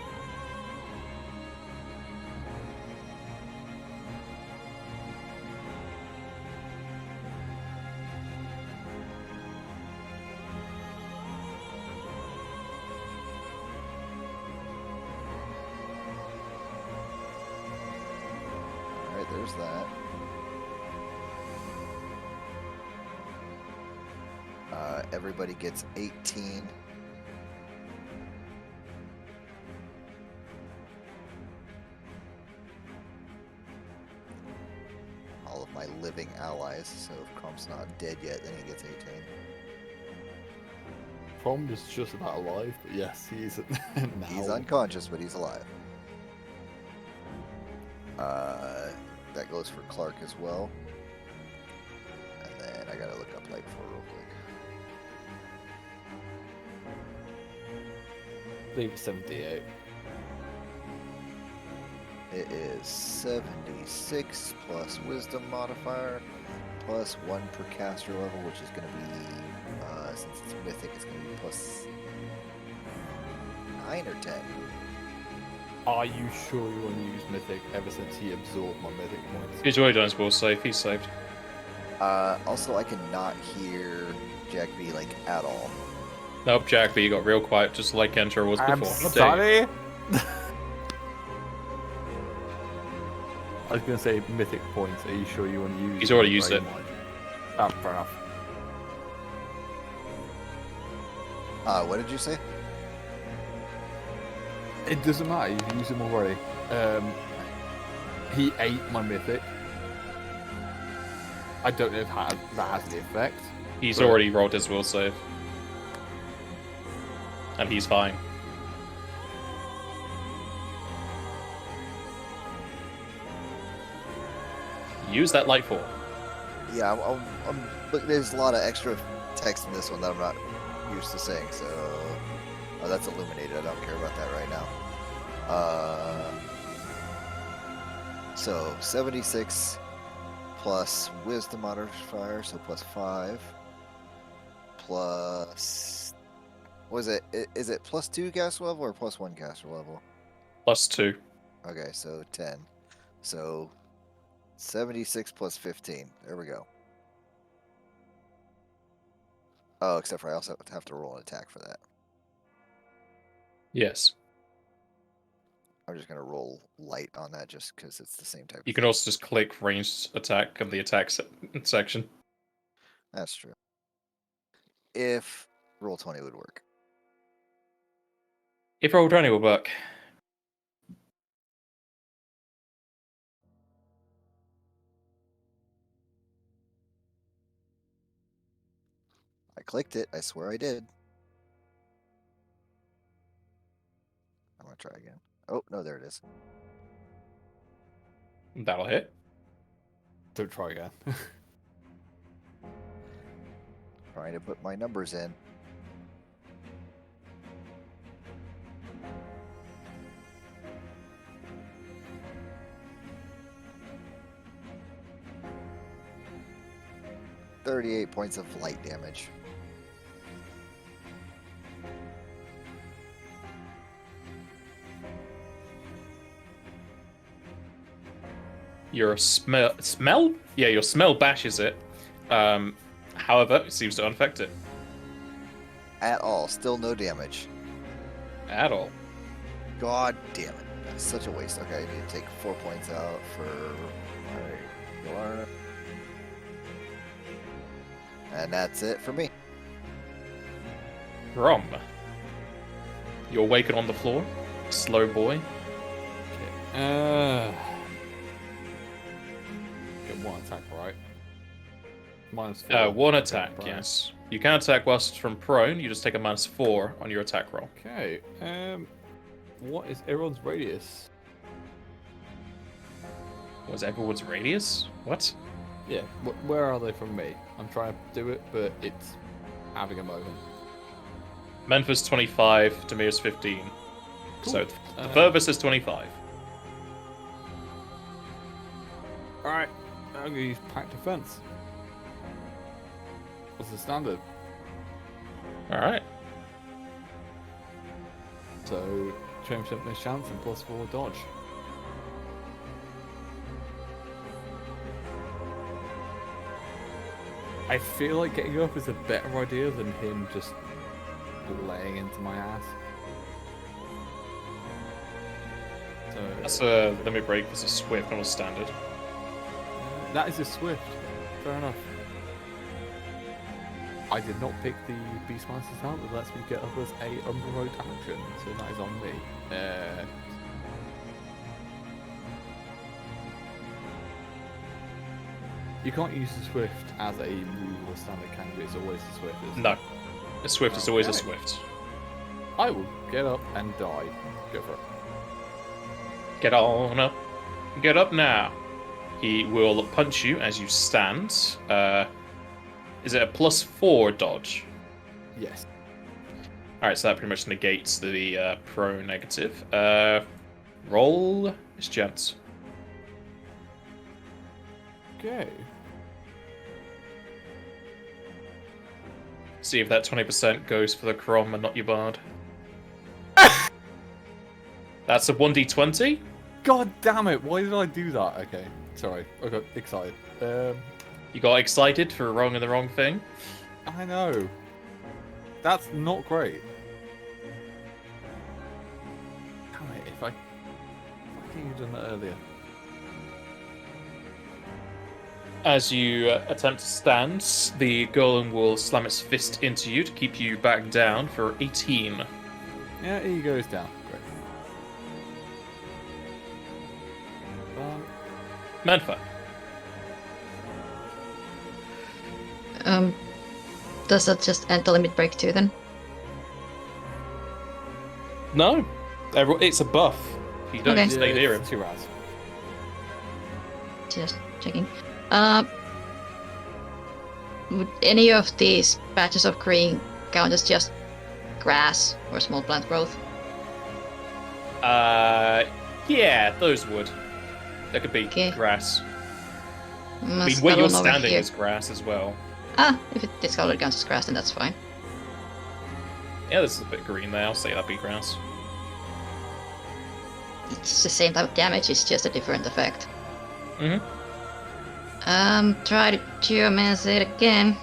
Alright, there's that. Everybody gets 18. All of my living allies, so if Crump's not dead yet, then he gets 18. Prom is just about alive, but yes, he is now. He's unconscious, but he's alive. That goes for Clarke as well. And then I gotta look up Light 4 real quick. I believe it's 78. It is 76 plus Wisdom modifier plus 1 per caster level, which is going to be, since it's mythic, it's going to be plus 9 or 10. Are you sure you want to use mythic ever since he absorbed my mythic points? He's already done his will save, he's saved. Also, I cannot hear Jack B, like, at all. Nope, Jack B got real quiet, just like Enter was before. I'm Dang. sorry! I was going to say mythic points. Are you sure you want to use He's already used it. Oh, fair enough. What did you say? It doesn't matter, you've used them already. He ate my mythic. I don't know if that has the effect. He's but- already rolled his will save. And he's fine. Use that light 4. Yeah, but there's a lot of extra text in this one that I'm not used to saying, so... Oh, that's illuminated. I don't care about that right now. So, 76 plus Wisdom modifier, so plus 5. plus. Was it? Is it +2 caster level or +1 caster level? +2. Okay, so 10. So 76 plus 15. There we go. Oh, except for I also have to roll an attack for that. Yes. I'm just gonna roll light on that just because it's the same type. You of can thing. also just click ranged attack in the attack section. That's true. If roll 20 would work. If Roll20 will work. I clicked it. I swear I did. I'm gonna try again. Oh no, there it is. That'll hit. Don't try again. Trying to put my numbers in. $38 points of light damage. Your smell? Yeah, your smell bashes it. However, it seems to unaffect it At all. Still no damage. at all. God damn it. That's such a waste. Okay, I need to take 4 points out for my regular. And that's it for me. Rom. You're awakened on the floor. Slow boy. Get one attack, right? -4. One attack, Prone. yes. You can attack whilst from prone. You just take a -4 on your attack roll. Okay. What is everyone's radius? Was everyone's radius? What? Yeah. Where are they from me? I'm trying to do it, but it's having a moment. Memphis 25, Demir's 15. So Cool. the furthest is 25. Alright, I'm gonna use Pact Defense. What's the standard? Alright. So, 20% miss chance and +4 dodge. I feel like getting up is a better idea than him just laying into my ass. So, That's a limit break. It's a swift, not a standard. that is a swift. Fair enough. I did not pick the Beastmaster's talent that lets me get up as a unprovoked action, so that is on me. You can't use the Swift as a move or standard, can you? It's always the Swift, isn't No. it? A swift is always a Okay. swift. I will get up and die. Go for it. Get on up. Get up now. He will punch you as you stand. Is it a +4 dodge? Yes. Alright, so that pretty much negates the pro negative. Roll his chance. Okay. See if that 20% goes for the Crom and not your Bard. That's a 1d20. God damn it! Why did I do that? Okay. Sorry. I got excited. You got excited for wrong and the wrong thing. I know. That's not great. Damn it, if I think you'd done that earlier. As you attempt to stand, the golem will slam its fist into you to keep you back down for 18. Yeah, he goes down. Great. Manfa. Does that just end the limit break too then? No. It's a buff. You don't Okay. stay near him. It's 2 rounds. Just checking. Would any of these patches of green count as just grass or small plant growth? Yeah, those would. That could be Okay. grass. I Must mean, where settle you're over standing here. is grass as well. If it discolored counts as grass, then that's fine. Yeah, this is a bit green there. I'll say that'd be grass. It's the same type of damage, it's just a different effect. Mm-hmm. Try to geomancy it again.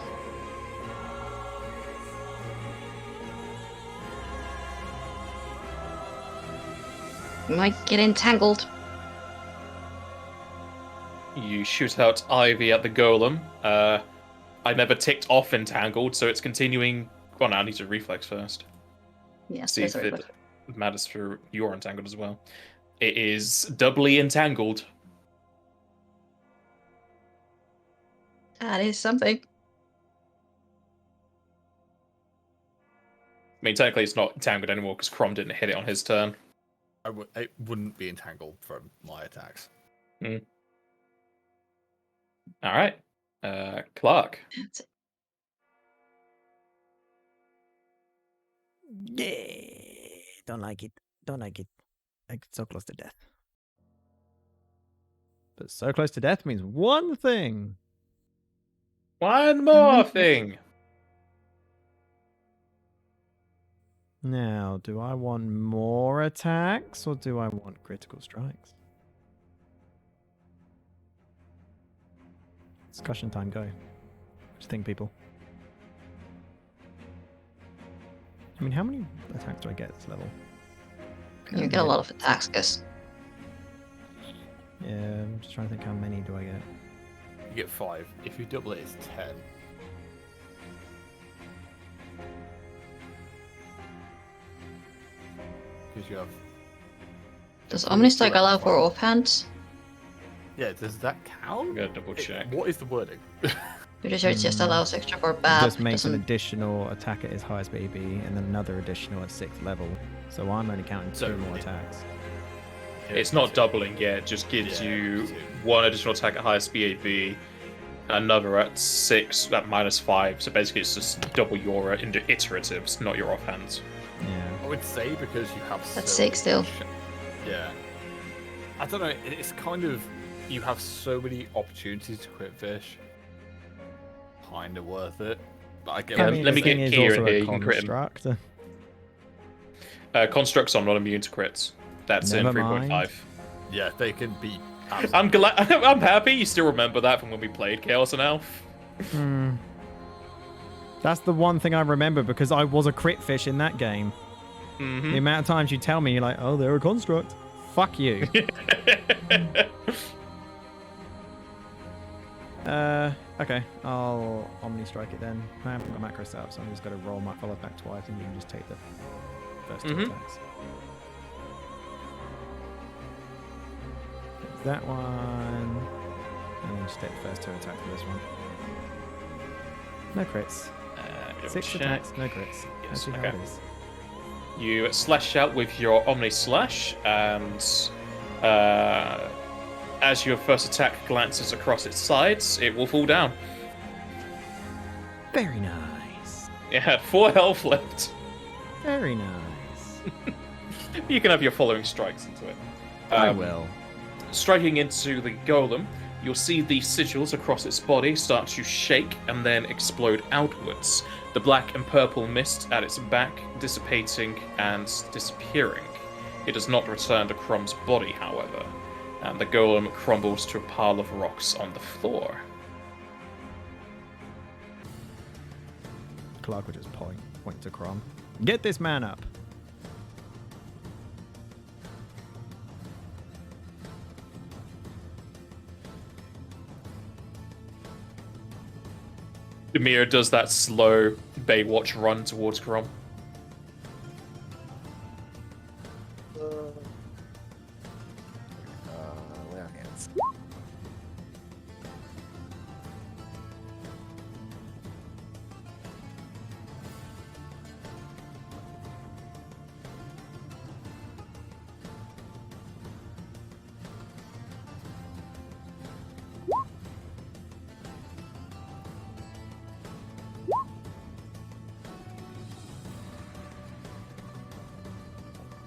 Might get entangled. You shoot out Ivy at the golem. I never ticked off entangled, so it's continuing. Well, no, I need to reflex first. Yeah, See that's if right. it matters for your entangled as well. It is doubly entangled. That is something. I mean, technically it's not entangled anymore because Crom didn't hit it on his turn. It wouldn't be entangled from my attacks. All right. Clarke. That's it. Yeah, don't like it. Don't like it. Like so close to death. But so close to death means one thing. One more thing. Now, do I want more attacks or do I want critical strikes? Discussion time, go. What do you think, people? I mean, how many attacks do I get at this level? You get a lot of attacks, guess. Yeah, I'm just trying to think how many do I get. You get 5. If you double it, it's 10. Because you have. Does Omnistrike allow for offhands? Yeah, does that count? I'm gonna double check. What is the wording? Pretty sure it just allows extra for bad. Just makes an doesn't- additional attack at his highest BB and then another additional at 6th level. So I'm only counting So 2 more it- attacks. It's not doubling yet. It just gives Yeah, you two. one additional attack at highest BAB, another at 6 at -5. So basically, it's just double your iteratives, not your offhands. Yeah. I would say because you have. That's so 6 still. much- Yeah. I don't know. It's kind of you have so many opportunities to quit fish. Kind of worth it. But I get. Yeah, I mean, let the me thing get is Kier also in here, a you can crit him. construct. Constructs are not immune to crits. That's in Never 3.5. Yeah, they can be. I'm glad. I'm happy you still remember that from when we played Chaos and Elf. Hmm. That's the one thing I remember because I was a crit fish in that game. The Mm-hmm. amount of times you tell me, you're like, oh, they're a construct. Fuck you. Okay, I'll Omni Strike it then. I haven't got macro set up, so I'm just going to roll my follow back twice and you can just take the first 2 Mhm. attacks. There's that one. And then just take the first 2 attacks for this one. No crits. 6 attacks, no crits. Yes, That's how okay. it is. You slash out with your Omni Slash, and as your first attack glances across its sides, it will fall down. Very nice. It had 4 health left. Very nice. You can have your following strikes into it. I will. Striking into the golem, you'll see the sigils across its body start to shake and then explode outwards. The black and purple mist at its back dissipating and disappearing. It does not return to Crom's body, however, and the golem crumbles to a pile of rocks on the floor. Clarke will just point to Crom. Get this man up. Demir does that slow Baywatch run towards Crom. Where hands?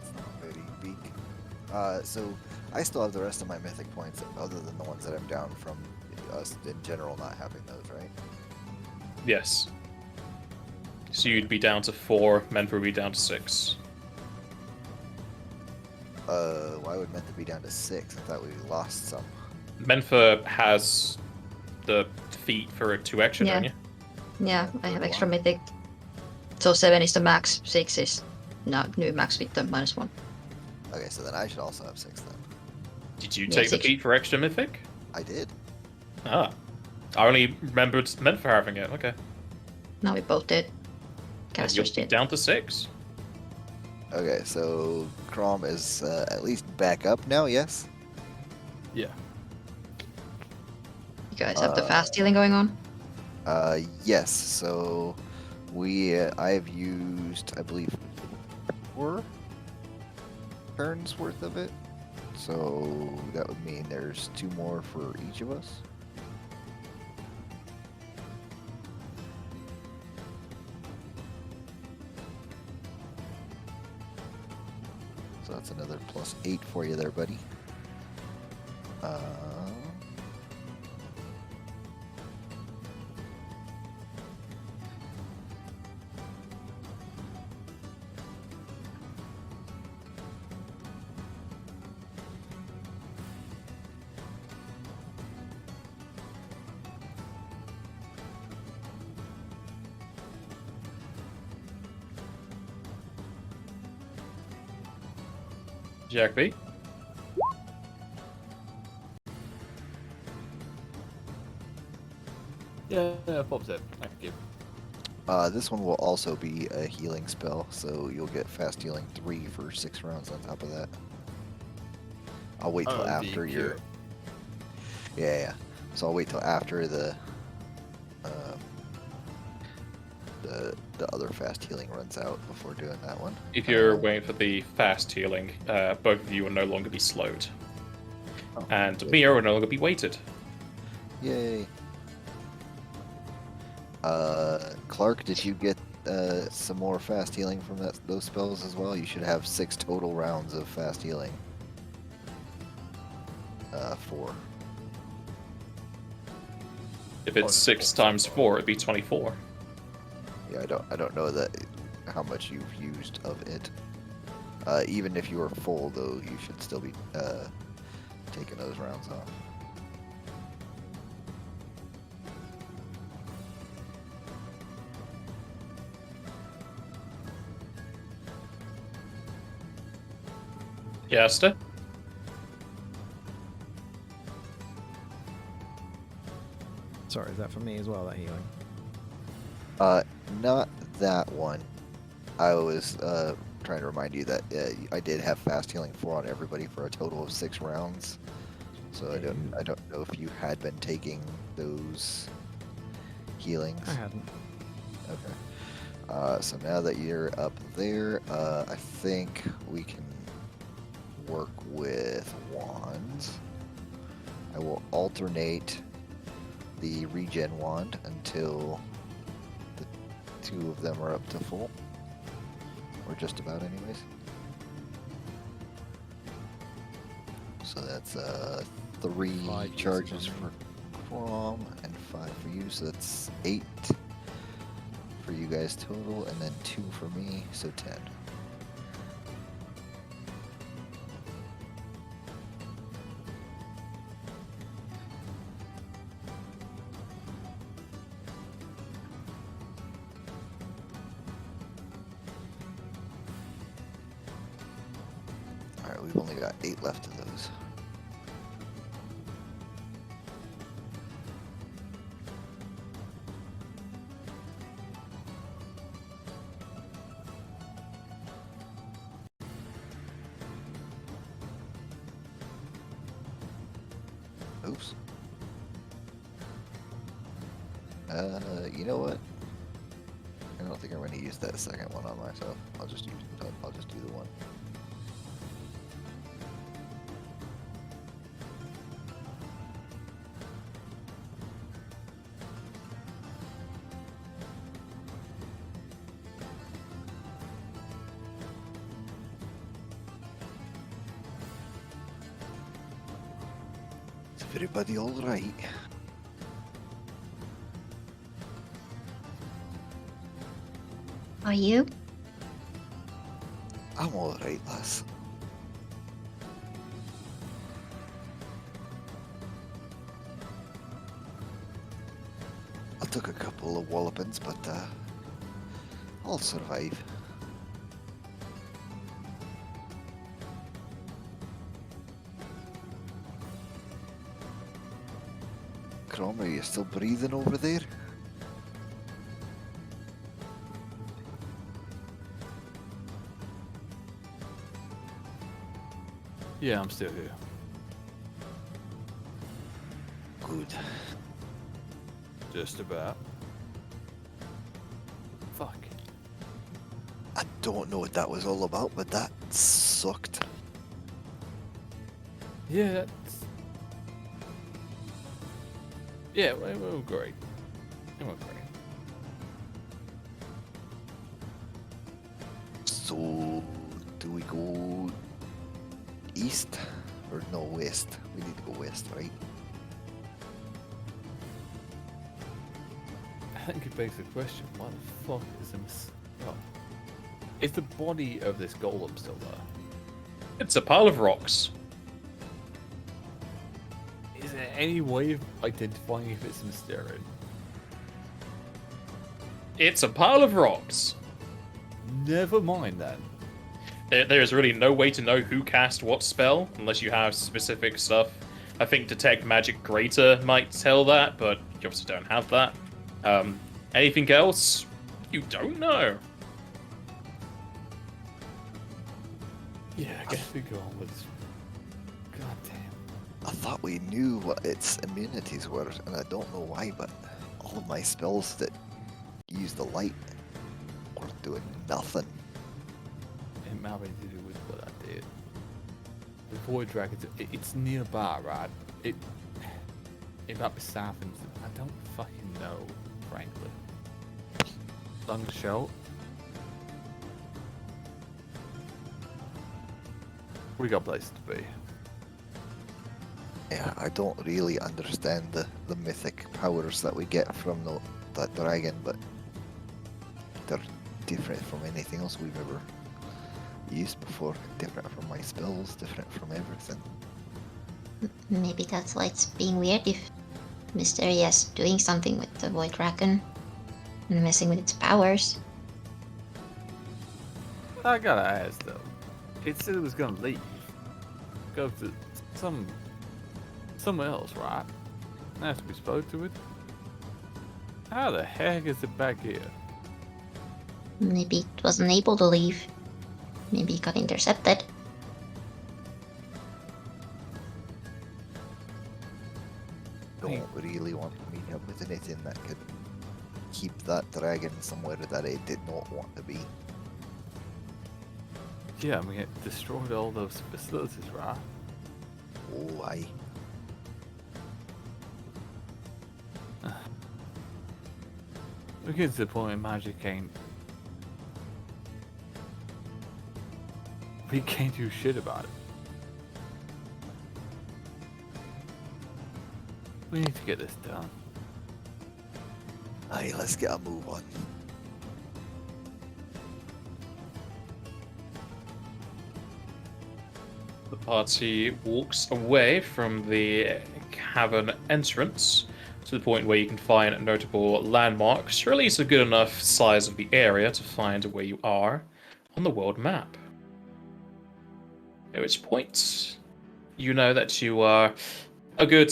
It's not very big. So I still have the rest of my mythic points, other than the ones that I'm down from us in general not having those, right? Yes. So you'd be down to 4, Menfa would be down to 6. Why would Mentha be down to 6? I thought we lost some. Menfa has the feat for 2 extra, Yeah. don't you? Yeah, Yeah, I have so do extra I. mythic. So 7 is the max, 6 is new max with the -1. Okay, so then I should also have 6 then. Did you Yeah, take the 6. feat for extra mythic? I did. Ah. I only remembered Menfa having it. Okay. Now we both did. And you'll Casters be did. down to 6. Okay, so Crom is at least back up now, yes? Yeah. You guys have the fast healing going on? Yes, so I've used, I believe, 4 turns worth of it. So that would mean there's 2 more for each of us. So that's another +8 for you there, buddy. Jack B. Yeah, Bob's it. Thank you. This one will also be a healing spell, so you'll get fast healing 3 for 6 rounds on top of that. I'll wait till The after your. cure. Yeah. So I'll wait till after the other fast healing runs out before doing that one. If you're waiting for the fast healing, both of you will no longer be slowed. Oh, And good. Mia will no longer be weighted. Yay. Clarke, did you get some more fast healing from those spells as well? You should have 6 total rounds of fast healing. 4. If it's 6 times 4, it'd be 24. Yeah, I don't know that how much you've used of it. Even if you are full, though, you should still be taking those rounds off. Yasta? Sorry, is that for me as well, that healing? Not that one. I was trying to remind you that I did have fast healing 4 on everybody for a total of 6 rounds. So I don't know if you had been taking those healings. I hadn't. Okay. So now that you're up there, I think we can work with wands. I will alternate the regen wand until the 2 of them are up to full. Or just about anyways. So that's 3 5 charges uses for Crom and 5 for you, so that's 8 for you guys total, and then 2 for me, so 10. Alright, we've only got 8 left of those. Oops. You know what? I don't think I'm going to use that second one on myself. I'll just do the one. Is everybody all right? Are you? I'm alright, lass. I took a couple of wallopings, but I'll survive. Crom, are you still breathing over there? Yeah, I'm still here. Good. Just about. Fuck. I don't know what that was all about, but that sucked. Yeah, that's... Yeah, it went great. It went great. So, do we go east or no west? We need to go west, right? I think it begs the question, why the fuck is is the body of this golem still there? It's a pile of rocks. Is there any way of identifying if it's Mysterian? It's a pile of rocks. Never mind then. There's really no way to know who cast what spell unless you have specific stuff. I think Detect Magic Greater might tell that, but you obviously don't have that. Anything else? You don't know. Yeah, I guess we go on with this. God damn. I thought we knew what its immunities were, and I don't know why, but all of my spells that use the light were doing nothing. It might have to do with what I did. The Void Dragon, it's nearby, right? It might be south, and I don't fucking know, frankly. Long shot. We got places to be. Yeah, I don't really understand the mythic powers that we get from that dragon, but they're different from anything else we've ever used before. Different from my spells, different from everything. Maybe that's why it's being weird if Mysteria's doing something with the Void Dragon and messing with its powers. I gotta ask though. It said it was gonna leave. Go to somewhere else, right? After we spoke to it. How the heck is it back here? Maybe it wasn't able to leave. Maybe it got intercepted. Don't really want to meet up with anything that could keep that dragon somewhere that it did not want to be. Yeah, I mean it destroyed all those facilities, right? Oh, aye. We get to the point where magic ain't. We can't do shit about it. We need to get this done. Aye, let's get a move on. The party walks away from the cavern entrance to the point where you can find notable landmarks, or at least a good enough size of the area to find where you are on the world map. At which point, you know that you are a good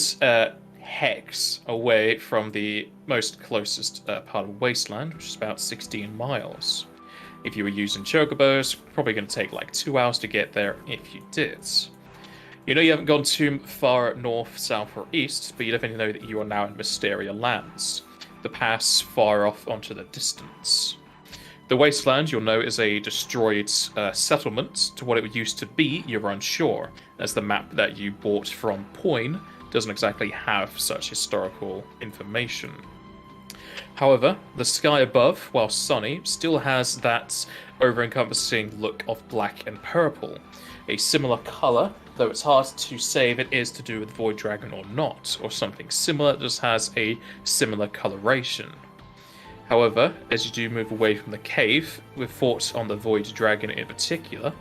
hex away from the most closest part of Wasteland, which is about 16 miles. If you were using chocobos, probably going to take like 2 hours to get there if you did. You know you haven't gone too far north, south, or east, but you definitely know that you are now in Mysteria lands, the pass far off onto the distance. The Wasteland, you'll know, is a destroyed settlement. To what it used to be, you're unsure, as the map that you bought from Poin doesn't exactly have such historical information. However, the sky above, while sunny, still has that over-encompassing look of black and purple. A similar colour, though it's hard to say if it is to do with Void Dragon or not, or something similar that just has a similar coloration. However, as you do move away from the cave, with thoughts on the Void Dragon in particular,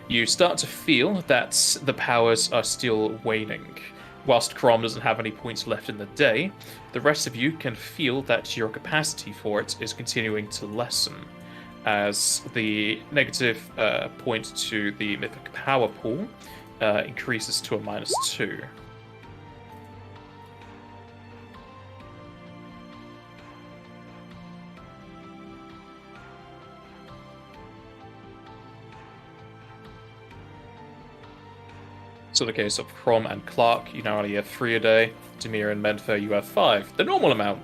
you start to feel that the powers are still waning. Whilst Crom doesn't have any points left in the day, the rest of you can feel that your capacity for it is continuing to lessen, as the negative point to the mythic power pool increases to a -2. So in the case of Crom and Clarke, you now only have 3 a day. Demir and Medfer, you have 5, the normal amount.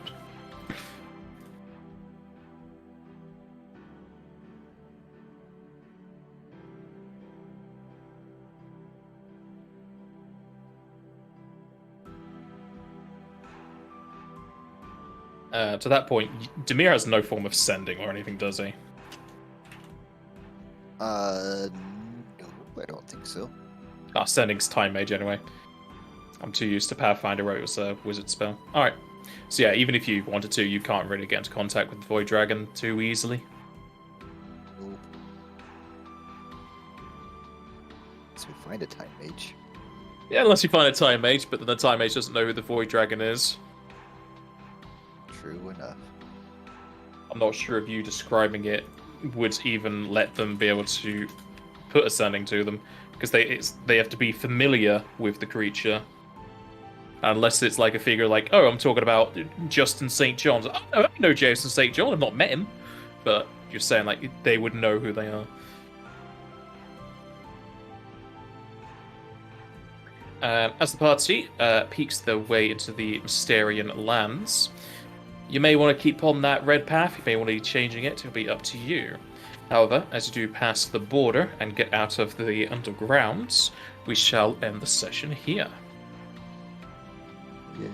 To that point, Demir has no form of sending or anything, does he? No, I don't think so. Sending's Time Mage anyway. I'm too used to Pathfinder where it was a wizard spell. Alright. So yeah, even if you wanted to, you can't really get into contact with the Void Dragon too easily. Nope. So we find a Time Mage. Yeah, unless you find a Time Mage, but then the Time Mage doesn't know who the Void Dragon is. True enough. I'm not sure if you describing it would even let them be able to put a sending to them, because they have to be familiar with the creature. Unless it's like a figure like, oh, I'm talking about Justin St. John's. Oh, no, I know Jason St. John, I've not met him. But you're saying like they would know who they are. As the party peeks their way into the Mysterian lands, you may want to keep on that red path, you may want to be changing it, it'll be up to you. However, as you do pass the border and get out of the undergrounds, we shall end the session here. Yeah.